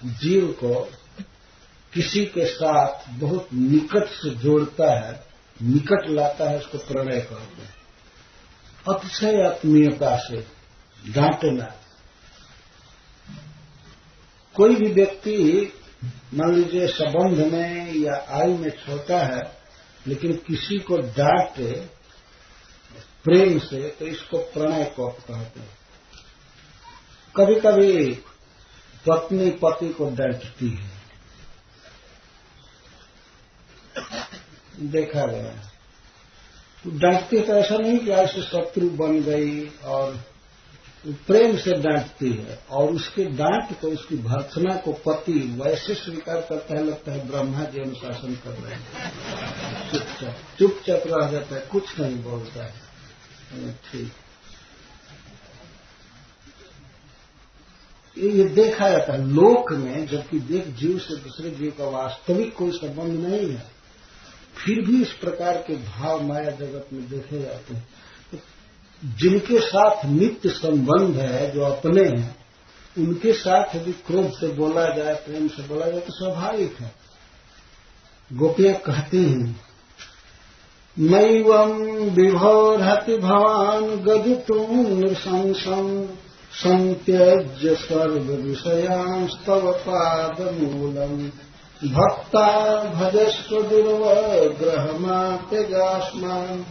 जीव को किसी के साथ बहुत निकट से जोड़ता है, निकट लाता है, उसको प्रणय कहते हैं। अतिशय आत्मीयता से डांटना। कोई भी व्यक्ति मान लीजिए संबंध में या आयु में छोटा है, लेकिन किसी को डांटे प्रेम से, तो इसको प्रणय कोप कहते हैं। कभी कभी पत्नी पति को डांटती है, देखा गया। तो डांटती तो ऐसा नहीं कि ऐसे शत्रु बन गई, और प्रेम से डांटती है। और उसके डांट को, उसकी भर्त्सना को पति वैसे स्वीकार करता है, लगता है ब्रह्मा जी अनुशासन कर रहे हैं। चुपचाप रह जाता है, कुछ नहीं बोलता है। ठीक, ये देखा जाता है लोक में, जबकि एक जीव से दूसरे जीव का वास्तविक कोई संबंध नहीं है, फिर भी इस प्रकार के भाव माया जगत में देखे जाते हैं। तो जिनके साथ नित्य संबंध है, जो अपने हैं, उनके साथ यदि क्रोध से बोला जाए, प्रेम से बोला जाए, तो स्वाभाविक है। गोपियां कहती हैं, नैवं विभोरहति भवान गदितुं नृशंसं संत्यज्य सर्व विषयांस्तव पादमूलम् भक्ता भजस्व दुर्वग्रहमात्यगास्मान्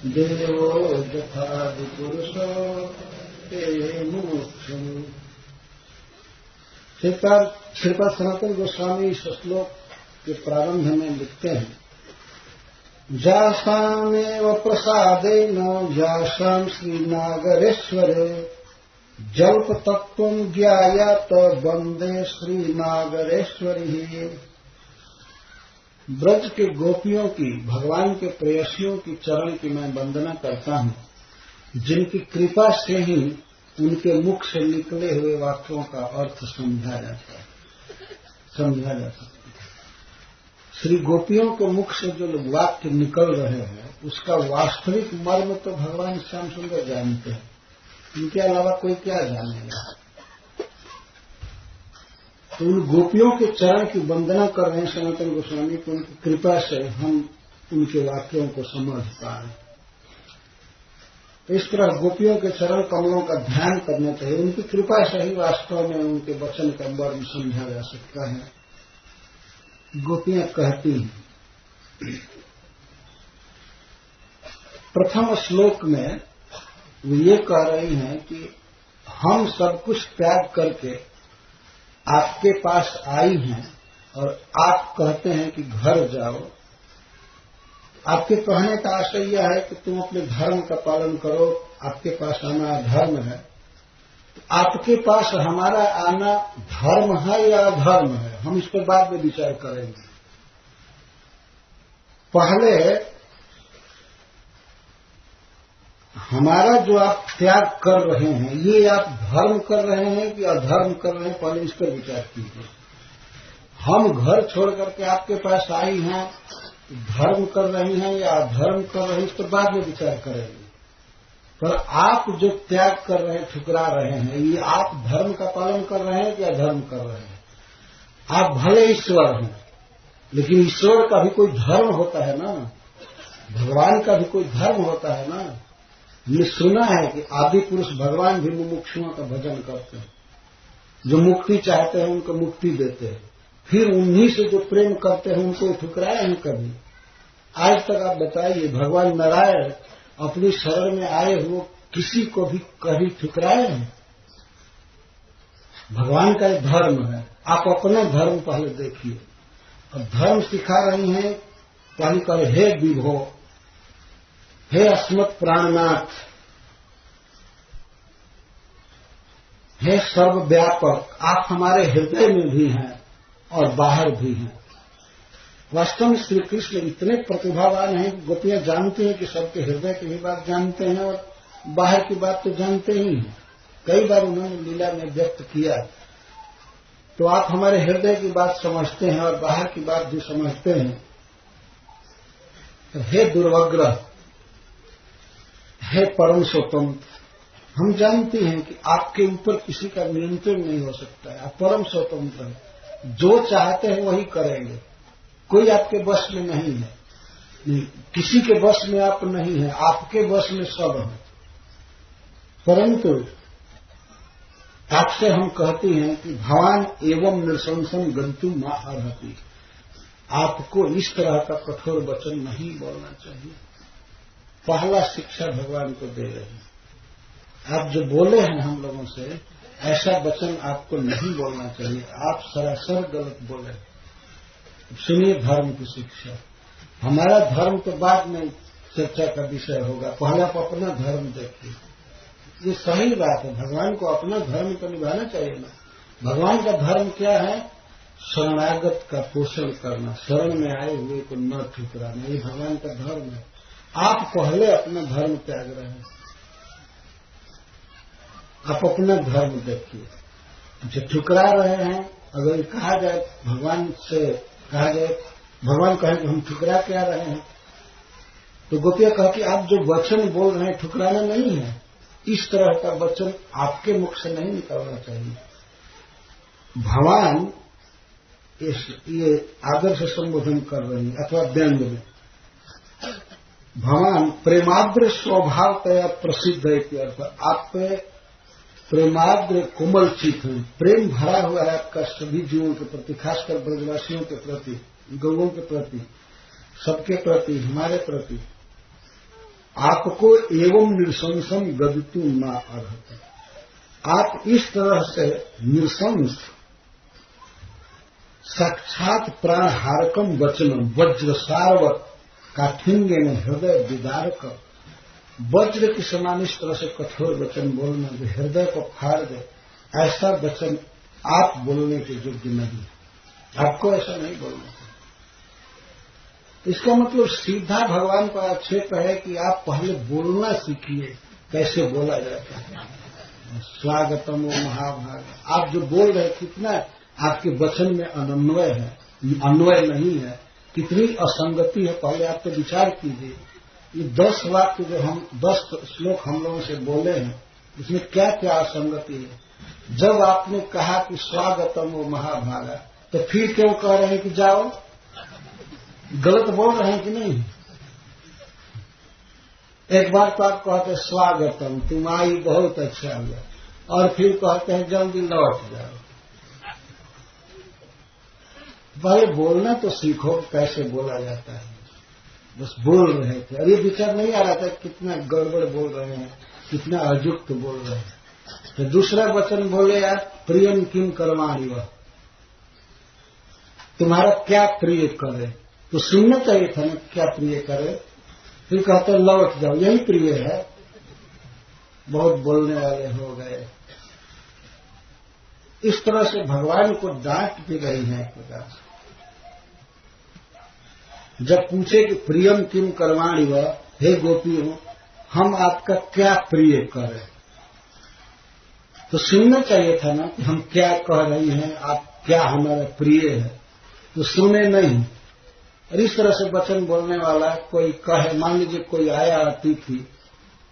देवो यथादिपुरुषो ते मुमुक्षुम्। श्रीपाद सनातन गोस्वामी इस श्लोक के प्रारंभ में लिखते हैं, जासामेव प्रसादेन जासां श्रीनागरेश्वरे जल्प तत्त्वं ज्ञायात वंदे श्रीनागरेश्वरी। ब्रज के गोपियों की, भगवान के प्रेयसियों की चरण की मैं वंदना करता हूँ, जिनकी कृपा से ही उनके मुख से निकले हुए वाक्यों का अर्थ समझा जा सकता है। श्री गोपियों के मुख से जो वाक्य निकल रहे हैं उसका वास्तविक मर्म तो भगवान श्याम सुंदर जानते हैं, इनके अलावा कोई क्या जानेगा। तो उन गोपियों के चरण की वंदना कर रहे हैं सनातन गोस्वामी को, उनकी कृपा से हम उनके वाक्यों को समझ पाए। तो इस तरह गोपियों के चरण कमलों का ध्यान करना चाहिए, उनकी कृपा से ही वास्तव में उनके वचन का मर्म समझा जा सकता है। गोपियां कहती हैं, प्रथम श्लोक में वो ये कह रही हैं कि हम सब कुछ त्याग करके आपके पास आई हैं और आप कहते हैं कि घर जाओ। आपके कहने का आशय यह है कि तुम अपने धर्म का पालन करो, आपके पास आना धर्म है। तो आपके पास हमारा आना धर्म है या अधर्म है, हम इस पर बाद में विचार करेंगे। पहले हमारा जो आप त्याग कर रहे हैं, ये आप धर्म कर रहे हैं कि अधर्म कर रहे हैं, पहले इस पर विचार कीजिए। हम घर छोड़ करके आपके पास आई हैं, धर्म कर रही हैं या अधर्म कर रहे हैं, इस पर बाद में विचार करेंगे। पर आप जो त्याग कर रहे हैं, ठुकरा रहे हैं, ये आप धर्म का पालन कर रहे हैं कि अधर्म कर रहे हैं। आप भले ईश्वर हैं, लेकिन ईश्वर का भी कोई धर्म होता है ना, भगवान का भी कोई धर्म होता है ना। ये सुना है कि आदि पुरुष भगवान भी मुमुक्षुओं का भजन करते हैं, जो मुक्ति चाहते हैं उनको मुक्ति देते हैं, फिर उन्हीं से जो प्रेम करते हैं उनको ठुकराए हैं कभी? आज तक आप बताइए, भगवान नारायण अपनी शरण में आए हुए किसी को भी कभी ठुकराए हैं? भगवान का एक धर्म है, आप अपना धर्म पहले देखिए। अब धर्म सिखा रही हैं, पहले कहे हे विभो, हे अस्मत् प्राणनाथ, हे सर्वव्यापक, आप हमारे हृदय में भी हैं और बाहर भी हैं। वास्तव में श्री कृष्ण इतने प्रतिभावान हैं कि गोपियां जानती हैं कि सबके हृदय की भी बात जानते हैं और बाहर की बात तो जानते ही हैं। कई बार उन्होंने लीला में व्यक्त किया, तो आप हमारे हृदय की बात समझते हैं और बाहर की बात भी समझते हैं। तो हे दुर्वग्रह, हे परम स्वतंत्र, हम जानते हैं कि आपके ऊपर किसी का नियंत्रण नहीं हो सकता है, आप परम स्वतंत्र हैं, जो चाहते हैं वही करेंगे, कोई आपके वश में नहीं है, किसी के वश में आप नहीं है, आपके वश में सब है। परंतु आपसे हम कहते हैं कि भवान एवं नृशंसम गंतुम मा अर्हति, आपको इस तरह का कठोर वचन नहीं बोलना चाहिए। पहला शिक्षा भगवान को दे रहे हैं, आप जो बोले हैं हम लोगों से, ऐसा वचन आपको नहीं बोलना चाहिए, आप सरासर गलत बोले। सुनिए धर्म की शिक्षा। हमारा धर्म तो बाद में चर्चा का विषय होगा, पहले आप अपना धर्म देखिए। ये सही बात है, भगवान को अपना धर्म तो निभाना चाहिए ना। भगवान का धर्म क्या है? शरणागत का पोषण करना, शरण में आए हुए को न ठुकराना, ये भगवान का धर्म है। आप पहले अपना धर्म त्याग रहे हैं, आप अपना धर्म देखिए। जो ठुकरा रहे हैं, अगर कहा जाए भगवान से, कहा जाए भगवान कहे कि हम ठुकरा क्या रहे हैं, तो गोपियां कहा कि आप जो वचन बोल रहे हैं ठुकराना नहीं है, इस तरह का वचन आपके मुख से नहीं निकलना चाहिए। भगवान ये आदर से संबोधन कर रहे हैं अथवा व्यंग में। भगवान प्रेमाद्र स्वभावतया प्रसिद्ध है कि अर्थ, आप पे प्रेमाद्र कोमल चित है, प्रेम भरा हुआ है आपका सभी जीवों के प्रति, खासकर ब्रजवासियों के प्रति, गौओं के प्रति, सबके प्रति, हमारे प्रति। आपको एवं नृशंसम गदितुम मा अर्हति, आप इस तरह से नृशंस साक्षात प्राणहारकम वचनम वज्रसारवत काठिन्य में हृदय विदारक। वज्र के समान इस तरह से कठोर वचन बोलना जो हृदय को फाड़ दे, ऐसा वचन आप बोलने के योग्य नहीं। आपको ऐसा नहीं बोलना चाहिए। इसका मतलब सीधा भगवान का आक्षेप है कि आप पहले बोलना सीखिए, कैसे बोला जाता है। स्वागतम वो महाभाग, आप जो बोल रहे हैं कितना आपके वचन में अनन्वय है, अन्वय नहीं है, कितनी असंगति है, पहले आप तो विचार कीजिए। ये 10 वाक्य जो हम 10 श्लोक हम लोगों से बोले हैं, इसमें क्या क्या असंगति है। जब आपने कहा कि स्वागतम वो महाभागा, तो फिर क्यों कह रहे हैं कि जाओ? गलत बोल रहे हैं कि नहीं? एक बार तो आप कहते स्वागतम, तुम आई बहुत अच्छा हुआ, और फिर कहते हैं जल्दी लौट जाओ। पहले बोलना तो सीखो, कैसे बोला जाता है। बस बोल रहे थे, और ये विचार नहीं आ रहा था कितना गड़बड़ बोल रहे हैं, कितना अयुक्त बोल रहे हैं। तो दूसरा वचन बोले आप, प्रियम किम करवाणी वह, तुम्हारा क्या प्रिय करे। तो सुनना चाहिए था ना, क्या प्रिय करे। फिर कहते लौट जाओ, यही प्रिय है। बहुत बोलने वाले हो गए। इस तरह से भगवान को डांट भी रही है एक प्रकार से। जब पूछे कि प्रियम किम करवाणी वह, हे गोपियों हम आपका क्या प्रिय करें, तो सुनना चाहिए था ना कि हम क्या कह रही हैं, आप क्या हमारा प्रिय है। तो सुने नहीं। और इस तरह से वचन बोलने वाला कोई कहे, मान लीजिए कोई आया अतिथि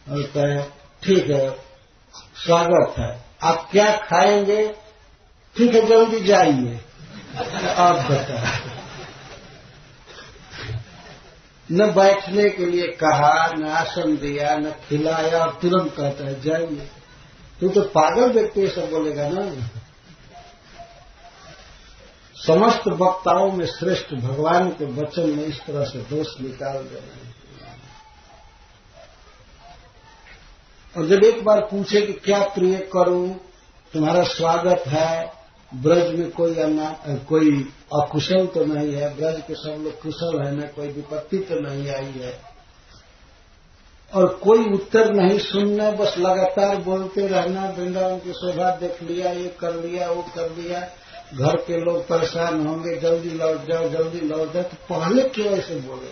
और कहे ठीक है स्वागत है, आप क्या खाएंगे, ठीक है जल्दी जाइए। आप बताए, न बैठने के लिए कहा, न आसन दिया, न खिलाया, और तुरंत कहता है जाइए। तो पागल व्यक्ति ये सब बोलेगा ना। समस्त वक्ताओं में श्रेष्ठ भगवान के वचन में इस तरह से दोष निकाल देना। और जब एक बार पूछे कि क्या प्रिय करूं, तुम्हारा स्वागत है, ब्रज में कोई अकुशल तो नहीं है, ब्रज के सब लोग कुशल है, न कोई विपत्ति तो नहीं आई है, और कोई उत्तर नहीं सुनना, बस लगातार बोलते रहना, वृंदावन की शोभा देख लिया, ये कर लिया, वो कर लिया, घर के लोग परेशान होंगे, जल्दी लौट जाओ, जल्दी लौट जाओ। तो पहले क्यों ऐसे बोले?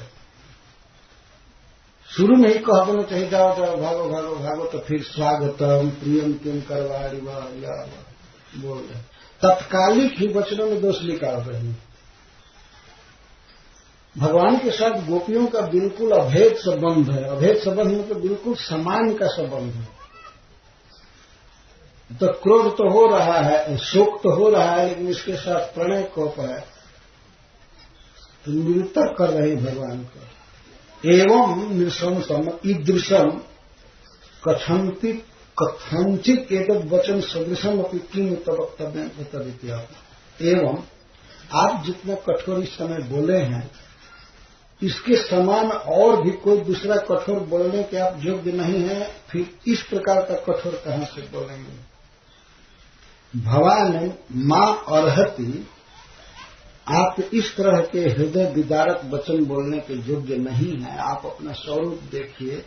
शुरू में ही कह देना चाहिए जाओ जाओ, भागो भागो भागो, तो फिर स्वागतम प्रियम किम करवाणी वह बोल रहे। तत्कालिक ही वचनों में दोष निकाल रहे हैं। भगवान के साथ गोपियों का बिल्कुल अभेद संबंध है। अभेद संबंध में तो बिल्कुल समान का संबंध है। तो क्रोध तो हो रहा है, शोक तो हो रहा है, लेकिन इसके साथ प्रणय कोप है, तो निरुत्तर कर रहे हैं भगवान को। एवं नृशंसम ईदृशम कथंचित एतद् वचन सदृशम अपनी किम तवक्तव्य। एवं आप जितना कठोर इस समय बोले हैं, इसके समान और भी कोई दूसरा कठोर बोलने के आप योग्य नहीं है, फिर इस प्रकार का कठोर कहां से बोलेंगे। भवान मां अर्हति, आप इस तरह के हृदय विदारक वचन बोलने के योग्य नहीं है। आप अपना स्वरूप देखिए,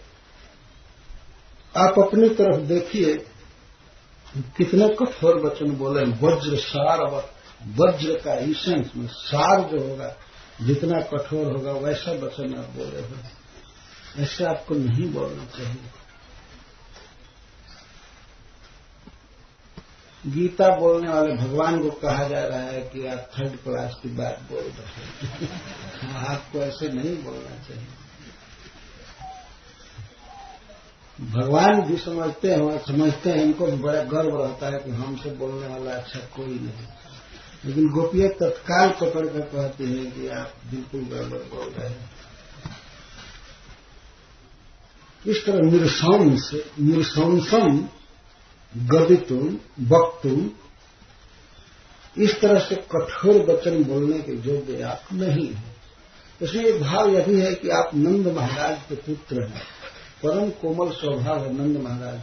आप अपनी तरफ देखिए, कितने कठोर वचन बोले। वज्र सार, वज्र का ईसेंस में सार जो होगा, जितना कठोर होगा वैसा वचन आप बोले हो। ऐसे आपको नहीं बोलना चाहिए। गीता बोलने वाले भगवान को कहा जा रहा है कि आप 3rd क्लास की बात बोल रहे हैं। आपको ऐसे नहीं बोलना चाहिए। भगवान भी समझते हैं, इनको भी बड़ा गर्व रहता है कि हमसे बोलने वाला अच्छा कोई नहीं। लेकिन गोपियां तत्काल पकड़ कर कहती हैं कि आप बिल्कुल गड़बड़ बोल रहे हैं। इस तरह निरशंसम गदितुम वक्तुम, इस तरह से कठोर वचन बोलने के योग्य आप नहीं है। इसलिए भाव यह भी है कि आप नंद महाराज के पुत्र हैं, परम कोमल स्वभाव है नंद महाराज,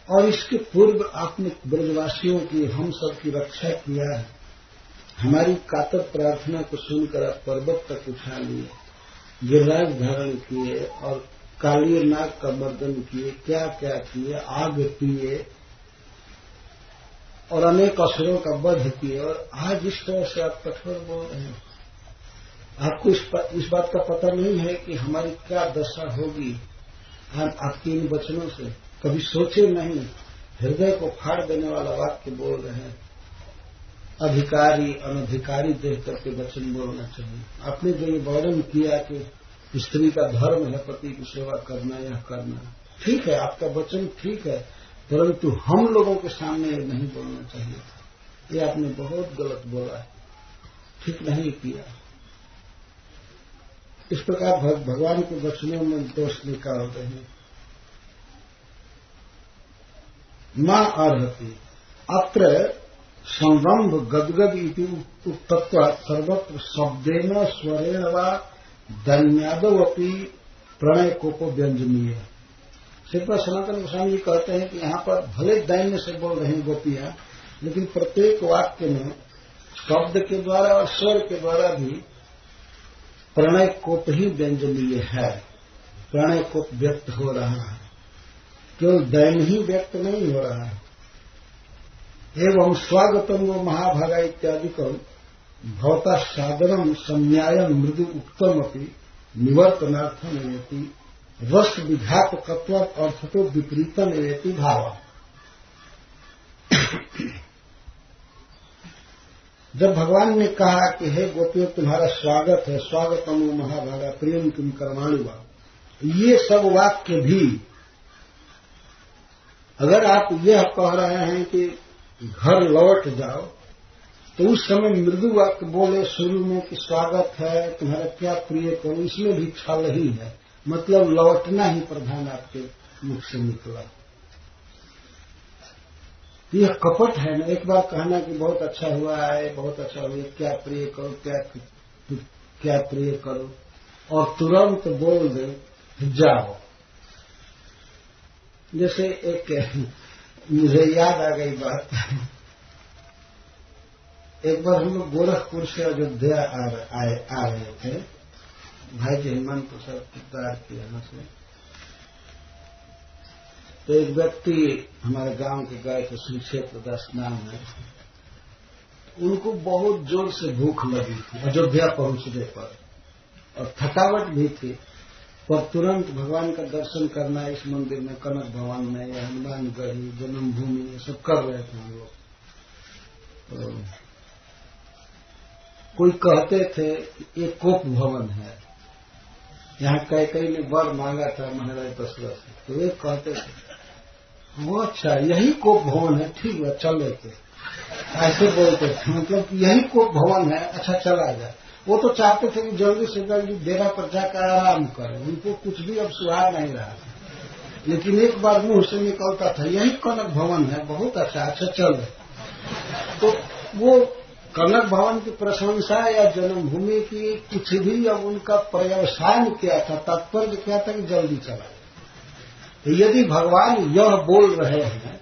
और इसके पूर्व आपने ब्रजवासियों की, हम सब की रक्षा किया है। हमारी कातर प्रार्थना को सुनकर आप पर्वत तक उठा लिए, गिरिराज धारण किए और काली नाग का मर्दन किए, क्या क्या किए, आग पिए और अनेक असुरों का वध किए, और आज इस तरह से आप कठोर बोल रहे हैं। आपको इस बात का पता नहीं है कि हमारी क्या दशा होगी आपके इन वचनों से? कभी सोचे नहीं? हृदय को फाड़ देने वाला वाक्य बोल रहे हैं। अधिकारी अनधिकारी देख करके वचन बोलना चाहिए। आपने जो ये वर्णन किया कि स्त्री का धर्म है पति की सेवा करना, यह करना ठीक है, आपका वचन ठीक है, परंतु हम लोगों के सामने नहीं बोलना चाहिए। ये आपने बहुत गलत बोला है, ठीक नहीं किया। इस प्रकार भगवान के वचनों में दोष निकाल रहे हैं। मां अर्हति अत्र संरंभ गदगद इति उत्तत्व सर्वत्र शब्देन स्वरेण वा दैन्यादव अपनी प्रणय कोपो व्यंजनीय। श्रीपाद सनातन गोस्वामी जी कहते हैं कि यहाँ पर भले दैन्य से बोल रहे हैं गोपियां, लेकिन प्रत्येक वाक्य में शब्द के द्वारा और स्वर के द्वारा भी प्रणय कोप ही व्यंजनीय है। प्रणय कोप व्यक्त हो रहा है, केवल दैन ही व्यक्त नहीं हो रहा है। एवं स्वागतम वो महाभागा इत्यादि को भवता सादरम संन्यायम मृदु उक्तम अपनी निवर्तनार्थम एति रस विघातकत्व अर्थतो विपरीतम एति भाव। जब भगवान ने कहा कि हे गोपियों तुम्हारा स्वागत है, स्वागतम वो महाभागा प्रियम तुम कर्माणि वा, ये सब वाक्य भी अगर आप यह कह रहे हैं कि घर लौट जाओ, तो उस समय मृदु वाक्य बोले शुरू में कि स्वागत है तुम्हारा क्या प्रिय करो, इसमें भी छल ही है, मतलब लौटना ही प्रधान आपके मुख से निकला। यह कपट है ना। एक बार कहना कि बहुत अच्छा हुआ है, बहुत अच्छा हुआ, क्या प्रिय करो, क्या प्रिय करो, और तुरंत बोल दे जाओ। जैसे एक मुझे याद आ गई बात, एक बार हम लोग गोरखपुर से अयोध्या आ रहे थे, भाई जी हेमंत प्रसाद पुकार के यहाँ से। तो एक व्यक्ति हमारे गांव के गए थे, श्री क्षेत्र दास नाम है, उनको बहुत जोर से भूख लगी थी अयोध्या पहुंचने पर, और थकावट भी थी, पर तुरंत भगवान का दर्शन करना इस मंदिर में, कनक भवन में या हनुमानगढ़ी जन्मभूमि, ये सब कर रहे थे हम लोग। तो कोई कहते थे ये कोप भवन है, यहाँ कई ने वर मांगा था महाराज दशरथ से, तो वे कहते थे वो अच्छा यही कोप भवन है, ठीक है चले थे, ऐसे बोलते थे, मतलब यही कोप भवन है, अच्छा चला जाए। वो तो चाहते थे कि जल्दी से जल्दी डेरा पर जाकर आराम करें, उनको कुछ भी अब सुहार नहीं रहा। लेकिन एक बार मुंह से निकलता था यही कनक भवन है, बहुत अच्छा, अच्छा चलो। तो वो कनक भवन की प्रशंसा या जन्मभूमि की कुछ भी, अब उनका पर्यवसान क्या था, तात्पर्य क्या था कि जल्दी चला। तो यदि भगवान यह बोल रहे हैं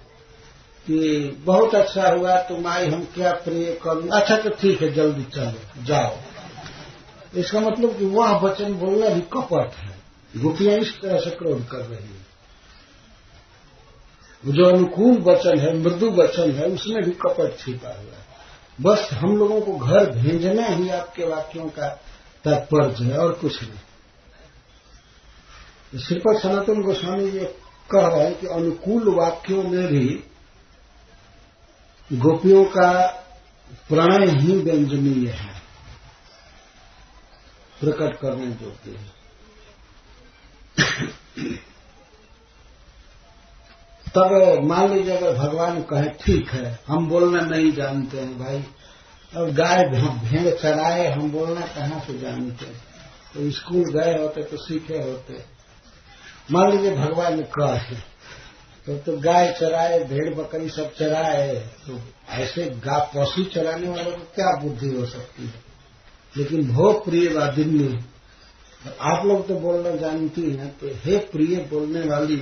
कि बहुत अच्छा हुआ तुम आई, हम क्या प्रिय करूं, अच्छा तो ठीक है जल्दी चलो जाओ, इसका मतलब कि वह वचन बोलना भी कपट है। गोपियां इस तरह से क्रोध कर रही है। जो अनुकूल वचन है, मृदु वचन है, उसमें भी कपट छिपा हुआ है। बस हम लोगों को घर भेजना ही आपके वाक्यों का तात्पर्य है और कुछ नहीं। श्रीपाद सनातन गोस्वामी ये कह रहे हैं कि अनुकूल वाक्यों में भी गोपियों का प्रणय ही व्यंजनीय है, प्रकट करने योग्य है। तब मान लीजिए अगर भगवान कहे ठीक है हम बोलना नहीं जानते हैं भाई, अब गाय भेड़ चराए हम बोलना कहाँ से जानते हैं, तो स्कूल गए होते तो सीखे होते। मान लीजिए भगवान ने कहे तो गाय चराए भेड़ बकरी सब चराए, तो ऐसे पशु चराने वालों को क्या बुद्धि हो सकती है। लेकिन भो प्रिय वादिनी, आप लोग तो बोलना जानती हैं, तो हे प्रिय बोलने वाली,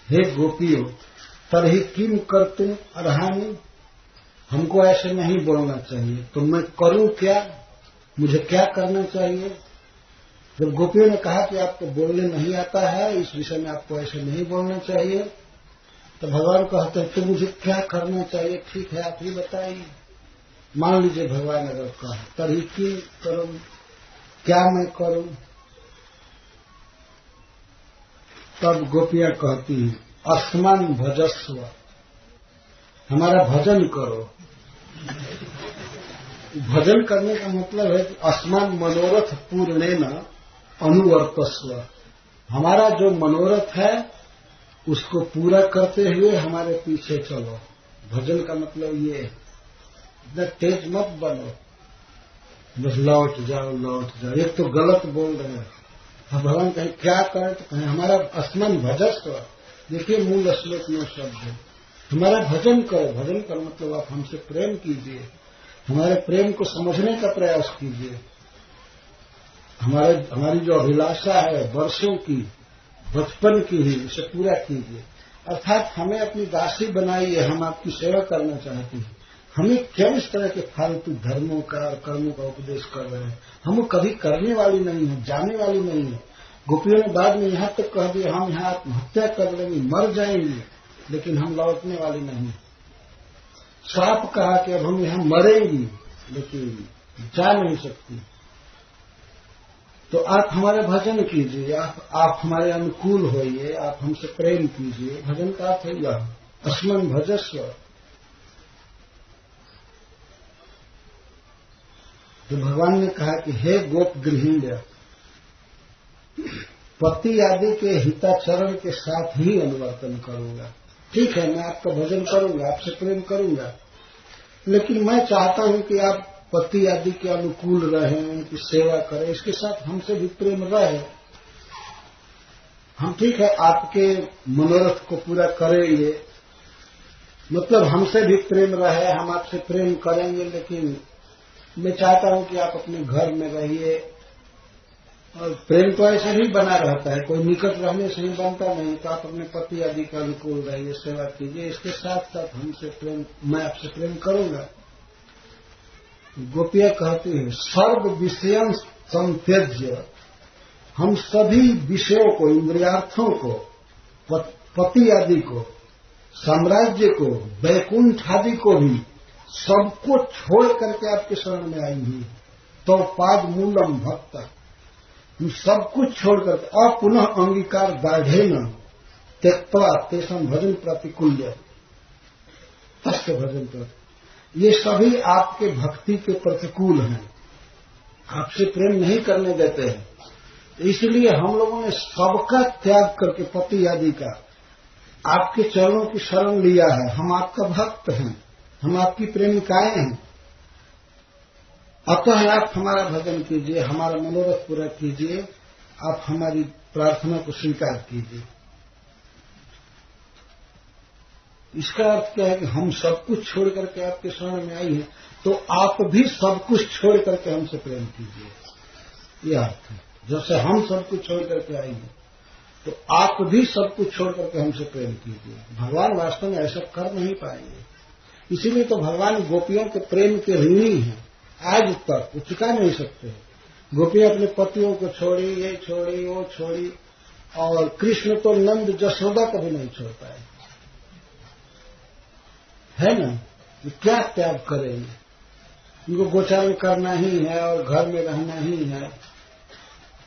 हे गोपियों, तरही किम करतुम अर्हानि, हमको ऐसे नहीं बोलना चाहिए, तो मैं करूं क्या, मुझे क्या करना चाहिए। जब गोपियों ने कहा कि आपको बोलने नहीं आता है, इस विषय में आपको ऐसे नहीं बोलना चाहिए, तो भगवान कहते हैं तो मुझे क्या करना चाहिए, ठीक है आप ही बताइए। मान लीजिए भगवान अगर कहा तभी की करूं, क्या मैं करूं। तब गोपियां कहती हैं अस्मान भजस्व, हमारा भजन करो। भजन करने का मतलब है कि अस्मान मनोरथ पूर्णेन अनुवर्तस्व, हमारा जो मनोरथ है उसको पूरा करते हुए हमारे पीछे चलो। भजन का मतलब ये है, इतना तेज मत बनो, बस लौट जाओ। एक तो गलत बोल रहे हैं, भगवान कहें क्या करें, तो कहें हमारा अस्मान भजस्व। देखिए मूल श्लोक में शब्द है, हमारा भजन करो। भजन का मतलब आप हमसे प्रेम कीजिए, हमारे प्रेम को समझने का प्रयास कीजिए। हमारी जो अभिलाषा है वर्षों की, बचपन की ही, उसे पूरा कीजिए। अर्थात हमें अपनी दासी बनाइए, हम आपकी सेवा करना चाहते हैं। हमें क्यों इस तरह के फालतू धर्मों का और कर्मों का उपदेश कर रहे हैं। हम कभी करने वाली नहीं है, जाने वाली नहीं है। गोपियों ने बाद में यहां तक कह दिया हम यहां आत्महत्या कर लेंगे, मर जाएंगे, लेकिन हम लौटने वाली नहीं। साफ कहा कि अब हम यहां मरेंगी, लेकिन जा नहीं सकती। तो आप हमारे भजन कीजिए, आप हमारे अनुकूल होइए, आप हमसे प्रेम कीजिए। भजन का अर्थ है यह, अस्मन भजस्व। तो भगवान ने कहा कि हे गोप गृहिण्य, पति आदि के हिताचरण के साथ ही अनुवर्तन करूंगा। ठीक है, मैं आपका भजन करूंगा, आपसे प्रेम करूंगा, लेकिन मैं चाहता हूं कि आप पति आदि के अनुकूल रहें, उनकी सेवा करें, इसके साथ हमसे भी प्रेम रहे। हम ठीक है आपके मनोरथ को पूरा करेंगे, मतलब हमसे भी प्रेम रहे, हम आपसे प्रेम करेंगे, लेकिन मैं चाहता हूं कि आप अपने घर में रहिए। और प्रेम तो ऐसे ही बना रहता है, कोई निकट रहने से ही बनता नहीं। तो आप अपने पति आदि का अनुकूल रहिए, सेवा कीजिए, इसके साथ साथ हमसे प्रेम, मैं आपसे प्रेम करूंगा। गोपियां कहती है सर्व विषयं संत्यज्य, हम सभी विषयों को, इंद्रियार्थों को, पति आदि को, साम्राज्य को, वैकुंठ आदि को भी, सबको छोड़ करके आपके शरण में आई हुई। तो पाद मूलम भक्त, हम सब कुछ छोड़ करके अब पुनः अंगीकार दाढ़ेन त्यक्त्वा तेषां भजन प्रतिकूल्य, तस्य भजन कर। ये सभी आपके भक्ति के प्रतिकूल हैं, आपसे प्रेम नहीं करने देते हैं। इसलिए हम लोगों ने सबका त्याग करके पति आदि का आपके चरणों की शरण लिया है। हम आपका भक्त हैं, हम आपकी प्रेमिकाएं हैं। अतः आप हमारा भजन कीजिए, हमारा मनोरथ पूरा कीजिए, आप हमारी प्रार्थना को स्वीकार कीजिए। इसका अर्थ क्या है कि हम सब कुछ छोड़ करके आपके शरण में आई हैं, तो आप भी सब कुछ छोड़ करके हमसे प्रेम कीजिए। यह अर्थ है, जब से हम सब कुछ छोड़ करके आई हैं, तो आप भी सब कुछ छोड़ करके हमसे प्रेम कीजिए। भगवान वास्तव में ऐसा कर नहीं पाएंगे, इसीलिए तो भगवान गोपियों के प्रेम के ऋणी हैं। आज तक वो चुका नहीं सकते। गोपियां अपने पतियों को छोड़ी, ये छोड़ी, वो छोड़ी, और कृष्ण तो नंद जसोदा को भी नहीं छोड़ पाए, है ना। ये क्या त्याग करेंगे, उनको गोचारण करना ही है और घर में रहना ही है।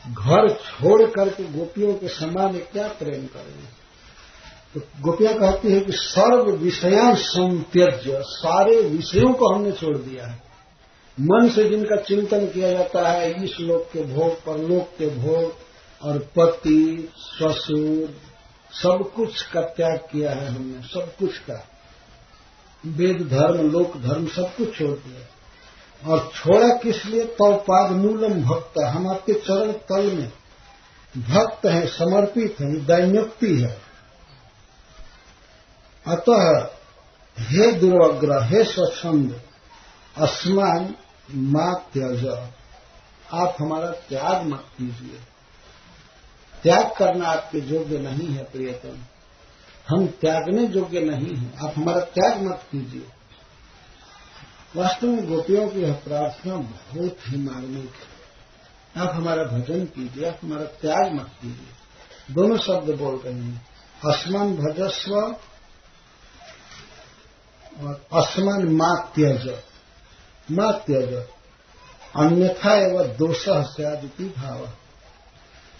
घर छोड़ करके गोपियों के समान क्या प्रेम करेंगे। तो गोपियां कहती है कि सर्व विषयां संत्यज्य, सारे विषयों को हमने छोड़ दिया है। मन से जिनका चिंतन किया जाता है, इस लोक के भोग, परलोक के भोग, और पति, ससुर, सब कुछ का त्याग किया है हमने, सब कुछ का, वेद धर्म, लोक धर्म, सब कुछ छोड़ दिया। और छोड़ा किस लिए? तव पाद मूलम भक्त, हम आपके चरण तल में भक्त हैं, समर्पित हैं, दैन्योक्ति है। अतः हे दुर्वग्रह, हे स्वच्छंद, अस्मान मा त्यज, आप हमारा त्याग मत कीजिए। त्याग करना आपके योग्य नहीं है प्रियतम, हम त्यागने योग्य नहीं हैं, आप हमारा त्याग मत कीजिए। वास्तव में गोपियों की यह प्रार्थना बहुत ही मार्मिक है। आप हमारा भजन कीजिए, आप हमारा त्याग मत कीजिए। दोनों शब्द बोल रहे हैं, अस्मन् भजस्व और अस्मन् मा त्यज। मा त्यज अन्यथा एवं दोषः स्यादिति भाव।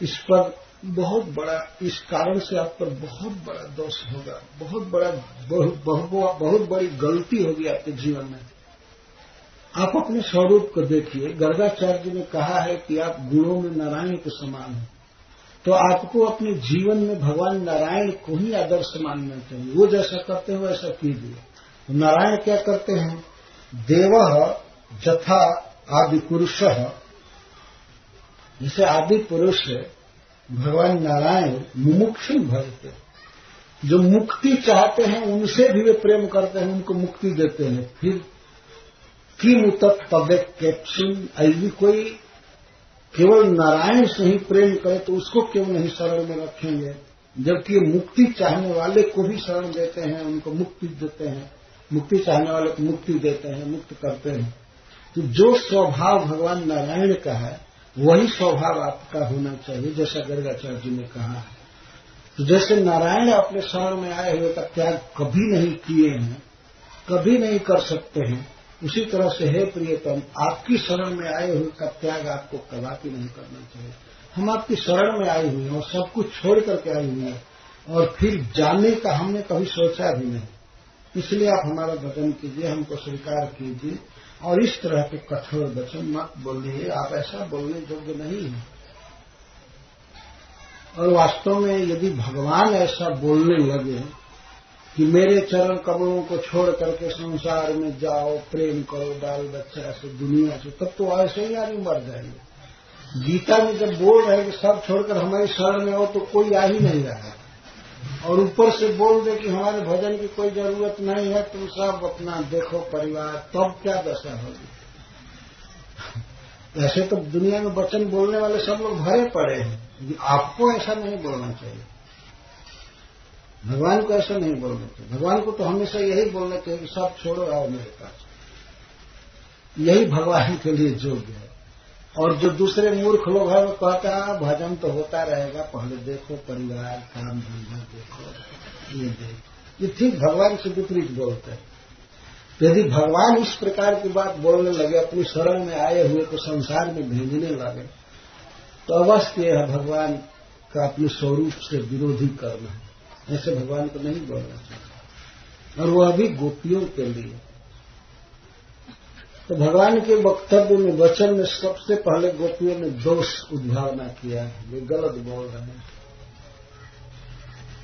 इस पर बहुत बड़ा, इस कारण से आप पर बहुत बड़ा दोष होगा, बहुत बड़ी गलती होगी आपके जीवन में। आप अपने स्वरूप को देखिए। गर्गाचार्य जी ने कहा है कि आप गुणों में नारायण के समान हैं, तो आपको अपने जीवन में भगवान नारायण को ही आदर्श मानना चाहिए। वो जैसा करते हो वैसा कीजिए। तो नारायण क्या करते हैं? देवः जथा आदि पुरुषः, जैसे आदि पुरुष है भगवान नारायण मुमुक्षु भजते, जो मुक्ति चाहते हैं उनसे भी वे प्रेम करते हैं, उनको मुक्ति देते हैं। फिर किम तदेक्षुम, ऐसी कोई केवल नारायण से ही प्रेम करे तो उसको क्यों नहीं शरण में रखेंगे, जबकि मुक्ति चाहने वाले को भी शरण देते हैं, उनको मुक्ति देते हैं, मुक्ति चाहने वाले को मुक्ति देते हैं, मुक्त करते हैं। तो जो स्वभाव भगवान नारायण का है वही स्वभाव आपका होना चाहिए, जैसा गर्गाचार्य जी ने कहा है। तो जैसे नारायण अपने शरण में आए हुए का त्याग कभी नहीं किए हैं, कभी नहीं कर सकते हैं, उसी तरह से हे प्रियतम, आपकी शरण में आए हुए का त्याग आपको कदापि नहीं करना चाहिए। हम आपकी शरण में आए हुए हैं और सब कुछ छोड़ करके आए हुए हैं, और फिर जाने का हमने कभी सोचा भी नहीं। इसलिए आप हमारा भजन कीजिए, हमको स्वीकार कीजिए, और इस तरह के कठोर वचन मत बोलिए। आप ऐसा बोलने योग्य नहीं है। और वास्तव में यदि भगवान ऐसा बोलने लगे कि मेरे चरण कमलों को छोड़ करके संसार में जाओ, प्रेम करो बाल बच्चा से, दुनिया से, तब तो ऐसे ही आदमी मर जाएंगे। गीता में जब बोल रहे हैं कि सब छोड़कर हमारी शरण में आओ, तो कोई आ ही नहीं रहा, और ऊपर से बोल दे कि हमारे भजन की कोई जरूरत नहीं है, तुम सब अपना देखो परिवार, तब क्या दशा होगी। ऐसे तो दुनिया में वचन बोलने वाले सब लोग भरे पड़े हैं। आपको ऐसा नहीं बोलना चाहिए, भगवान को ऐसा नहीं बोलना चाहिए। भगवान को तो हमेशा यही बोलना चाहिए कि सब छोड़ो आओ मेरे पास। यही भगवान के लिए योग्य है। और जो दूसरे मूर्ख लोग हैं वो कहता है भजन तो होता रहेगा, पहले देखो परिवार, काम धंधा देखो, ये देखो। ये ठीक भगवान से विपरीत बोलते हैं। यदि भगवान इस प्रकार की बात बोलने लगे, अपनी शरण में आए हुए को संसार में भेजने लगे, तो अवश्य है भगवान का अपने स्वरूप से विरोधी करना है। ऐसे भगवान को नहीं बोलना चाहिए, और वह भी गोपियों के लिए। तो भगवान के वक्तव्य में, वचन में सबसे पहले गोपियों ने दोष उद्भावना किया है, वे गलत बोल रहे हैं।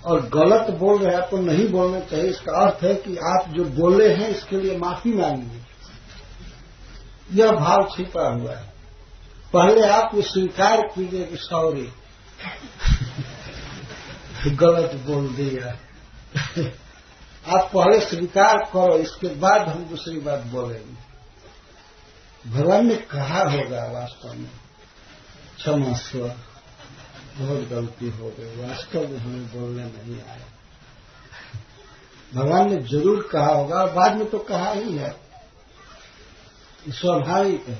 और गलत बोल रहे हैं, आपको नहीं बोलना चाहिए। इसका अर्थ है कि आप जो बोले हैं इसके लिए माफी मांगिए, यह भाव छिपा हुआ है। पहले आप ये स्वीकार कीजिए कि सॉरी गलत बोल दिया। आप पहले स्वीकार करो, इसके बाद हम दूसरी बात बोलेंगे। भगवान ने कहा होगा वास्तव में क्षमस्व, बहुत गलती हो गई, वास्तव में हमें बोलने नहीं आया। भगवान ने जरूर कहा होगा, और बाद में तो कहा ही है, स्वाभाविक है।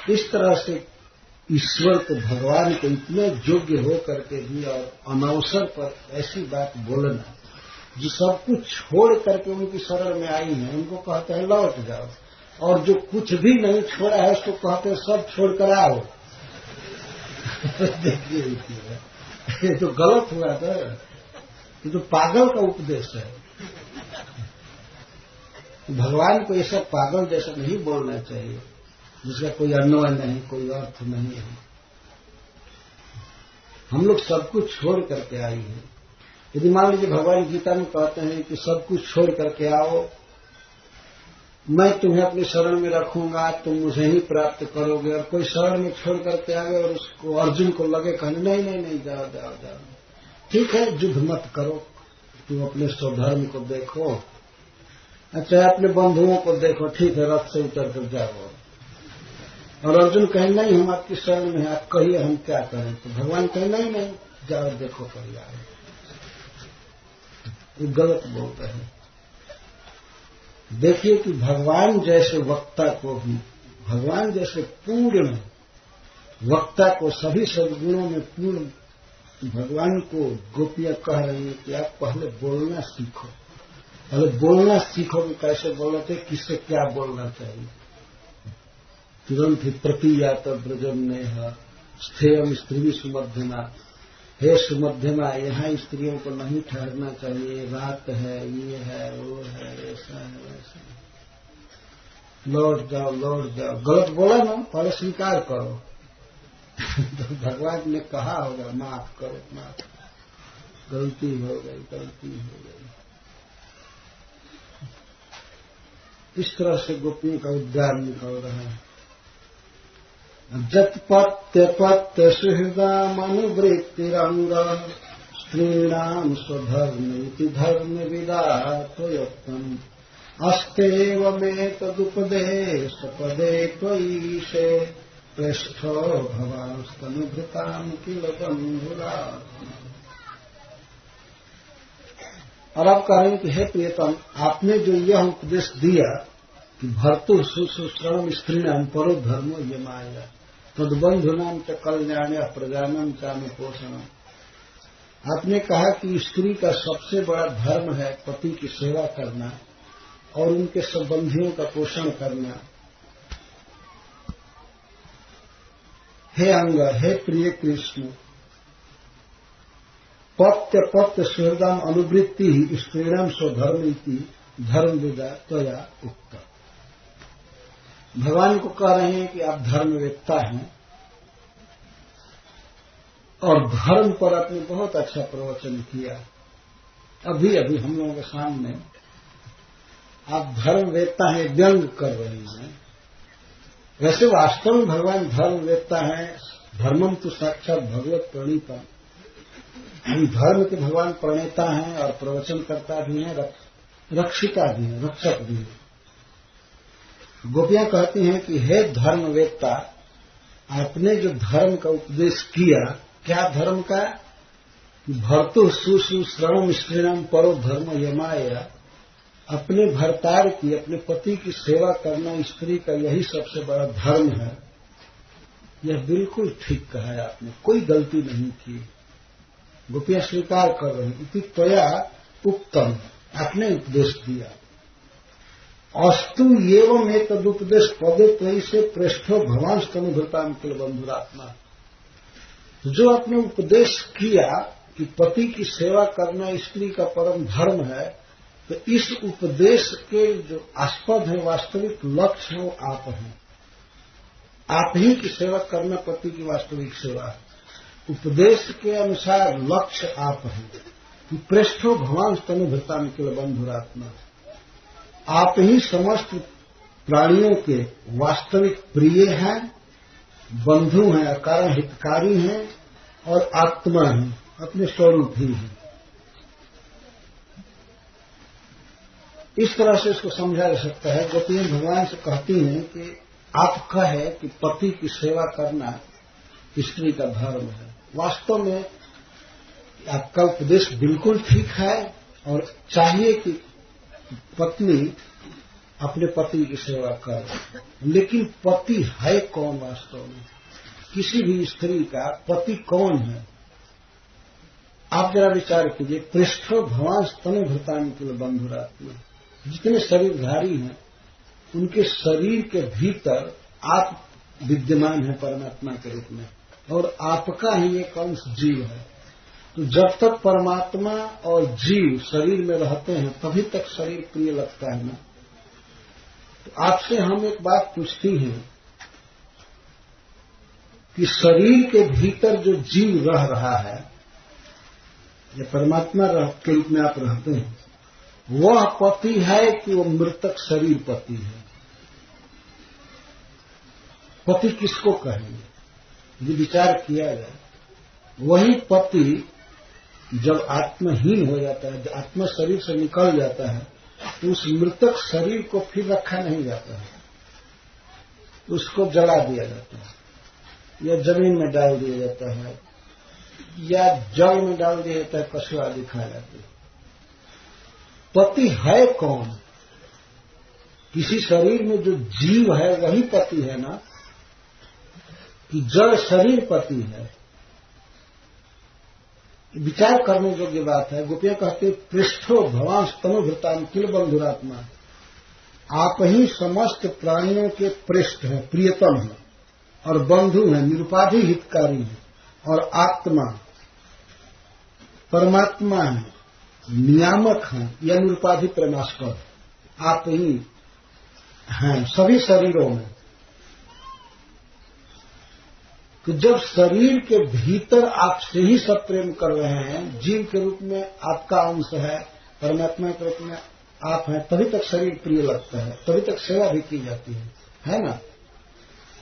इस तरह से ईश्वर को, भगवान को इतने योग्य हो करके भी और अनवसर पर ऐसी बात बोलना, जो सब कुछ छोड़ करके उनकी शरण में आई है, उनको कहते हैं लौट जाओ, और जो कुछ भी नहीं छोड़ा है उसको कहते हैं सब छोड़कर आओ। देखिए ये तो गलत हुआ था, ये तो पागल का उपदेश है। भगवान को ये सब पागल जैसा नहीं बोलना चाहिए, जिसका कोई अन्वय नहीं, कोई अर्थ नहीं है। हम लोग सब कुछ छोड़ करके आई हैं। यदि मान लीजिए भगवान गीता में कहते हैं कि सब कुछ छोड़ करके आओ, मैं तुम्हें अपनी शरण में रखूंगा, तुम मुझे ही प्राप्त करोगे, और कोई शरण में छोड़ करके आ गए और उसको अर्जुन को लगे कहने नहीं नहीं नहीं जाओ जाओ जाओ, ठीक है युद्ध मत करो, तुम अपने स्वधर्म को देखो, अच्छा अपने बंधुओं को देखो, ठीक है रथ से उतर कर जाओ। और अर्जुन कहे नहीं हम आपकी शरण में, आप कहिए हम क्या करें, तो भगवान कहे नहीं नहीं जाओ देखो परिवार। ये गलत बोलते हैं। देखिए कि भगवान जैसे वक्ता को भी, भगवान जैसे पूर्ण वक्ता को, सभी सद्गुणों में पूर्ण भगवान को गोपियां कह रही हैं कि आप पहले बोलना सीखो, पहले बोलना सीखो कि कैसे बोलना चाहिए, किससे क्या बोलना चाहिए। तुरंत ही प्रतियात ब्रजम ने स्थेयम स्त्री सुमध्यमा, हे सुमध्यमा, यहाँ स्त्रियों को नहीं ठहरना चाहिए, रात है, ये है, वो है, ऐसा है, वैसा है, लौट जाओ, लौट जाओ। गलत बोला ना, पहले स्वीकार करो। तो भगवान ने कहा होगा माफ करो, माफ, गलती हो गई, गलती हो गई। इस तरह से गोपियों का उद्गार निकल रहा है। जत्पत्य पत्य सुहृदामनुवृत्तिरंग स्त्रीणाम स्वधर्मेति धर्म विदात्वयोक्तम् अस्तेव मे तदुपदेश पदे त्वयीशे पृष्ठो भवांस्तनुभृताम् किल बन्धुरा। और आप कह रहे हैं कि हे प्रियतम, आपने जो यह उपदेश दिया कि भर्तु सुश्रवण स्त्रीणाम परो धर्मो यमाया तद्बंधुनाम च कल्याण्य प्रजानम चानुपोषणम, आपने कहा कि स्त्री का सबसे बड़ा धर्म है पति की सेवा करना और उनके संबंधियों का पोषण करना। हे अंग, हे प्रिय कृष्ण, पत्य पत्य सुहृदाम अनुवृत्ति स्त्रीणाम स्वधर्म इति धर्म विदा त्वया उक्त। भगवान को कह रहे हैं कि आप धर्मवेत्ता हैं और धर्म पर आपने बहुत अच्छा प्रवचन किया। अभी अभी हम लोगों के सामने आप धर्मवेत्ता हैं व्यंग कर रहे हैं। वैसे वास्तव में भगवान धर्मवेत्ता हैं। धर्मम तो साक्षात भगवत प्रणीता, हम धर्म के भगवान प्रणेता हैं और प्रवचनकर्ता भी हैं, रक्षिता भी हैं, रक्षक भी हैं। गोपियां कहती हैं कि हे धर्मवेत्ता, आपने जो धर्म का उपदेश किया, क्या धर्म का? भर्तु सुश्रवण स्त्रीणाम परो धर्म यमाया, अपने भर्तार की, अपने पति की सेवा करना स्त्री का यही सबसे बड़ा धर्म है। यह बिल्कुल ठीक कहा है आपने, कोई गलती नहीं की। गोपियां स्वीकार कर रही, इति त्वया उक्तम, आपने उपदेश दिया। अस्तु एवं एक तदुपदेश पदे त्वयि से पृष्ठो भवान स्तनुभृताम किल बंधुरात्मा, जो आपने उपदेश किया कि पति की सेवा करना स्त्री का परम धर्म है, तो इस उपदेश के जो आस्पद है, वास्तविक लक्ष्य है, वो आप हैं। आप ही की सेवा करना पति की वास्तविक सेवा है। उपदेश के अनुसार लक्ष्य आप हैं कि पृष्ठो भवान स्तनुभृताम किल बंधुरात्मा, आप ही समस्त प्राणियों के वास्तविक प्रिय हैं, बंधु हैं, अकारण हितकारी हैं और आत्मा हैं, अपने स्वरूप ही हैं। इस तरह से इसको समझा जा सकता है। गोपियां भगवान से कहती हैं कि आप कहे कि पति की सेवा करना स्त्री का धर्म है। वास्तव में आपका उपदेश बिल्कुल ठीक है और चाहिए कि पत्नी अपने पति की सेवा करे, लेकिन पति है कौन वास्तव में? किसी भी स्त्री का पति कौन है? आप जरा विचार कीजिए। पृष्ठो भवान स्तनुभृताम किल बंधुरात्मा, जितने शरीरधारी हैं उनके शरीर के भीतर आप विद्यमान हैं परमात्मा के रूप में, और आपका ही एक अंश जीव है। तो जब तक परमात्मा और जीव शरीर में रहते हैं तभी तक शरीर प्रिय लगता है ना। तो आपसे हम एक बात पूछती हैं कि शरीर के भीतर जो जीव रह रहा है, या परमात्मा के रूप में आप रहते हैं, वह पति है कि वह मृतक शरीर पति है? पति किसको कहेंगे? ये विचार किया जाए। वही पति जब आत्महीन हो जाता है, जब आत्मा शरीर से निकल जाता है, तो उस मृतक शरीर को फिर रखा नहीं जाता है, उसको जला दिया जाता है, या जमीन में डाल दिया जाता है, या जल में डाल दिया जाता है, पशु आदि खा जाते हैं। पति है कौन? किसी शरीर में जो जीव है वही पति है ना, कि जड़ शरीर पति है। विचार करने योग्य बात है। गोपियां कहते पृष्ठो भवांश तनुभृताम किल बंधुरात्मा, आप ही समस्त प्राणियों के पृष्ठ हैं, प्रियतम है और बंधु हैं, निरुपाधि हितकारी है, और आत्मा परमात्मा है, नियामक हैं या निरुपाधि प्रणाशकर आप ही हैं सभी शरीरों में। तो जब शरीर के भीतर आपसे ही सब प्रेम कर रहे हैं, जीव के रूप में आपका अंश है, परमात्मा के रूप में आप हैं, तभी तक शरीर प्रिय लगता है, तभी तक सेवा भी की जाती है ना।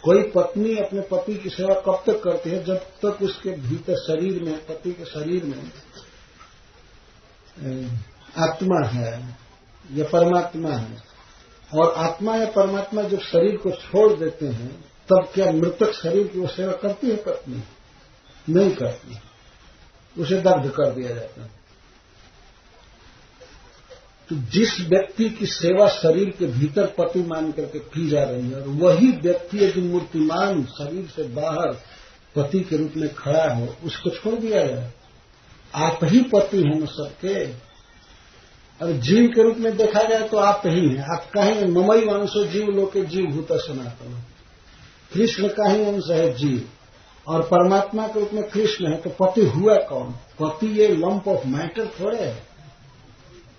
कोई पत्नी अपने पति की सेवा कब तक करती है? जब तक उसके भीतर शरीर में, पति के शरीर में आत्मा है या परमात्मा है। और आत्मा या परमात्मा जब शरीर को छोड़ देते हैं, तब क्या मृतक शरीर की वो सेवा करती है पत्नी? नहीं करती, उसे दग्ध कर दिया जाता है। तो जिस व्यक्ति की सेवा शरीर के भीतर पति मान करके की जा रही है, और वही व्यक्ति यदि मूर्तिमान शरीर से बाहर पति के रूप में खड़ा हो, उसको छोड़ दिया जाए। आप ही पति हैं न सबके। अब जीव के रूप में देखा जाए तो आप ही हैं। आप कहेंगे ममई अंशो जीव लोके जीव भूत सनातन, कृष्ण का ही अंश है जीव, और परमात्मा के रूप में कृष्ण है। तो पति हुआ कौन? पति ये लंप ऑफ मैटर थोड़े है,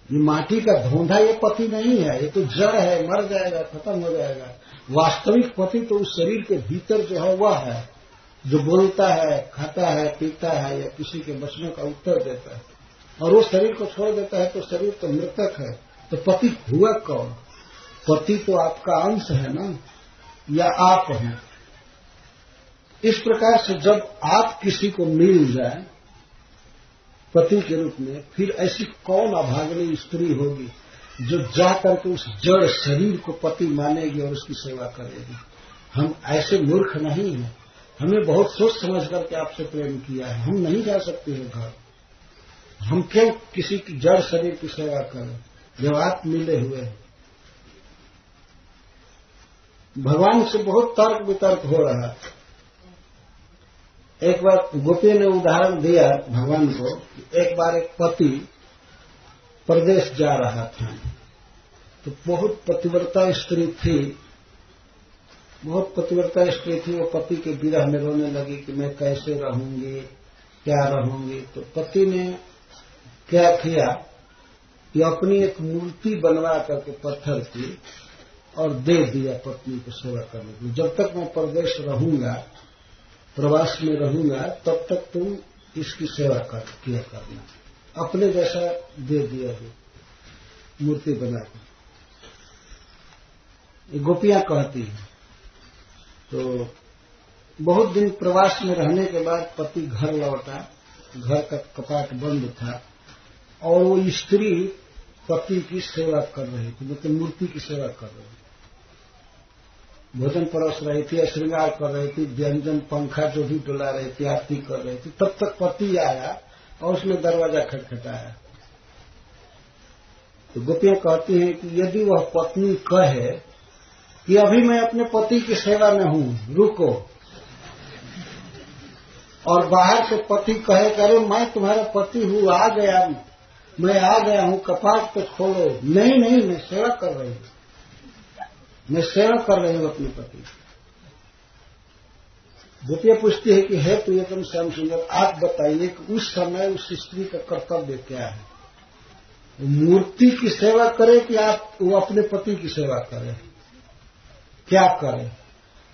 ये माटी का धोंधा ये पति नहीं है। ये तो जड़ है, मर जाएगा, खत्म हो जाएगा। वास्तविक पति तो उस शरीर के भीतर जो है वह है, जो बोलता है, खाता है, पीता है या किसी के वचनों का उत्तर देता है। और वो शरीर को छोड़ देता है तो शरीर तो मृतक है। तो पति हुआ कौन? पति तो आपका अंश है ना, या आप हैं। इस प्रकार से जब आप किसी को मिल जाए पति के रूप में, फिर ऐसी कौन अभागनी स्त्री होगी जो जाकर के उस जड़ शरीर को पति मानेगी और उसकी सेवा करेगी? हम ऐसे मूर्ख नहीं हैं। हमें बहुत सोच समझ करके आपसे प्रेम किया है। हम नहीं जा सकते हैं घर। हम क्यों किसी की जड़ शरीर की सेवा करें जब आप मिले हुए हैं? भगवान से बहुत तर्क वितर्क हो रहा है। एक बार गोपी ने उदाहरण दिया भगवान को। एक बार एक पति प्रदेश जा रहा था, तो बहुत पतिव्रता स्त्री थी, बहुत पतिव्रता स्त्री थी। वो पति के विरह में रोने लगी कि मैं कैसे रहूंगी, क्या रहूंगी। तो पति ने क्या किया कि अपनी एक मूर्ति बनवा करके पत्थर की और दे दिया पत्नी को सेवा करने के लिए। जब तक मैं प्रदेश रहूंगा, प्रवास में रहूंगा, तब तक तुम इसकी सेवा किया करना। अपने जैसा दे दिया है मूर्ति बनाकर। ये गोपियां कहती हैं। तो बहुत दिन प्रवास में रहने के बाद पति घर लौटा, घर का कपाट बंद था और वो स्त्री पति की सेवा कर रही थी, मतलब मूर्ति की सेवा कर रही थी। भोजन परोस रही थी, श्रृंगार कर रही थी, व्यंजन पंखा जो भी डुला रही थी, आरती कर रही थी। तब तक पति आया और उसने दरवाजा खटखटाया। तो गोपियां कहती हैं कि यदि वह पत्नी कहे कि अभी मैं अपने पति की सेवा में हूं, रुको, और बाहर से पति कहे अरे मैं तुम्हारा पति हूं, आ गया, मैं आ गया हूं, कपाट पे खोलो। नहीं नहीं, मैं सेवा कर रही हूं, मैं सेवा कर रही हूं अपने पति। गोपियां पूछती है कि हे प्रियतम श्याम सुंदर, आप बताइए कि उस समय उस स्त्री का कर्तव्य क्या है? मूर्ति की सेवा करे कि आप वो अपने पति की सेवा करें? क्या करें?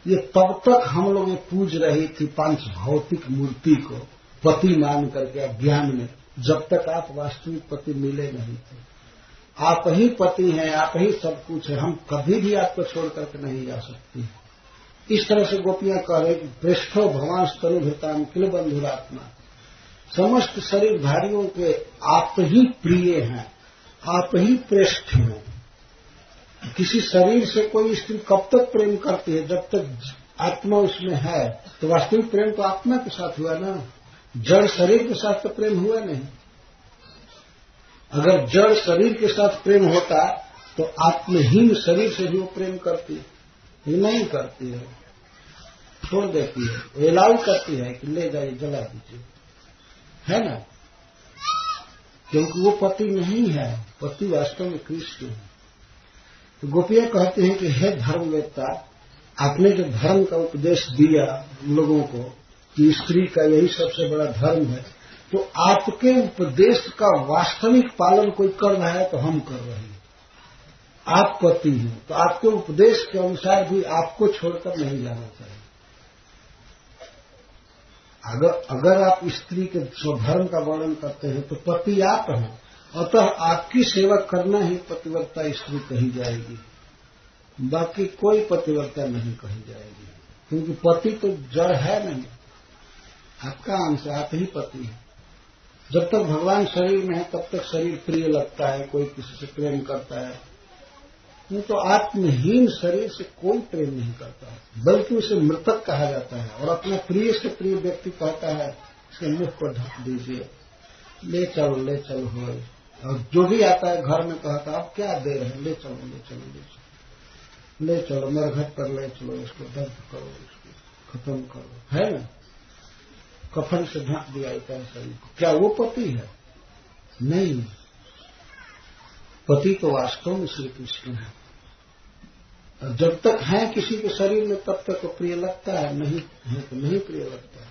ये तब तक हम लोग पूज रही थी पांच भौतिक मूर्ति को पति मान करके अज्ञान में, जब तक आप वास्तविक पति मिले नहीं थे। आप ही पति हैं, आप ही सब कुछ है, हम कभी भी आपको छोड़ करके नहीं जा सकती। इस तरह से गोपियां कह रहे कि पृष्ठो भवांश तनुभृताम किल बंधुरात्मा, समस्त शरीरधारियों के आप ही प्रिय हैं, आप ही पृष्ठ हैं। किसी शरीर से कोई स्त्री कब तक प्रेम करती है? जब तक आत्मा उसमें है। तो वास्तविक प्रेम तो आत्मा के साथ हुआ ना, जड़ शरीर के साथ तो प्रेम हुआ नहीं। अगर जड़ शरीर के साथ प्रेम होता तो आत्महीन शरीर से भी वो प्रेम करती है? नहीं करती है, छोड़ देती है, एलाउ करती है कि ले जाइए जला दीजिए, है ना? क्योंकि वो पति नहीं है, पति वास्तव में कृष्ण है। तो गोपियां कहते हैं कि हे धर्मवेत्ता, आपने जो धर्म का उपदेश दिया लोगों को कि स्त्री का यही सबसे बड़ा धर्म है, तो आपके उपदेश का वास्तविक पालन कोई कर रहा है तो हम कर रहे हैं। आप पति हैं तो आपके उपदेश के अनुसार भी आपको छोड़कर नहीं जाना चाहिए। अगर आप स्त्री के स्वधर्म का वर्णन करते हैं तो पति आप हैं, अतः आपकी सेवा करना ही पतिव्रता स्त्री कही जाएगी, बाकी कोई पतिव्रता नहीं कही जाएगी। क्योंकि पति तो जड़ है नहीं, आपका अंश, आप ही पति है। जब तक भगवान शरीर में है तब तक शरीर प्रिय लगता है, कोई किसी से प्रेम करता है, नहीं तो आत्महीन शरीर से कोई प्रेम नहीं करता, बल्कि उसे मृतक कहा जाता है। और अपना प्रिय से प्रिय व्यक्ति कहता है इसके मुख पर ढक दीजिए, ले चलो हो। और जो भी आता है घर में कहता है आप क्या दे रहे हैं, ले चलो मेरे घर पर ले चलो, इसको दर्द करो, इसको खत्म करो, है ना? कफन से ढक दिया जाता है शरीर को। क्या वो पति है? नहीं, पति तो वास्तव में श्री कृष्ण है। और जब तक है किसी के शरीर में तब तक वो प्रिय लगता है, नहीं है तो नहीं प्रिय लगता है।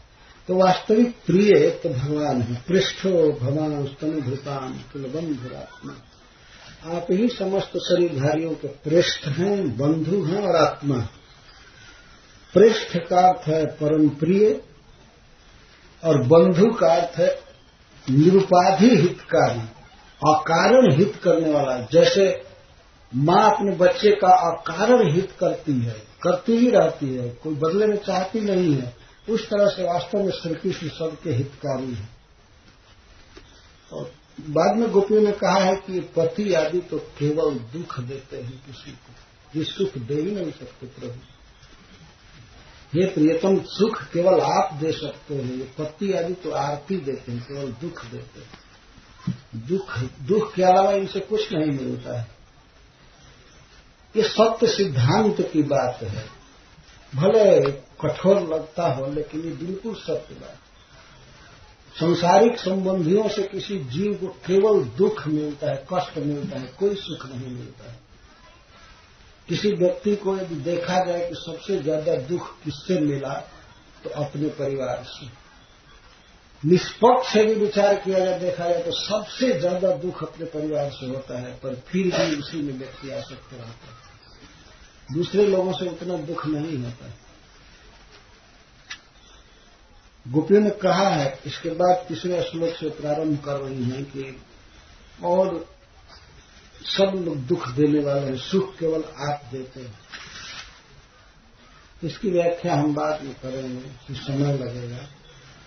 तो वास्तविक प्रिय तो भगवान है। पृष्ठो भगवान स्तनुभृतान कुलबंधुरात्मा, आप ही समस्त शरीरधारियों के पृष्ठ हैं, बंधु हैं और आत्मा। पृष्ठ का अर्थ है परम प्रिय और बंधु का अर्थ है निरुपाधि हितकारी, अकारण हित करने वाला। जैसे माँ अपने बच्चे का अकारण हित करती है, करती ही रहती है, कोई बदले में चाहती नहीं है, उस तरह से वास्तव में श्री कृष्ण सबके हितकारी है। और बाद में गोपियों ने कहा है कि पति आदि तो केवल दुख देते हैं किसी को, ये सुख दे ही नहीं सकते प्रभु। ये प्रियतम सुख केवल आप दे सकते हैं, ये पति आदि तो आरती देते हैं, केवल दुख देते हैं। दुख के अलावा इनसे कुछ नहीं मिलता है। ये सत्य सिद्धांत की बात है, भले कठोर लगता हो लेकिन ये बिल्कुल सत्य बात। संसारिक संबंधियों से किसी जीव को केवल दुख मिलता है, कष्ट मिलता है, कोई सुख नहीं मिलता है। किसी व्यक्ति को यदि देखा जाए कि सबसे ज्यादा दुख किससे मिला तो अपने परिवार से, निष्पक्ष से भी विचार किया जाए, देखा जाए तो सबसे ज्यादा दुख अपने परिवार से होता है, पर फिर भी उसी में व्यक्ति आसक्त रहता है, दूसरे लोगों से उतना दुख नहीं होता है। गोपियों ने कहा है, इसके बाद तीसरे श्लोक से प्रारंभ कर रही हैं कि और सब लोग दुख देने वाले हैं, सुख केवल आप देते हैं। इसकी व्याख्या हम बाद में करेंगे, समय लगेगा।